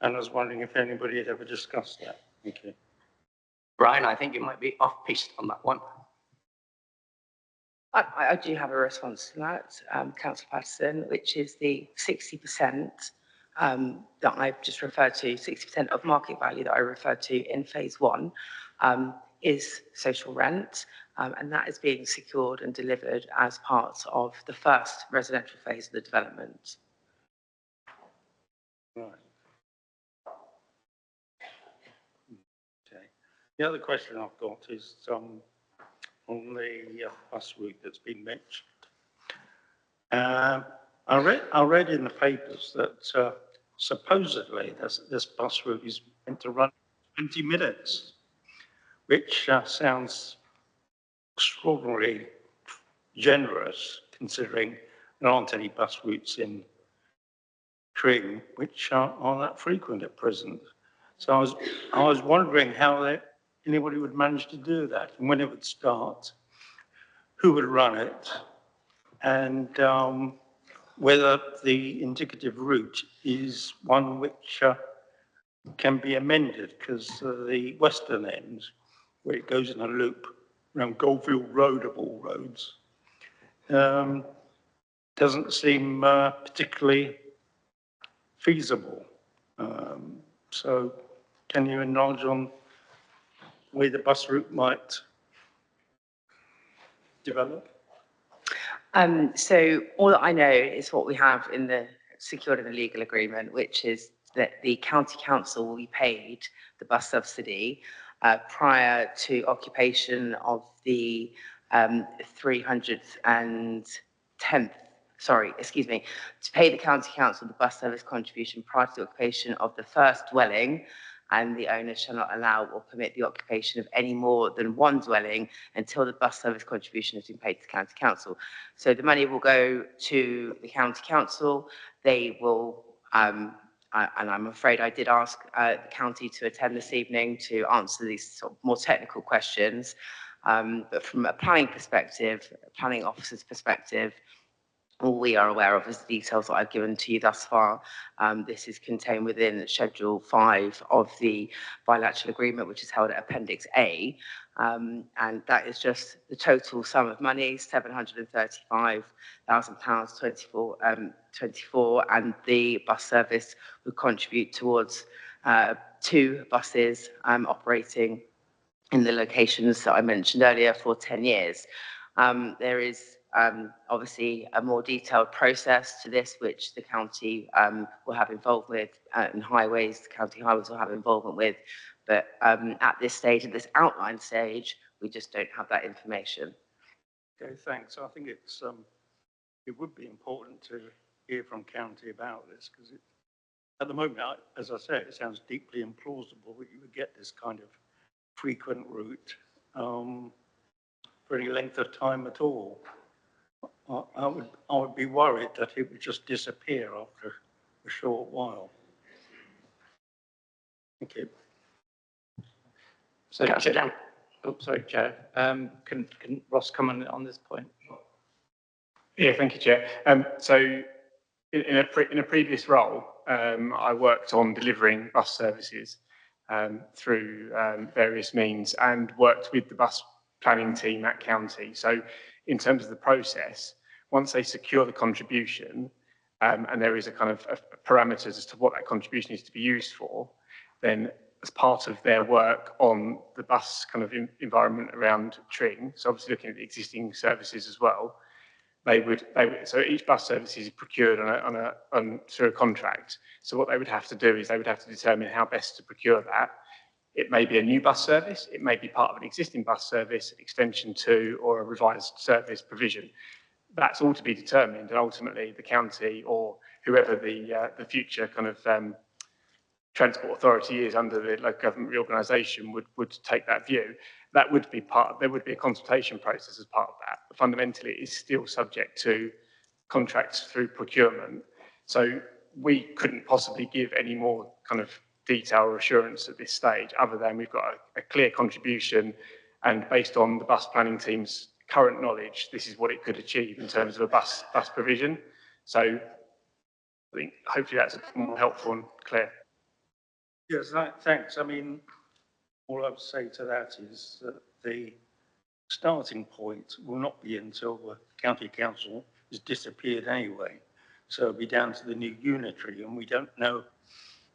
G: And I was wondering if anybody had ever discussed that. Thank you.
A: Brian, I think you might be off-piste on that one.
B: I do have a response to that, Councillor Patterson, which is the 60% that I've just referred to, 60% of market value that I referred to in phase one, is social rent, and that is being secured and delivered as part of the first residential phase of the development.
G: Right. Okay. The other question I've got is on the bus route that's been mentioned. I read in the papers that supposedly this bus route is meant to run 20 minutes, which sounds extraordinarily generous considering there aren't any bus routes in Tring which are that frequent at present. So I was wondering how anybody would manage to do that and when it would start, who would run it, and whether the indicative route is one which can be amended, because the western end, where it goes in a loop around Goldfield Road of all roads, doesn't seem particularly feasible. So can you enlarge on where the bus route might develop?
B: So all that I know is what we have in the secured in the legal agreement, which is that the county council will be paid the bus subsidy prior to occupation of the 310th, to pay the county council the bus service contribution prior to the occupation of the first dwelling, and the owner shall not allow or permit the occupation of any more than one dwelling until the bus service contribution has been paid to the county council. So the money will go to the county council. They will, and I'm afraid I did ask the county to attend this evening to answer these sort of more technical questions. But from a planning perspective, a planning officer's perspective, all we are aware of is the details that I've given to you thus far. This is contained within Schedule 5 of the bilateral agreement, which is held at Appendix A. And that is just the total sum of money, £735,000, 24, and the bus service would contribute towards 2 buses operating in the locations that I mentioned earlier for 10 years. There is obviously a more detailed process to this, which the county will have involvement with, and highways, the county highways will have involvement with. But at this stage, at this outline stage, we just don't have that information.
G: Okay, thanks. I think it would be important to hear from county about this, because at the moment, as I say, it sounds deeply implausible that you would get this kind of frequent route for any length of time at all. I would be worried that it would just disappear after a short while. Thank you.
C: So, Chair, Chair. Can Ross comment on this point?
P: Yeah, thank you, Chair. So in a previous role, I worked on delivering bus services through various means and worked with the bus planning team at county. So in terms of the process, once they secure the contribution, and there is a kind of parameters as to what that contribution is to be used for, then as part of their work on the bus kind of environment around Tring, so obviously looking at the existing services as well, so each bus service is procured through a contract. So what they would have to do is they would have to determine how best to procure that. It may be a new bus service, it may be part of an existing bus service, extension to, or a revised service provision. That's all to be determined, and ultimately the county or whoever the future kind of transport authority is under the local government reorganisation would take that view. That would be there would be a consultation process as part of that. But fundamentally, it is still subject to contracts through procurement. So we couldn't possibly give any more kind of detail or assurance at this stage, other than we've got a clear contribution, and based on the bus planning team's current knowledge, this is what it could achieve in terms of a bus provision. So I think hopefully that's more helpful and clear.
G: Yes, thanks. I mean, all I would say to that is that the starting point will not be until the county council has disappeared anyway. So it'll be down to the new unitary, and we don't know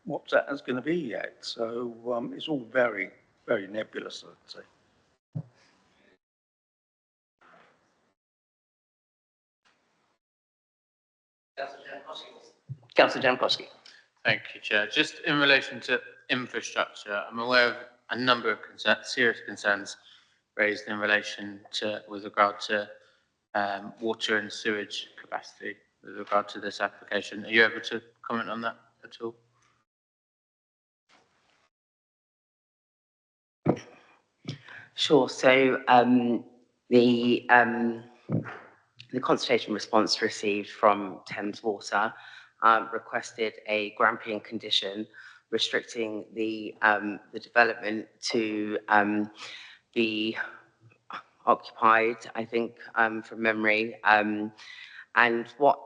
G: what that is going to be yet. So it's all very, very nebulous, I'd say.
A: Councillor Jankowski.
Q: Thank you, Chair. Just in relation to infrastructure, I'm aware of a number of serious concerns raised in relation to, with regard to water and sewage capacity with regard to this application. Are you able to comment on that at all?
B: Sure. So the consultation response received from Thames Water requested a Grampian condition restricting the development to be occupied, I think, from memory. And what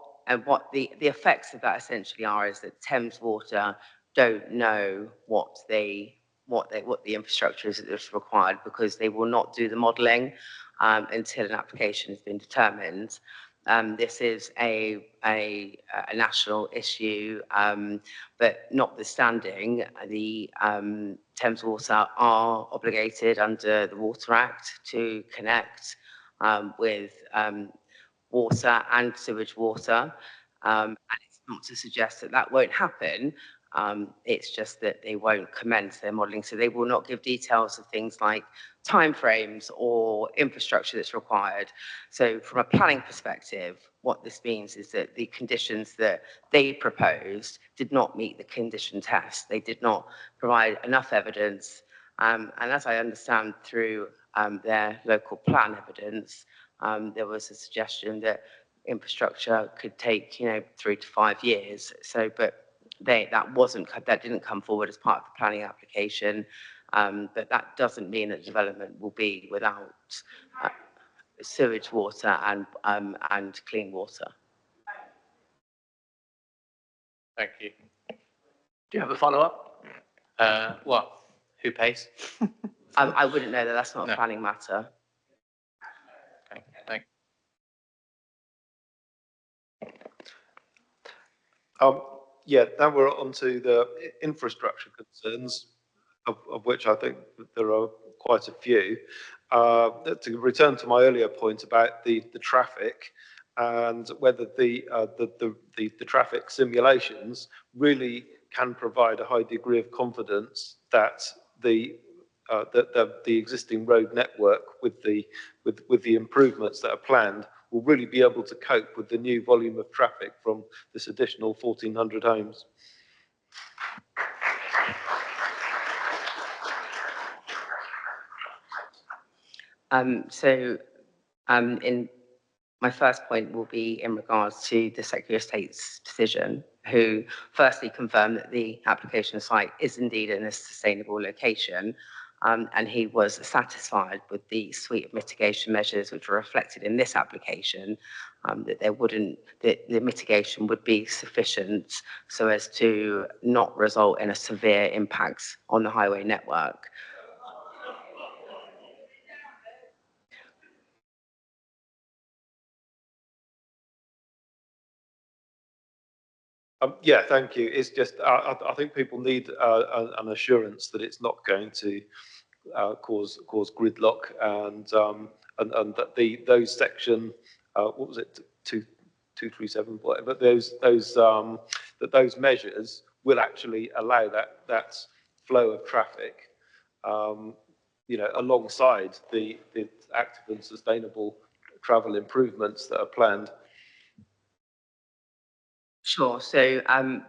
B: the effects of that essentially are is that Thames Water don't know what the infrastructure is that's required, because they will not do the modelling until an application has been determined. This is a national issue, but notwithstanding, the Thames Water are obligated under the Water Act to connect with water and sewage water. And it's not to suggest that that won't happen. It's just that they won't commence their modelling. So they will not give details of things like timeframes or infrastructure that's required. So from a planning perspective, what this means is that the conditions that they proposed did not meet the condition test. They did not provide enough evidence. And as I understand through their local plan evidence, there was a suggestion that infrastructure could take, 3 to 5 years. So, but that didn't come forward as part of the planning application. But that doesn't mean that development will be without sewage water and clean water.
Q: Thank you.
A: Do you have a follow-up?
Q: What? Who pays?
B: I wouldn't know that. That's not a planning matter.
Q: Okay, thank
N: you. Yeah, now we're on to the infrastructure concerns, of which I think there are quite a few. To return to my earlier point about the traffic and whether the traffic simulations really can provide a high degree of confidence that the existing road network with the improvements that are planned will really be able to cope with the new volume of traffic from this additional 1,400 homes.
B: In my first point will be in regards to the Secretary of State's decision, who firstly confirmed that the application site is indeed in a sustainable location, and he was satisfied with the suite of mitigation measures which were reflected in this application, that the mitigation would be sufficient so as to not result in a severe impact on the highway network.
N: Yeah, thank you. It's just, I think people need an assurance that it's not going to cause gridlock, and that those section, what was it, 237, whatever, those measures will actually allow that flow of traffic, alongside the active and sustainable travel improvements that are planned.
B: Sure. So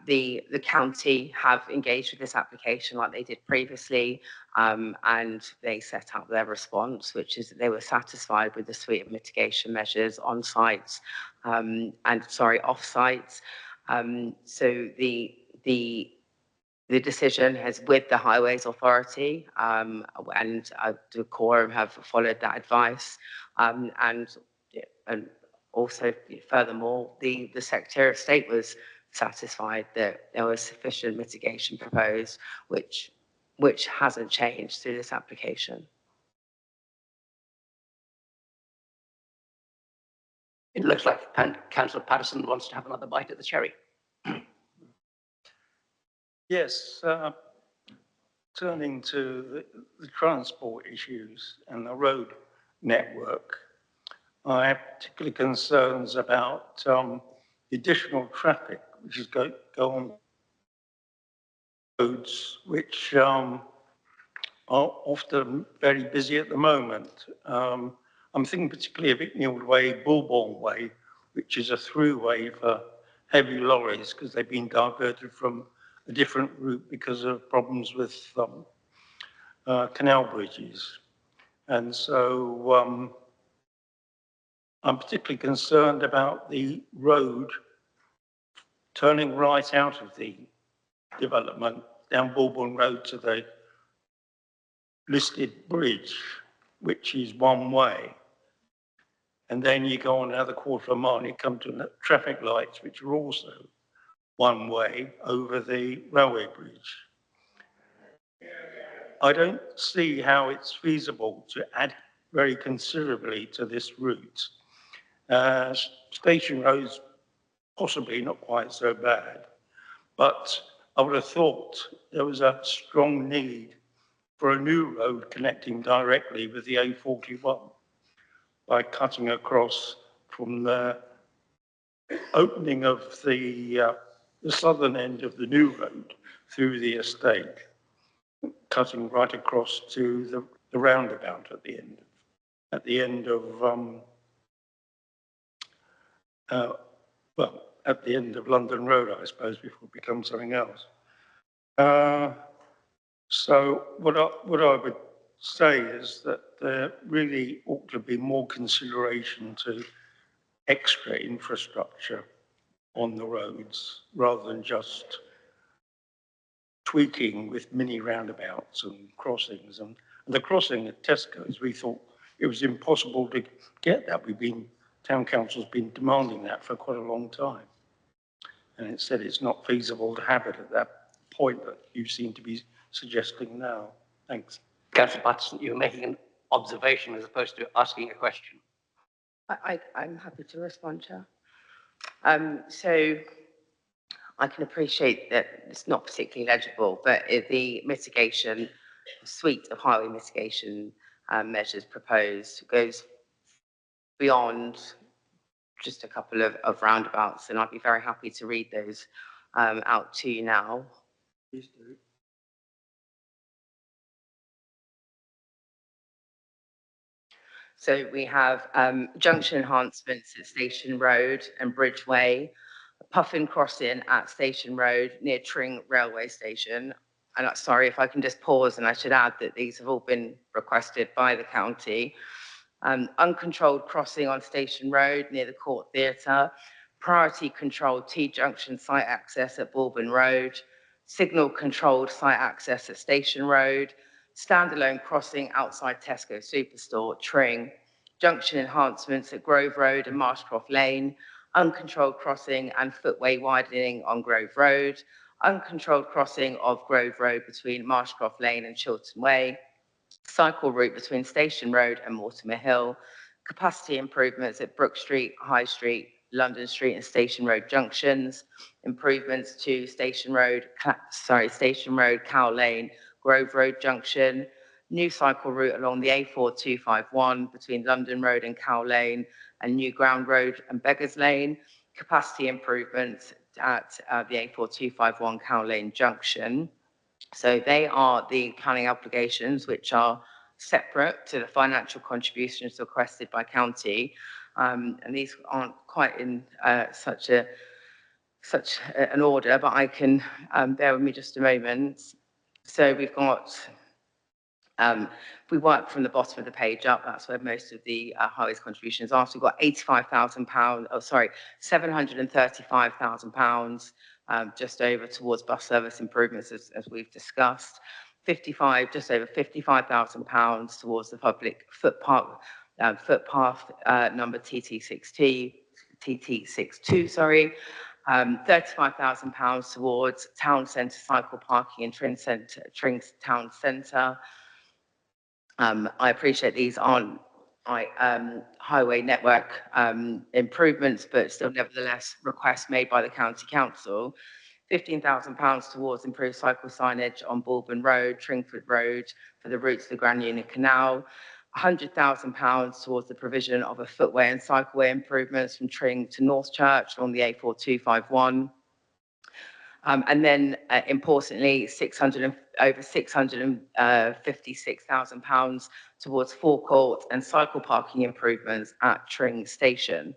B: the county have engaged with this application like they did previously, and they set out their response, which is that they were satisfied with the suite of mitigation measures on sites off sites. So the decision has with the Highways Authority, and the Quorum have followed that advice, and also, furthermore, the Secretary of State was satisfied that there was sufficient mitigation proposed, which hasn't changed through this application.
A: It looks like Councillor Patterson wants to have another bite at the cherry.
G: Yes, turning to the transport issues and the road network, I have particular concerns about the additional traffic which is go on roads which are often very busy at the moment. I'm thinking particularly of Icknield Way, Bulbourne Way, which is a throughway for heavy lorries because they've been diverted from a different route because of problems with canal bridges. And so I'm particularly concerned about the road turning right out of the development down Bulbourne Road to the listed bridge, which is one way. And then you go on another quarter of a mile and you come to traffic lights, which are also one way over the railway bridge. I don't see how it's feasible to add very considerably to this route. Station Road's possibly not quite so bad, but I would have thought there was a strong need for a new road connecting directly with the A41 by cutting across from the opening of the southern end of the new road through the estate, cutting right across to the roundabout at the end of at the end of London Road, I suppose, before it becomes something else. So what I would say is that there really ought to be more consideration to extra infrastructure on the roads rather than just tweaking with mini roundabouts and crossings. And the crossing at Tesco's, we thought it was impossible to get that. Town council's been demanding that for quite a long time. And it said it's not feasible to have it at that point that you seem to be suggesting now. Thanks.
A: Councillor Patterson, you're making an observation as opposed to asking a question.
B: I'm happy to respond, Chair. So I can appreciate that it's not particularly legible, but the mitigation suite of highway mitigation measures proposed goes beyond just a couple of roundabouts, and I'd be very happy to read those out to you now.
G: Please do.
B: So we have junction enhancements at Station Road and Bridgeway, Puffin Crossing at Station Road near Tring Railway Station. And sorry if I can just pause, and I should add that these have all been requested by the county. Uncontrolled crossing on Station Road near the Court Theatre, priority controlled T-junction site access at Bulbourne Road, signal controlled site access at Station Road, standalone crossing outside Tesco Superstore, Tring, junction enhancements at Grove Road and Marshcroft Lane, uncontrolled crossing and footway widening on Grove Road, uncontrolled crossing of Grove Road between Marshcroft Lane and Chiltern Way, cycle route between Station Road and Mortimer Hill, capacity improvements at Brook Street, High Street, London Street and Station Road junctions, improvements to Station Road, Cow Lane, Grove Road junction, new cycle route along the A4251 between London Road and Cow Lane, and New Ground Road and Beggars Lane, capacity improvements at the A4251 Cow Lane junction. So they are the planning obligations which are separate to the financial contributions requested by county, and these aren't quite in such an order, but I can bear with me just a moment. So we've got, we work from the bottom of the page up, that's where most of the highways contributions are. So we've got £735,000, just over towards bus service improvements, as we've discussed. Just over £55,000 towards the public footpath number TT62, sorry. £35,000 towards town centre cycle parking in Tring Town Centre. I appreciate these aren't highway network improvements, but still nevertheless requests made by the county council. £15,000 towards improved cycle signage on Bulbourne Road, Tringford Road for the routes to the Grand Union Canal. £100,000 towards the provision of a footway and cycleway improvements from Tring to Northchurch on the A4251. And then, importantly, over £656,000 towards forecourt and cycle parking improvements at Tring Station.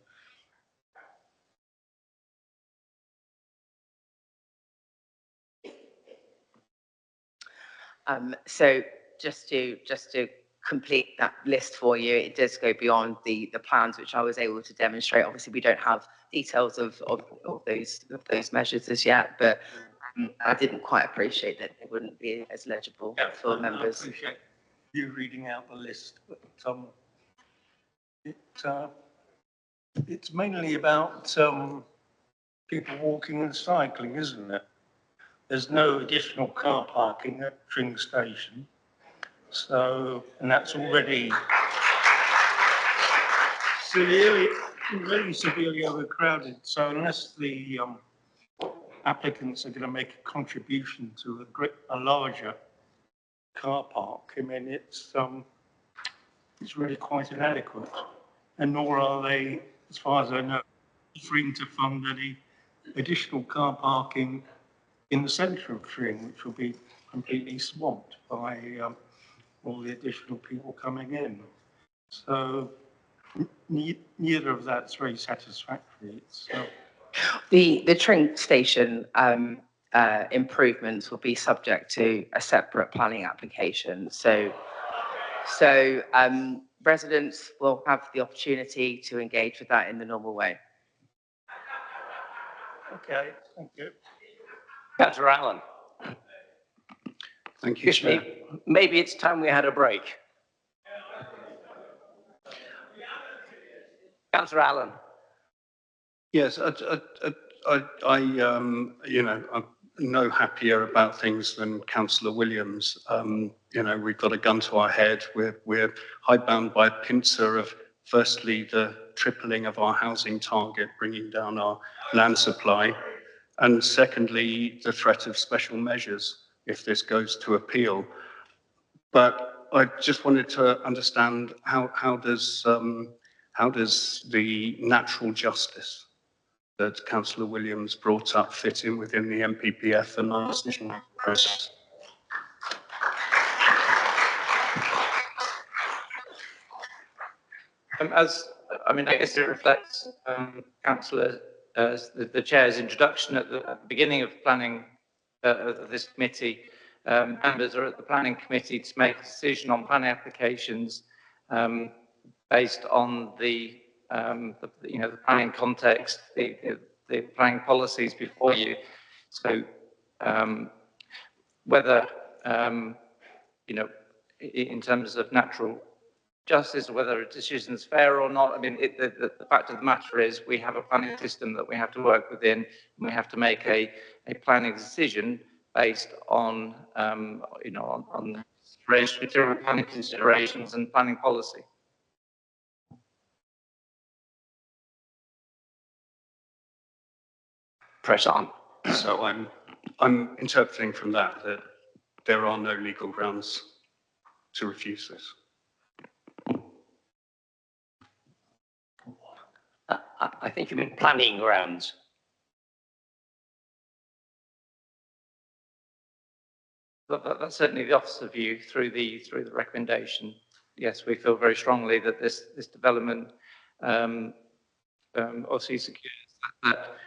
B: So just to complete that list for you, it does go beyond the plans which I was able to demonstrate. Obviously, we don't have details of those measures as yet, but I didn't quite appreciate that they wouldn't be as legible for members.
G: I appreciate you reading out the list, but it's mainly about people walking and cycling, isn't it? There's no additional car parking at Tring Station, so, and that's already severely overcrowded. So unless the applicants are going to make a contribution to a larger car park, I mean, it's really quite inadequate. And nor are they, as far as I know, offering to fund any additional car parking in the centre of Tring, which will be completely swamped by all the additional people coming in. So neither of that's very satisfactory.
B: The Tring Station improvements will be subject to a separate planning application. So residents will have the opportunity to engage with that in the normal way.
G: Okay, thank you.
A: Councillor Allen.
F: Thank you, Chair.
A: Maybe it's time we had a break. Councillor Allen.
F: Yes, you know, I'm no happier about things than Councillor Williams. You know, we've got a gun to our head. We're hidebound by a pincer of, firstly, the tripling of our housing target, bringing down our land supply, and secondly, the threat of special measures if this goes to appeal. But I just wanted to understand how does the natural justice that Councillor Williams brought up fit in within the MPPF and our decision process?
C: I guess it reflects Councillor the Chair's introduction at the beginning of planning of this committee. Members are at the planning committee to make a decision on planning applications based on the planning context, the planning policies before you. So whether in terms of natural justice, or whether a decision is fair or not, I mean, the fact of the matter is we have a planning system that we have to work within, and we have to make a planning decision based on on material planning considerations and planning policy.
A: Press on.
F: So I'm interpreting from that there are no legal grounds to refuse this.
A: I think you mean planning grounds.
C: That's certainly the officer view through the recommendation. Yes, we feel very strongly that this development obviously secures that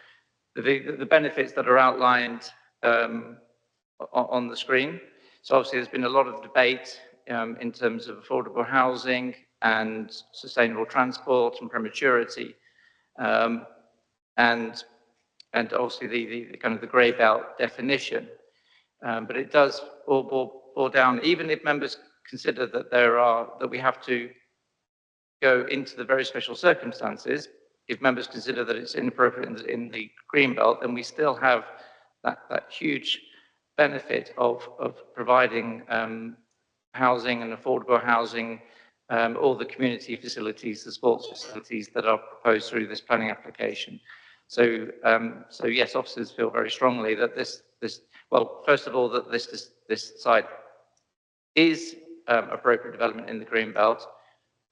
C: the benefits that are outlined on the screen. So obviously there's been a lot of debate in terms of affordable housing and sustainable transport and prematurity, and obviously the kind of the grey belt definition. But it does boil down, even if members consider that we have to go into the very special circumstances. If members consider that it's inappropriate in the green belt, then we still have that huge benefit of providing housing and affordable housing all the community facilities, the sports facilities that are proposed through this planning application. So, so yes, officers feel very strongly that well, first of all, that this site is appropriate development in the green belt,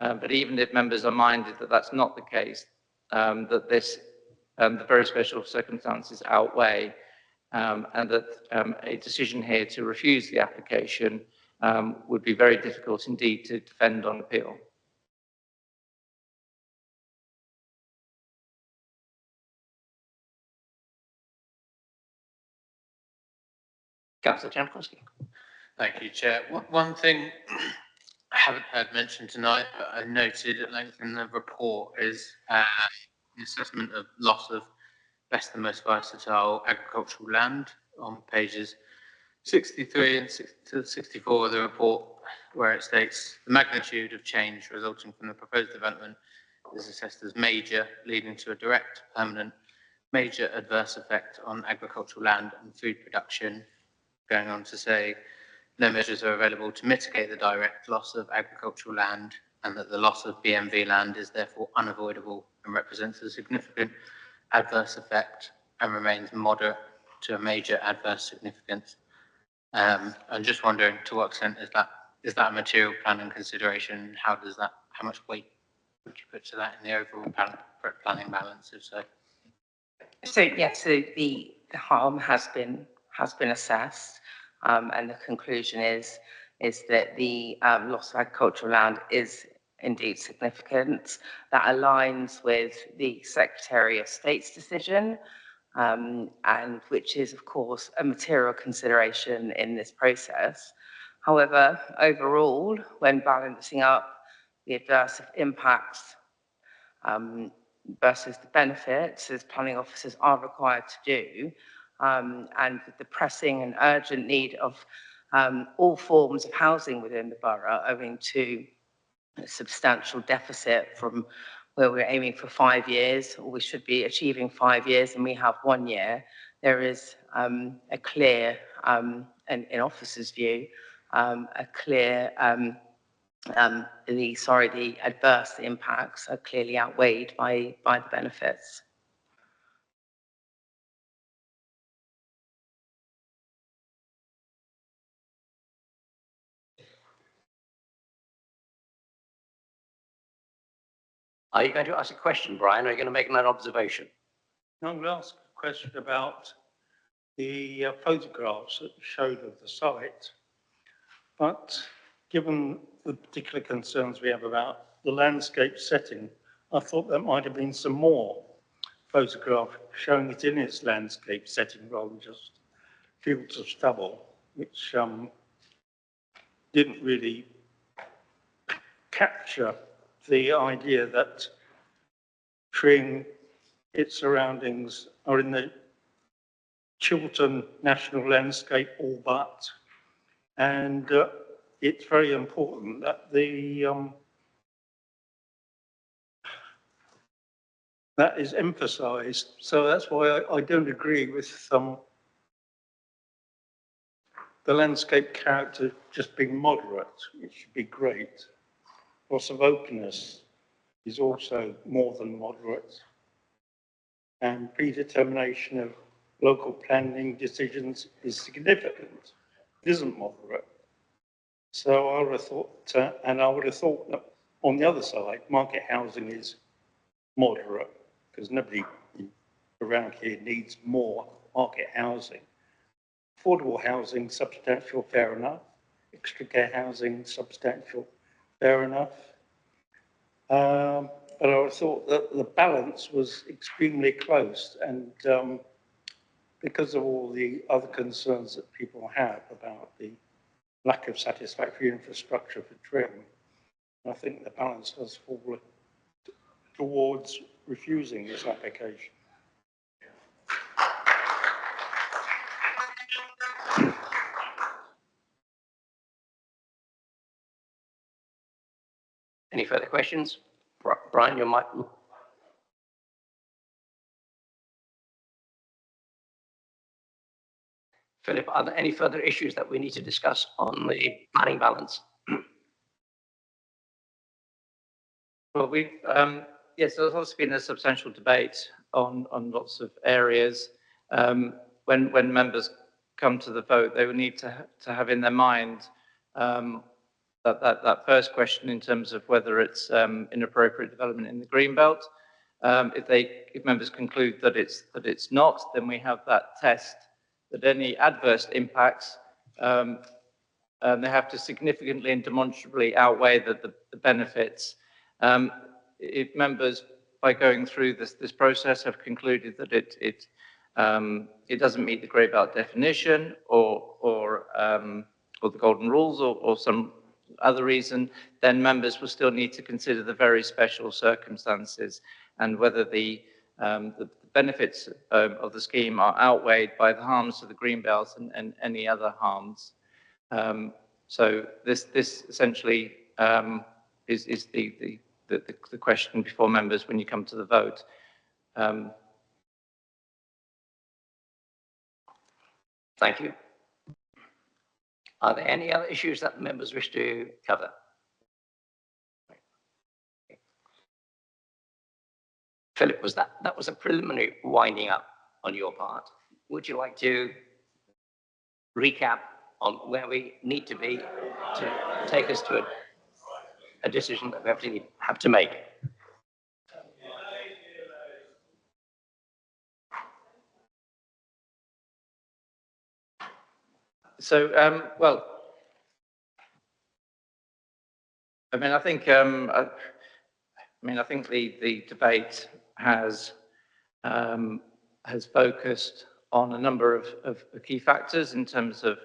C: but even if members are minded that that's not the case, that the very special circumstances outweigh, and that a decision here to refuse the application would be very difficult indeed to defend on appeal.
A: Councillor Jankowski.
Q: Thank you, Chair. One thing I haven't heard mentioned tonight, but I noted at length in the report is the assessment of loss of best and most versatile agricultural land on pages 63 and 64 of the report, where it states the magnitude of change resulting from the proposed development is assessed as major, leading to a direct, permanent, major adverse effect on agricultural land and food production, going on to say no measures are available to mitigate the direct loss of agricultural land, and that the loss of BMV land is therefore unavoidable and represents a significant adverse effect and remains moderate to a major adverse significance. I'm just wondering, to what extent is that a material planning consideration? How much weight would you put to that in the overall planning balance, if so?
B: So yes, so the harm has been assessed, and the conclusion is that the loss of agricultural land is indeed significant. That aligns with the Secretary of State's decision, and which is, of course, a material consideration in this process. However, overall, when balancing up the adverse impacts versus the benefits, as planning officers are required to do, and with the pressing and urgent need of all forms of housing within the borough, owing to a substantial deficit from where we're aiming for 5 years, or we should be achieving 5 years, and we have 1 year, there is a clear, and in officers' view, a clear, the adverse impacts are clearly outweighed by the benefits.
A: Are you going to ask a question, Brian, or are you going to make an observation?
G: I'm going to ask a question about the photographs that you showed of the site. But given the particular concerns we have about the landscape setting, I thought there might have been some more photograph showing it in its landscape setting rather than just fields of stubble, which didn't really capture the idea that Tring, its surroundings are in the Chiltern National Landscape all but, and it's very important that that is emphasised. So that's why I don't agree with the landscape character just being moderate. It should be great. Loss of openness is also more than moderate. And predetermination of local planning decisions is significant. It isn't moderate. So I would have thought, and I would have thought that on the other side, market housing is moderate, because nobody around here needs more market housing. Affordable housing, substantial, fair enough. Extra care housing, substantial, fair enough. But I thought that the balance was extremely close, and because of all the other concerns that people have about the lack of satisfactory infrastructure for Tring, I think the balance does fall towards refusing this application.
A: Any further questions? Brian, your mic. Philip, are there any further issues that we need to discuss on the planning balance?
C: Well, yes, there's obviously been a substantial debate on lots of areas. When members come to the vote, they will need to have in their mind that first question in terms of whether it's inappropriate development in the greenbelt. If members conclude that it's not, then we have that test that any adverse impacts they have to significantly and demonstrably outweigh the benefits. If members, by going through this process, have concluded that it doesn't meet the grey belt definition or the golden rules or some other reason, then members will still need to consider the very special circumstances and whether the benefits of the scheme are outweighed by the harms to the green belt and any other harms. So this essentially is the question before members when you come to the vote.
A: Thank you. Are there any other issues that members wish to cover? Philip, that was a preliminary winding up on your part. Would you like to recap on where we need to be to take us to a decision that we have to make?
C: So, well, I mean, I think the debate has focused on a number of key factors in terms of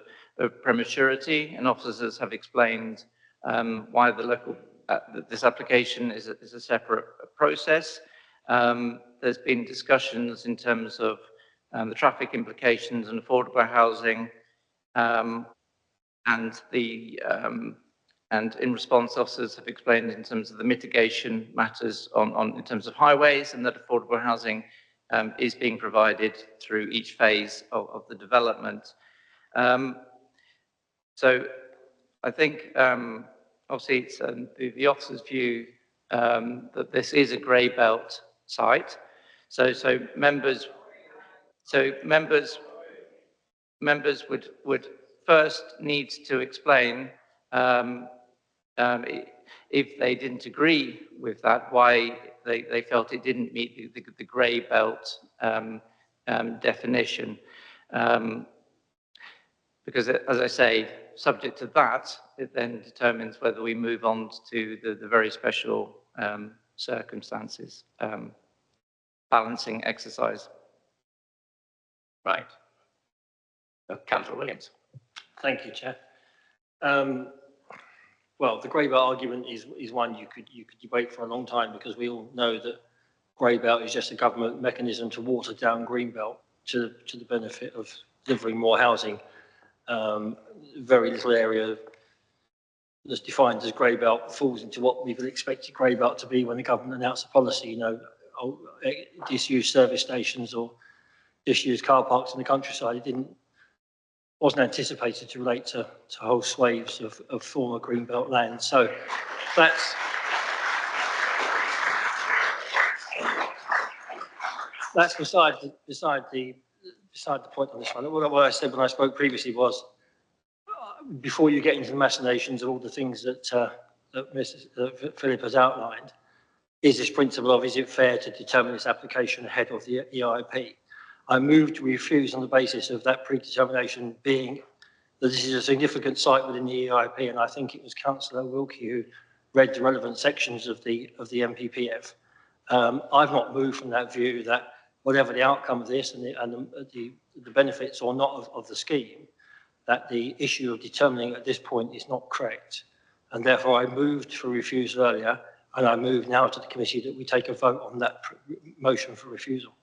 C: prematurity, and officers have explained why this application is a separate process. There's been discussions in terms of the traffic implications and affordable housing, and in response, officers have explained in terms of the mitigation matters in terms of highways, and that affordable housing is being provided through each phase of the development. So I think obviously it's the officer's view that this is a grey belt site. So members would first need to explain if they didn't agree with that, why they felt it didn't meet the grey belt definition. Because, as I say, subject to that, it then determines whether we move on to the very special circumstances balancing exercise.
A: Right. Councillor Williams.
S: Thank you, Chair. Well, the grey belt argument is one you could debate for a long time, because we all know that grey belt is just a government mechanism to water down green belt to the benefit of delivering more housing. Very little area that's defined as grey belt falls into what we would expect grey belt to be when the government announced a policy, you know, disused service stations or disused car parks in the countryside. It wasn't anticipated to relate to whole swathes of former greenbelt land. So that's beside the point on this one. What I said when I spoke previously was, before you get into the machinations of all the things that Philip has outlined, is this principle of, is it fair to determine this application ahead of the EIP? I moved to refuse on the basis of that predetermination being that this is a significant site within the EIP, and I think it was Councillor Wilkie who read the relevant sections of the MPPF. I've not moved from that view that whatever the outcome of this and the benefits or not of the scheme, that the issue of determining at this point is not correct. And therefore I moved for refusal earlier, and I move now to the committee that we take a vote on that motion for refusal.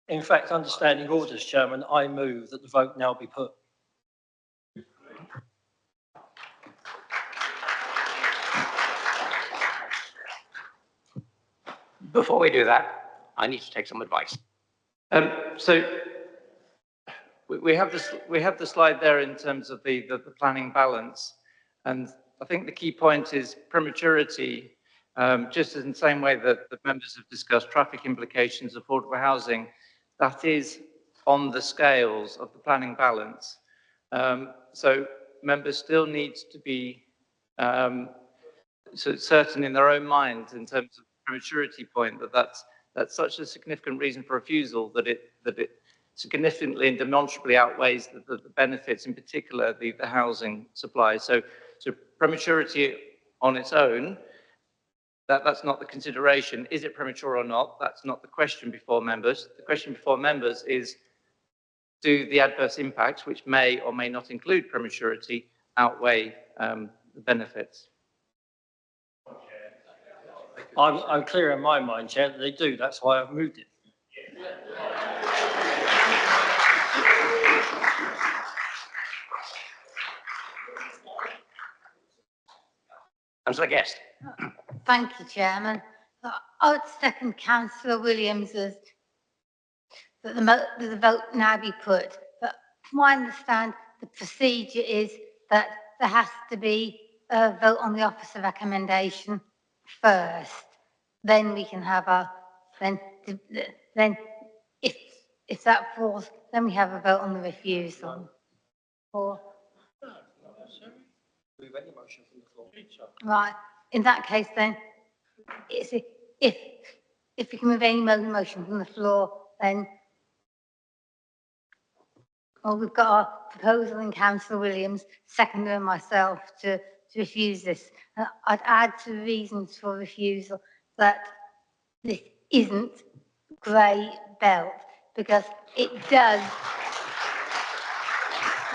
S: In fact, understanding orders, Chairman, I move that the vote now be put.
A: Before we do that, I need to take some advice.
C: So we have the slide there in terms of the planning balance, and I think the key point is prematurity. Just in the same way that the members have discussed traffic implications, affordable housing, that is on the scales of the planning balance. So members still need to be certain in their own mind in terms of prematurity point that that's such a significant reason for refusal that it significantly and demonstrably outweighs the benefits, in particular the housing supply. So prematurity on its own, that's not the consideration. Is it premature or not? That's not the question before members. The question before members is, do the adverse impacts, which may or may not include prematurity, outweigh the benefits?
S: I'm clear in my mind, Chair, that they do. That's why I've moved it.
A: Councillor Guest.
R: Thank you, Chairman. I would second Councillor Williams's that the vote now be put. But from what I understand, the procedure is that there has to be a vote on the officer recommendation first. Then we can have then if that falls, then we have a vote on the refusal. Or right, in that case, then if you can move any motion from the floor, then well, we've got our proposal in Councillor Williams, seconder and myself to refuse this. I'd add to the reasons for refusal that this isn't grey belt because it does,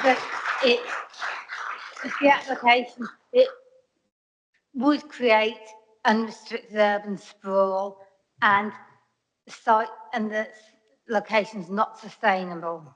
R: but the application, it would create unrestricted urban sprawl and the site and the location's not sustainable.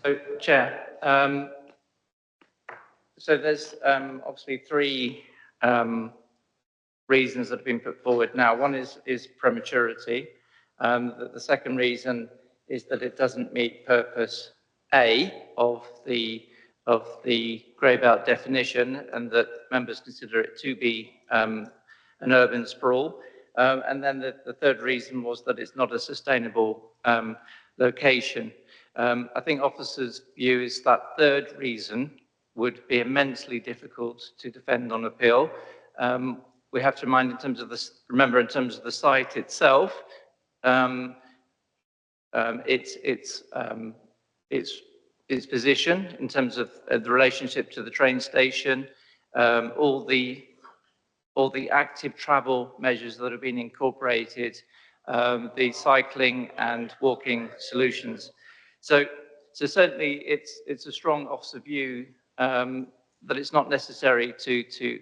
C: So, Chair, so there's obviously three reasons that have been put forward now. One is prematurity. The second reason is that it doesn't meet purpose A of the grey belt definition, and that members consider it to be an urban sprawl. And then the third reason was that it's not a sustainable location. I think officers' view is that third reason would be immensely difficult to defend on appeal. We have to remember in terms of the site itself, its position in terms of the relationship to the train station, all the active travel measures that have been incorporated, the cycling and walking solutions. So certainly it's a strong officer view that it's not necessary to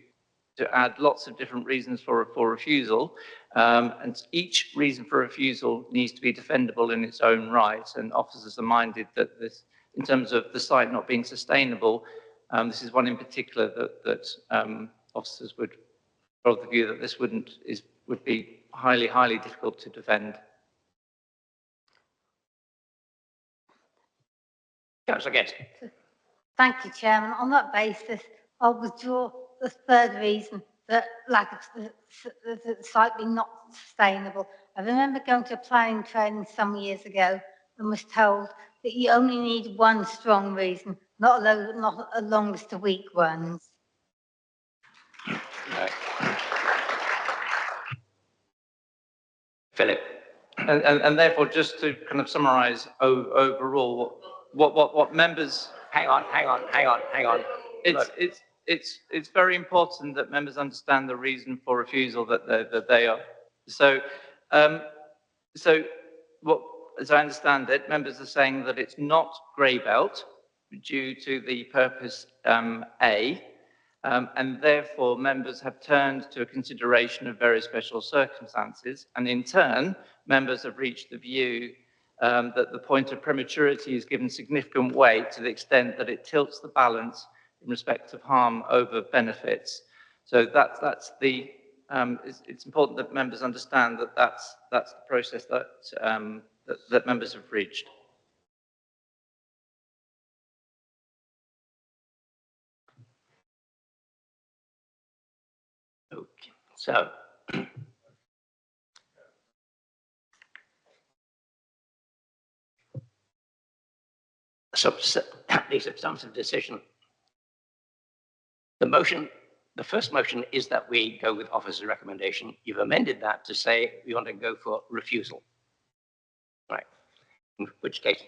C: add lots of different reasons for refusal, and each reason for refusal needs to be defendable in its own right, and officers are minded that this, in terms of the site not being sustainable, this is one in particular that officers would hold the view that this would be highly difficult to defend.
A: Councillor Guest.
R: Thank you, Chairman. On that basis, I'll withdraw the third reason, that the site being not sustainable. I remember going to a planning training some years ago and was told that you only need one strong reason, not a long list of weak ones.
A: Philip.
C: And therefore, just to kind of summarise overall, what members...
A: Hang on.
C: It's very important that members understand the reason for refusal that they are. So what, as I understand it, members are saying that it's not grey belt due to the purpose A, and therefore members have turned to a consideration of very special circumstances, and in turn, members have reached the view that the point of prematurity is given significant weight to the extent that it tilts the balance in respect of harm over benefits. So that's the, it's important that members understand that that's the process that, that members have reached.
A: Okay, so the substantive decision. The first motion is that we go with officer's recommendation. You've amended that to say we want to go for refusal. Right. In which case,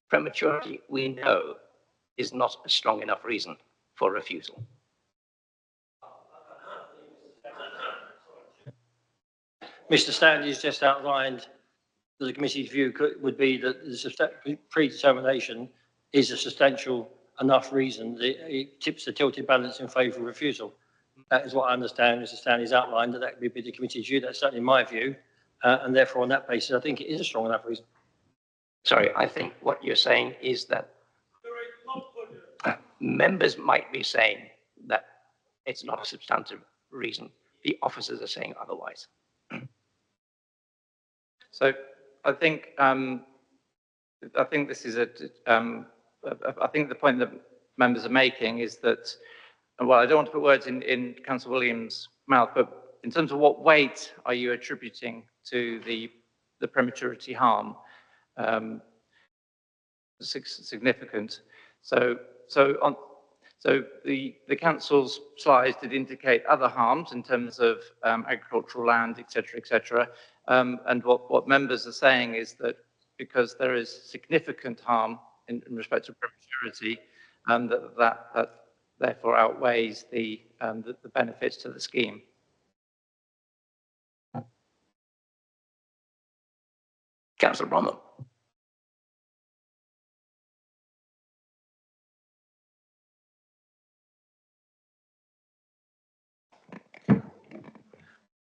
A: prematurity, we know, is not a strong enough reason for refusal.
S: Mr. Stanley's just outlined that the committee's view would be that the predetermination is a substantial enough reason that it tips the tilted balance in favour of refusal. That is what I understand Mr. Stanley's outlined, that would be the committee's view. That's certainly my view. And therefore, on that basis, I think it is a strong enough reason.
A: Sorry, I think what you're saying is that members might be saying that it's not a substantive reason. The officers are saying otherwise.
C: So I think this is I think the point that members are making is that, well, I don't want to put words in Councillor Williams' mouth, but in terms of what weight are you attributing to the prematurity harm, significant. So the council's slides did indicate other harms in terms of agricultural land, etc., and what members are saying is that because there is significant harm in respect to prematurity, that therefore outweighs the benefits to the scheme.
A: Councillor Bromham.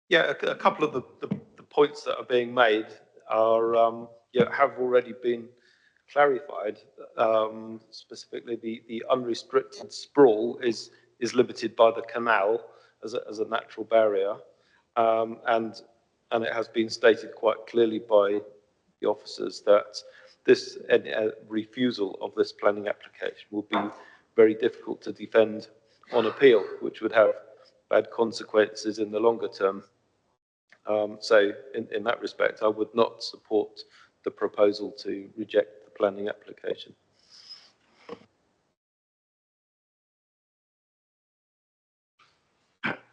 N: Yeah, a couple of the points that are being made are have already been clarified. Specifically, the unrestricted sprawl is limited by the canal as a natural barrier, and it has been stated quite clearly by the officers that this refusal of this planning application will be very difficult to defend on appeal, which would have bad consequences in the longer term. So in that respect, I would not support the proposal to reject the planning application.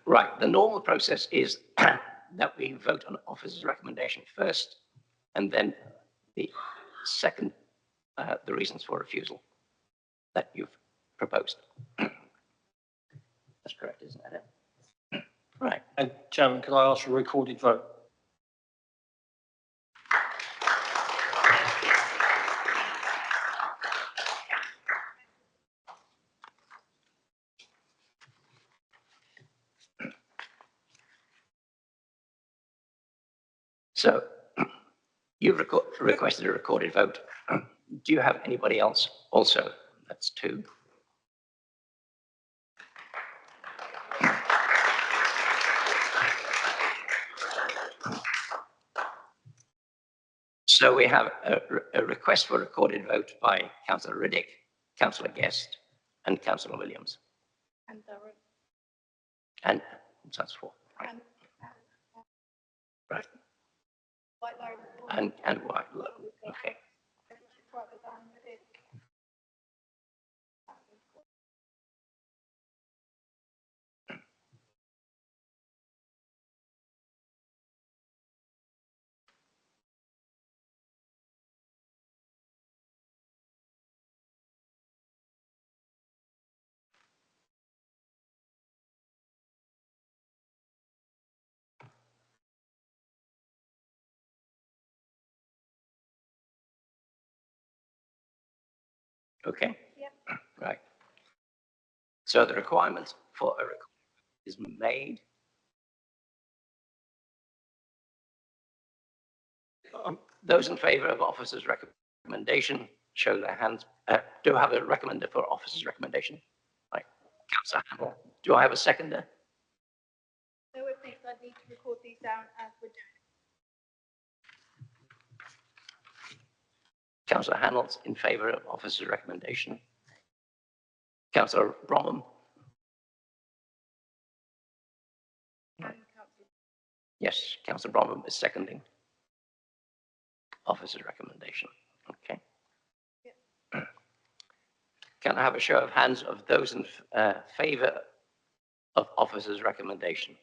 A: Right, the normal process is that we vote on officer's recommendation first, and then the second, the reasons for refusal that you've proposed. That's correct, isn't that it? Right.
S: And Chairman, could I ask for a recorded vote?
A: So you've requested a recorded vote. Do you have anybody else also? That's two. So we have a request for a recorded vote by Councillor Riddick, Councillor Guest, and Councillor Williams. And that's four. Right. Right. And White Low. Okay. Okay. Yep. Right. So the requirement for a recording is made. Those in favour of officer's recommendation, show their hands. Do I have a recommender for officer's recommendation? Right, Councillor Handel. Do I have a seconder?
J: Bear with me, because I need to record these down as we're doing.
A: Councillor Hamilton in favour of officer's recommendation. Councillor Bromham. Yes, Councillor Bromham is seconding officer's recommendation. Okay. Yep. Can I have a show of hands of those in favour of officer's recommendation?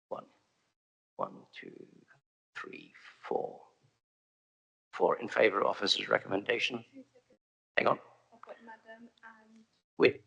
A: 1, 2, 3, 4. 4 in favour of officer's recommendation. Hang on.
J: I've got Madam and...
A: Wait.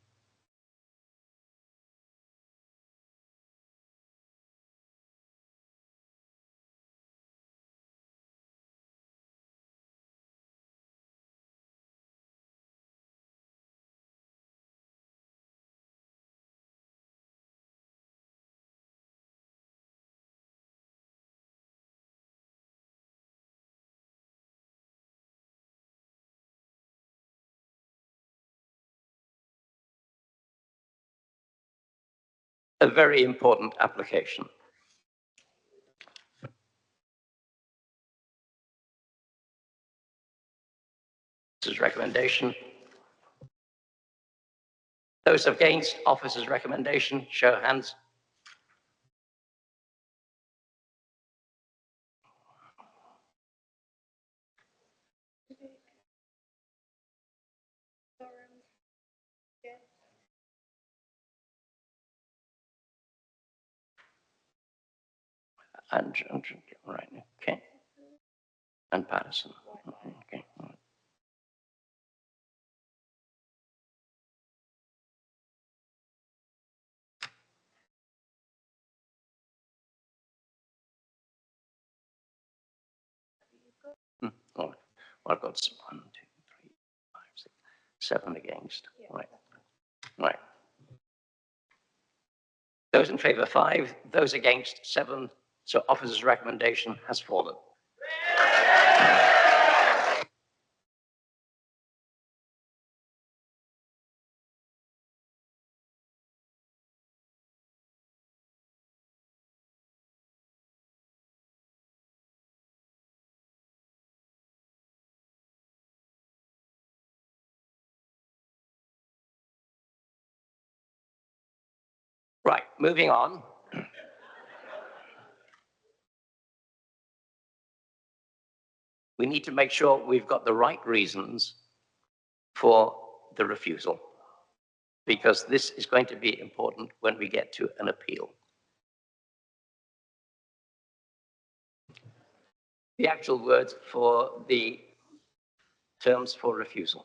A: A very important application. Officer's recommendation. Those against officer's recommendation, show of hands. And right, okay. And Patterson. Okay. Oh, well, I've got 1, 2, 3, 5, 6, 7 against. Yeah. Right. Right. Those in favour 5, those against 7. So officer's recommendation has fallen. Right, moving on. We need to make sure we've got the right reasons for the refusal, because this is going to be important when we get to an appeal. The actual words for the terms for refusal.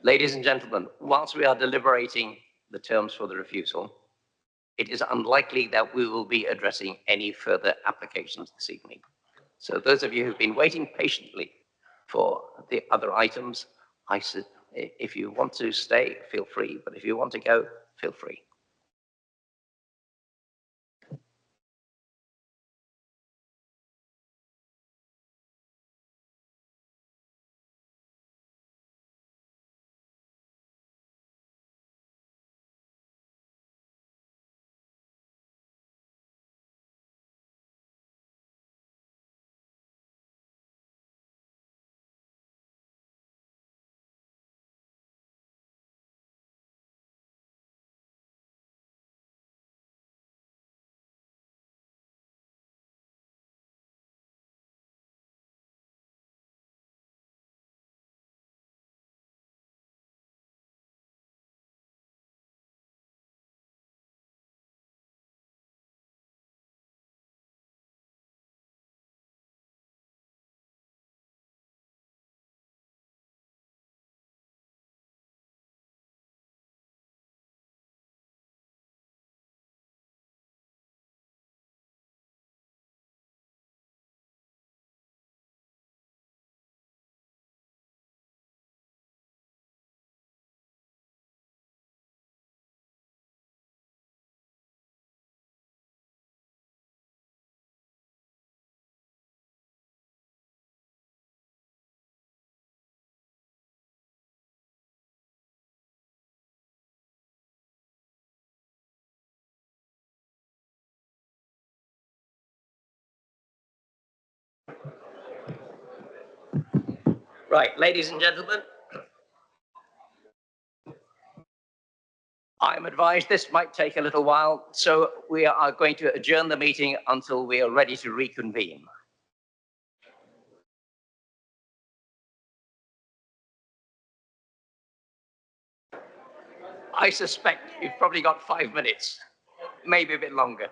A: Ladies and gentlemen, whilst we are deliberating the terms for the refusal, it is unlikely that we will be addressing any further applications this evening. So those of you who've been waiting patiently for the other items, if you want to stay, feel free, but if you want to go, feel free. Right, ladies and gentlemen, I'm advised this might take a little while, so we are going to adjourn the meeting until we are ready to reconvene. I suspect you've probably got 5 minutes, maybe a bit longer.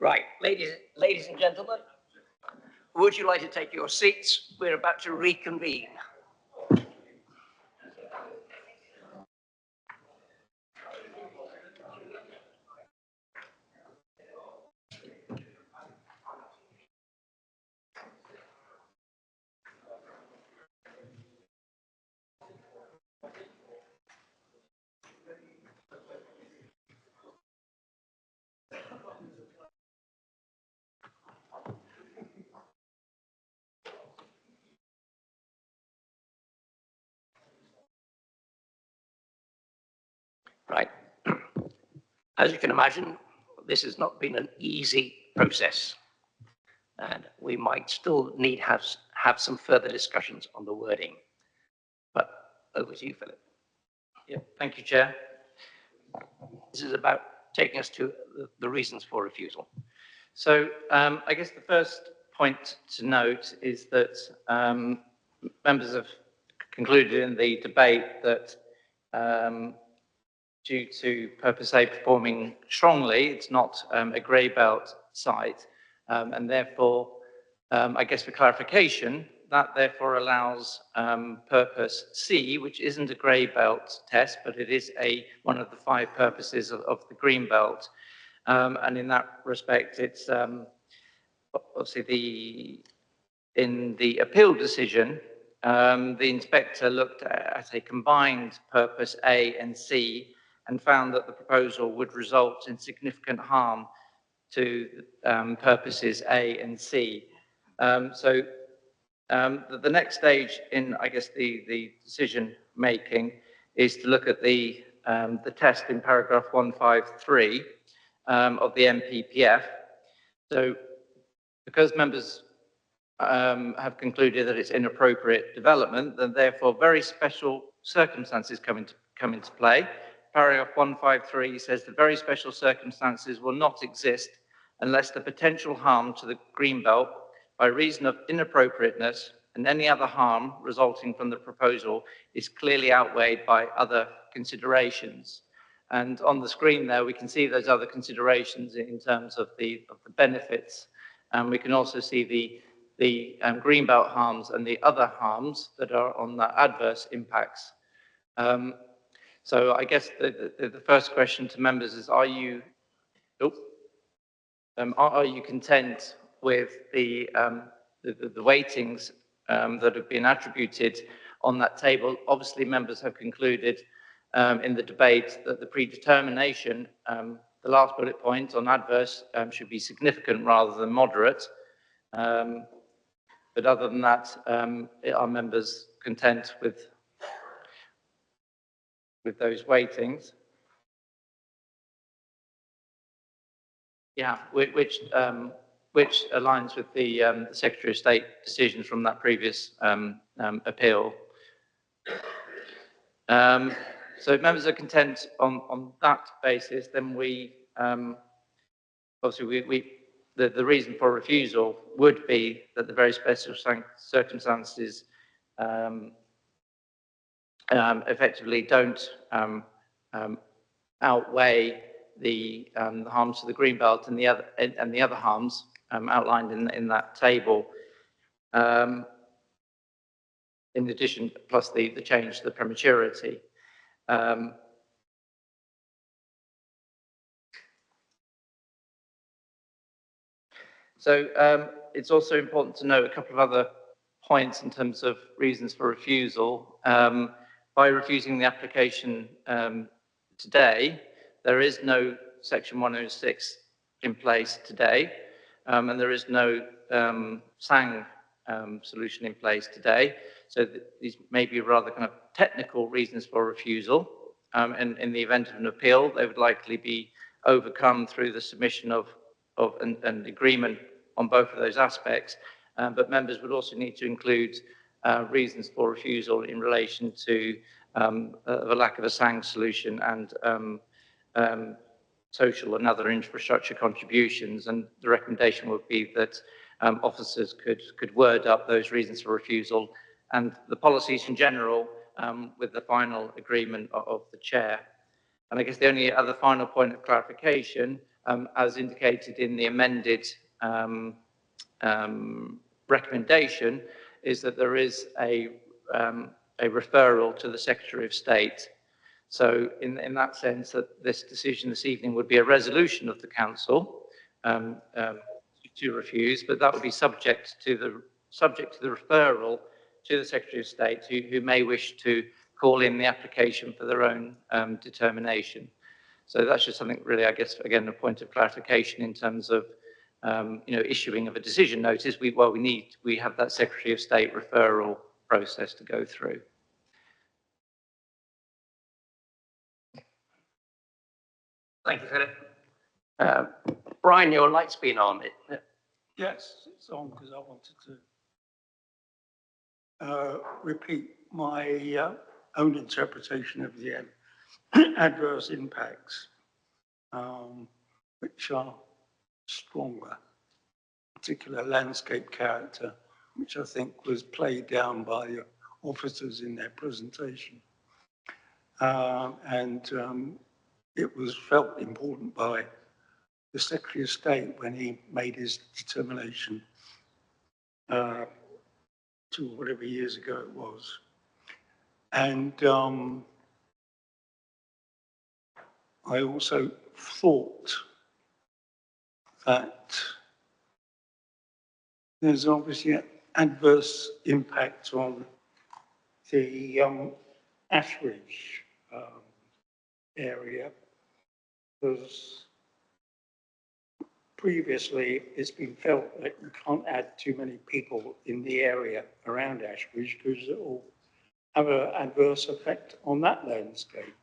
A: Right, ladies and gentlemen, would you like to take your seats? We're about to reconvene. Right. As you can imagine, this has not been an easy process, and we might still need have some further discussions on the wording. But over to you, Philip.
C: Yeah, thank you, Chair.
A: This is about taking us to the reasons for refusal.
C: So I guess the first point to note is that members have concluded in the debate that due to Purpose A performing strongly, it's not a grey belt site, and therefore, I guess for clarification, that therefore allows Purpose C, which isn't a grey belt test, but it is one of the 5 purposes of the green belt. And in that respect, it's obviously in the appeal decision, the inspector looked at a combined Purpose A and C and found that the proposal would result in significant harm to purposes A and C. So the next stage in, I guess, the decision making is to look at the test in paragraph 153 of the MPPF. So because members have concluded that it's inappropriate development, then therefore very special circumstances come into play. Paragraph 153 says that very special circumstances will not exist unless the potential harm to the greenbelt by reason of inappropriateness and any other harm resulting from the proposal is clearly outweighed by other considerations. And on the screen there, we can see those other considerations in terms of the benefits. And we can also see the greenbelt harms and the other harms that are on the adverse impacts. So I guess the first question to members is, are you content with the weightings that have been attributed on that table? Obviously, members have concluded in the debate that the predetermination, the last bullet point on adverse, should be significant rather than moderate. But other than that, are members content with those weightings? Yeah, which aligns with the Secretary of State decisions from that previous appeal. So if members are content on that basis, then we obviously the reason for refusal would be that the very special circumstances effectively don't outweigh the harms to the greenbelt and the other harms outlined in that table. In addition, plus the change to the prematurity. So it's also important to note a couple of other points in terms of reasons for refusal. By refusing the application today, there is no Section 106 in place today, and there is no SANG solution in place today. So these may be rather kind of technical reasons for refusal. And in the event of an appeal, they would likely be overcome through the submission of an agreement on both of those aspects. But members would also need to include reasons for refusal in relation to the lack of a SANG solution and social and other infrastructure contributions. And the recommendation would be that officers could word up those reasons for refusal and the policies in general with the final agreement of the chair. And I guess the only other final point of clarification, as indicated in the amended recommendation, is that there is a referral to the Secretary of State. So in that sense, that this decision this evening would be a resolution of the council to refuse, but that would be subject to the referral to the Secretary of State, who may wish to call in the application for their own determination. So that's just something really, I guess, again, a point of clarification in terms of issuing of a decision notice. We have that Secretary of State referral process to go through.
A: Thank you, Philip. Brian, your light's been on.
G: Yes, it's on because I wanted to repeat my own interpretation of the adverse impacts, which are stronger, particular landscape character, which I think was played down by the officers in their presentation. It was felt important by the Secretary of State when he made his determination 2 or whatever years ago it was. And I also thought that there's obviously an adverse impact on the Ashridge area, because previously it's been felt that you can't add too many people in the area around Ashridge because it will have an adverse effect on that landscape.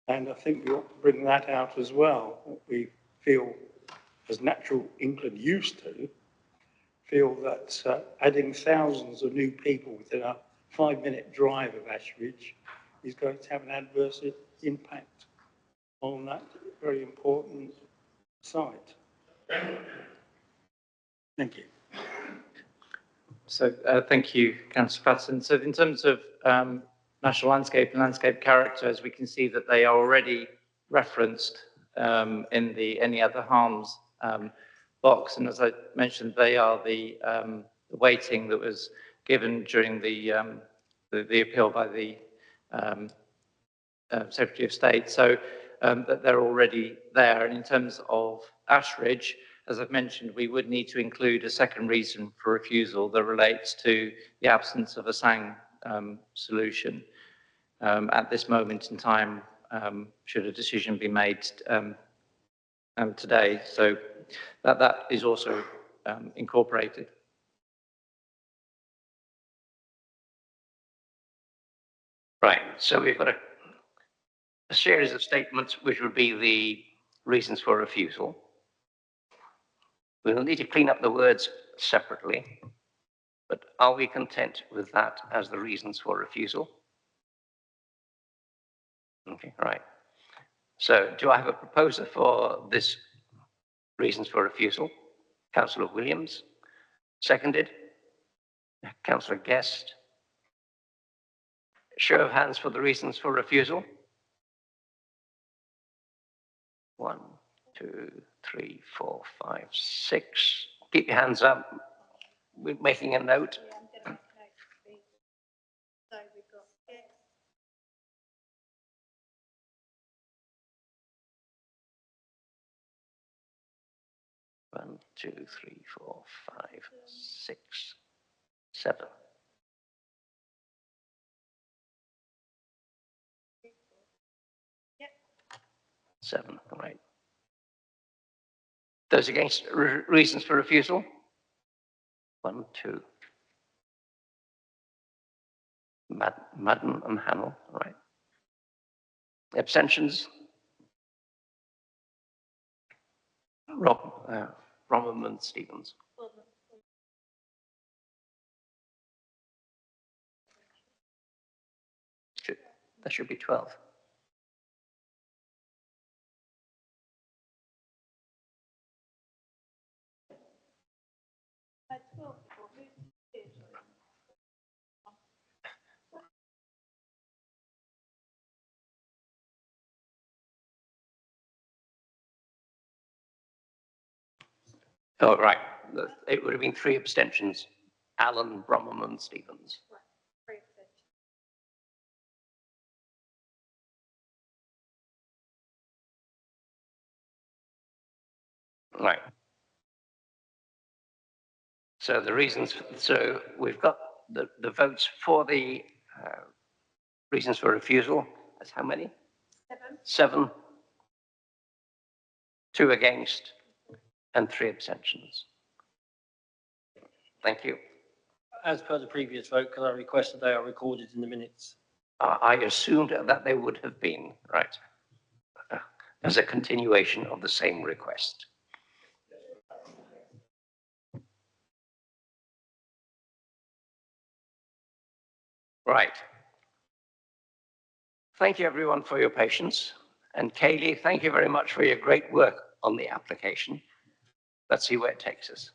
G: And I think we ought to bring that out as well. We feel, as Natural England used to, feel that adding thousands of new people within a 5-minute drive of Ashridge is going to have an adverse impact on that very important site. Thank you.
C: So thank you, Councillor Patterson. So in terms of national landscape and landscape character, as we can see that they are already referenced in the any other harms box, and as I mentioned, they are the weighting that was given during the appeal by the Secretary of State. So that they're already there. And in terms of Ashridge, as I've mentioned, we would need to include a second reason for refusal that relates to the absence of a SANG solution at this moment in time, should a decision be made today. So that is also incorporated.
A: Right, so we've got a series of statements which would be the reasons for refusal. We'll need to clean up the words separately, but are we content with that as the reasons for refusal? Okay, right. So do I have a proposer for this reasons for refusal? Councillor Williams, seconded. Councillor Guest. Show of hands for the reasons for refusal. 1, 2, 3, 4, 5, 6. Keep your hands up. We're making a note. One, 2, 3, 4, 5, 6, 7. Seven, right. Those against reasons for refusal? 1, 2. Madden and Hannell, right. Abstentions? Robin and Stevens. That should be 12. Oh, right. It would have been 3 abstentions. Allen, Bromham and Stevens. Right. So the reasons, so we've got the votes for the reasons for refusal as how many? 7. 2 against and 3 abstentions. Thank you.
S: As per the previous vote, can I request that they are recorded in the minutes?
A: I assumed that they would have been, right, as a continuation of the same request. Right. Thank you everyone for your patience. And Kaylee, thank you very much for your great work on the application. Let's see where it takes us.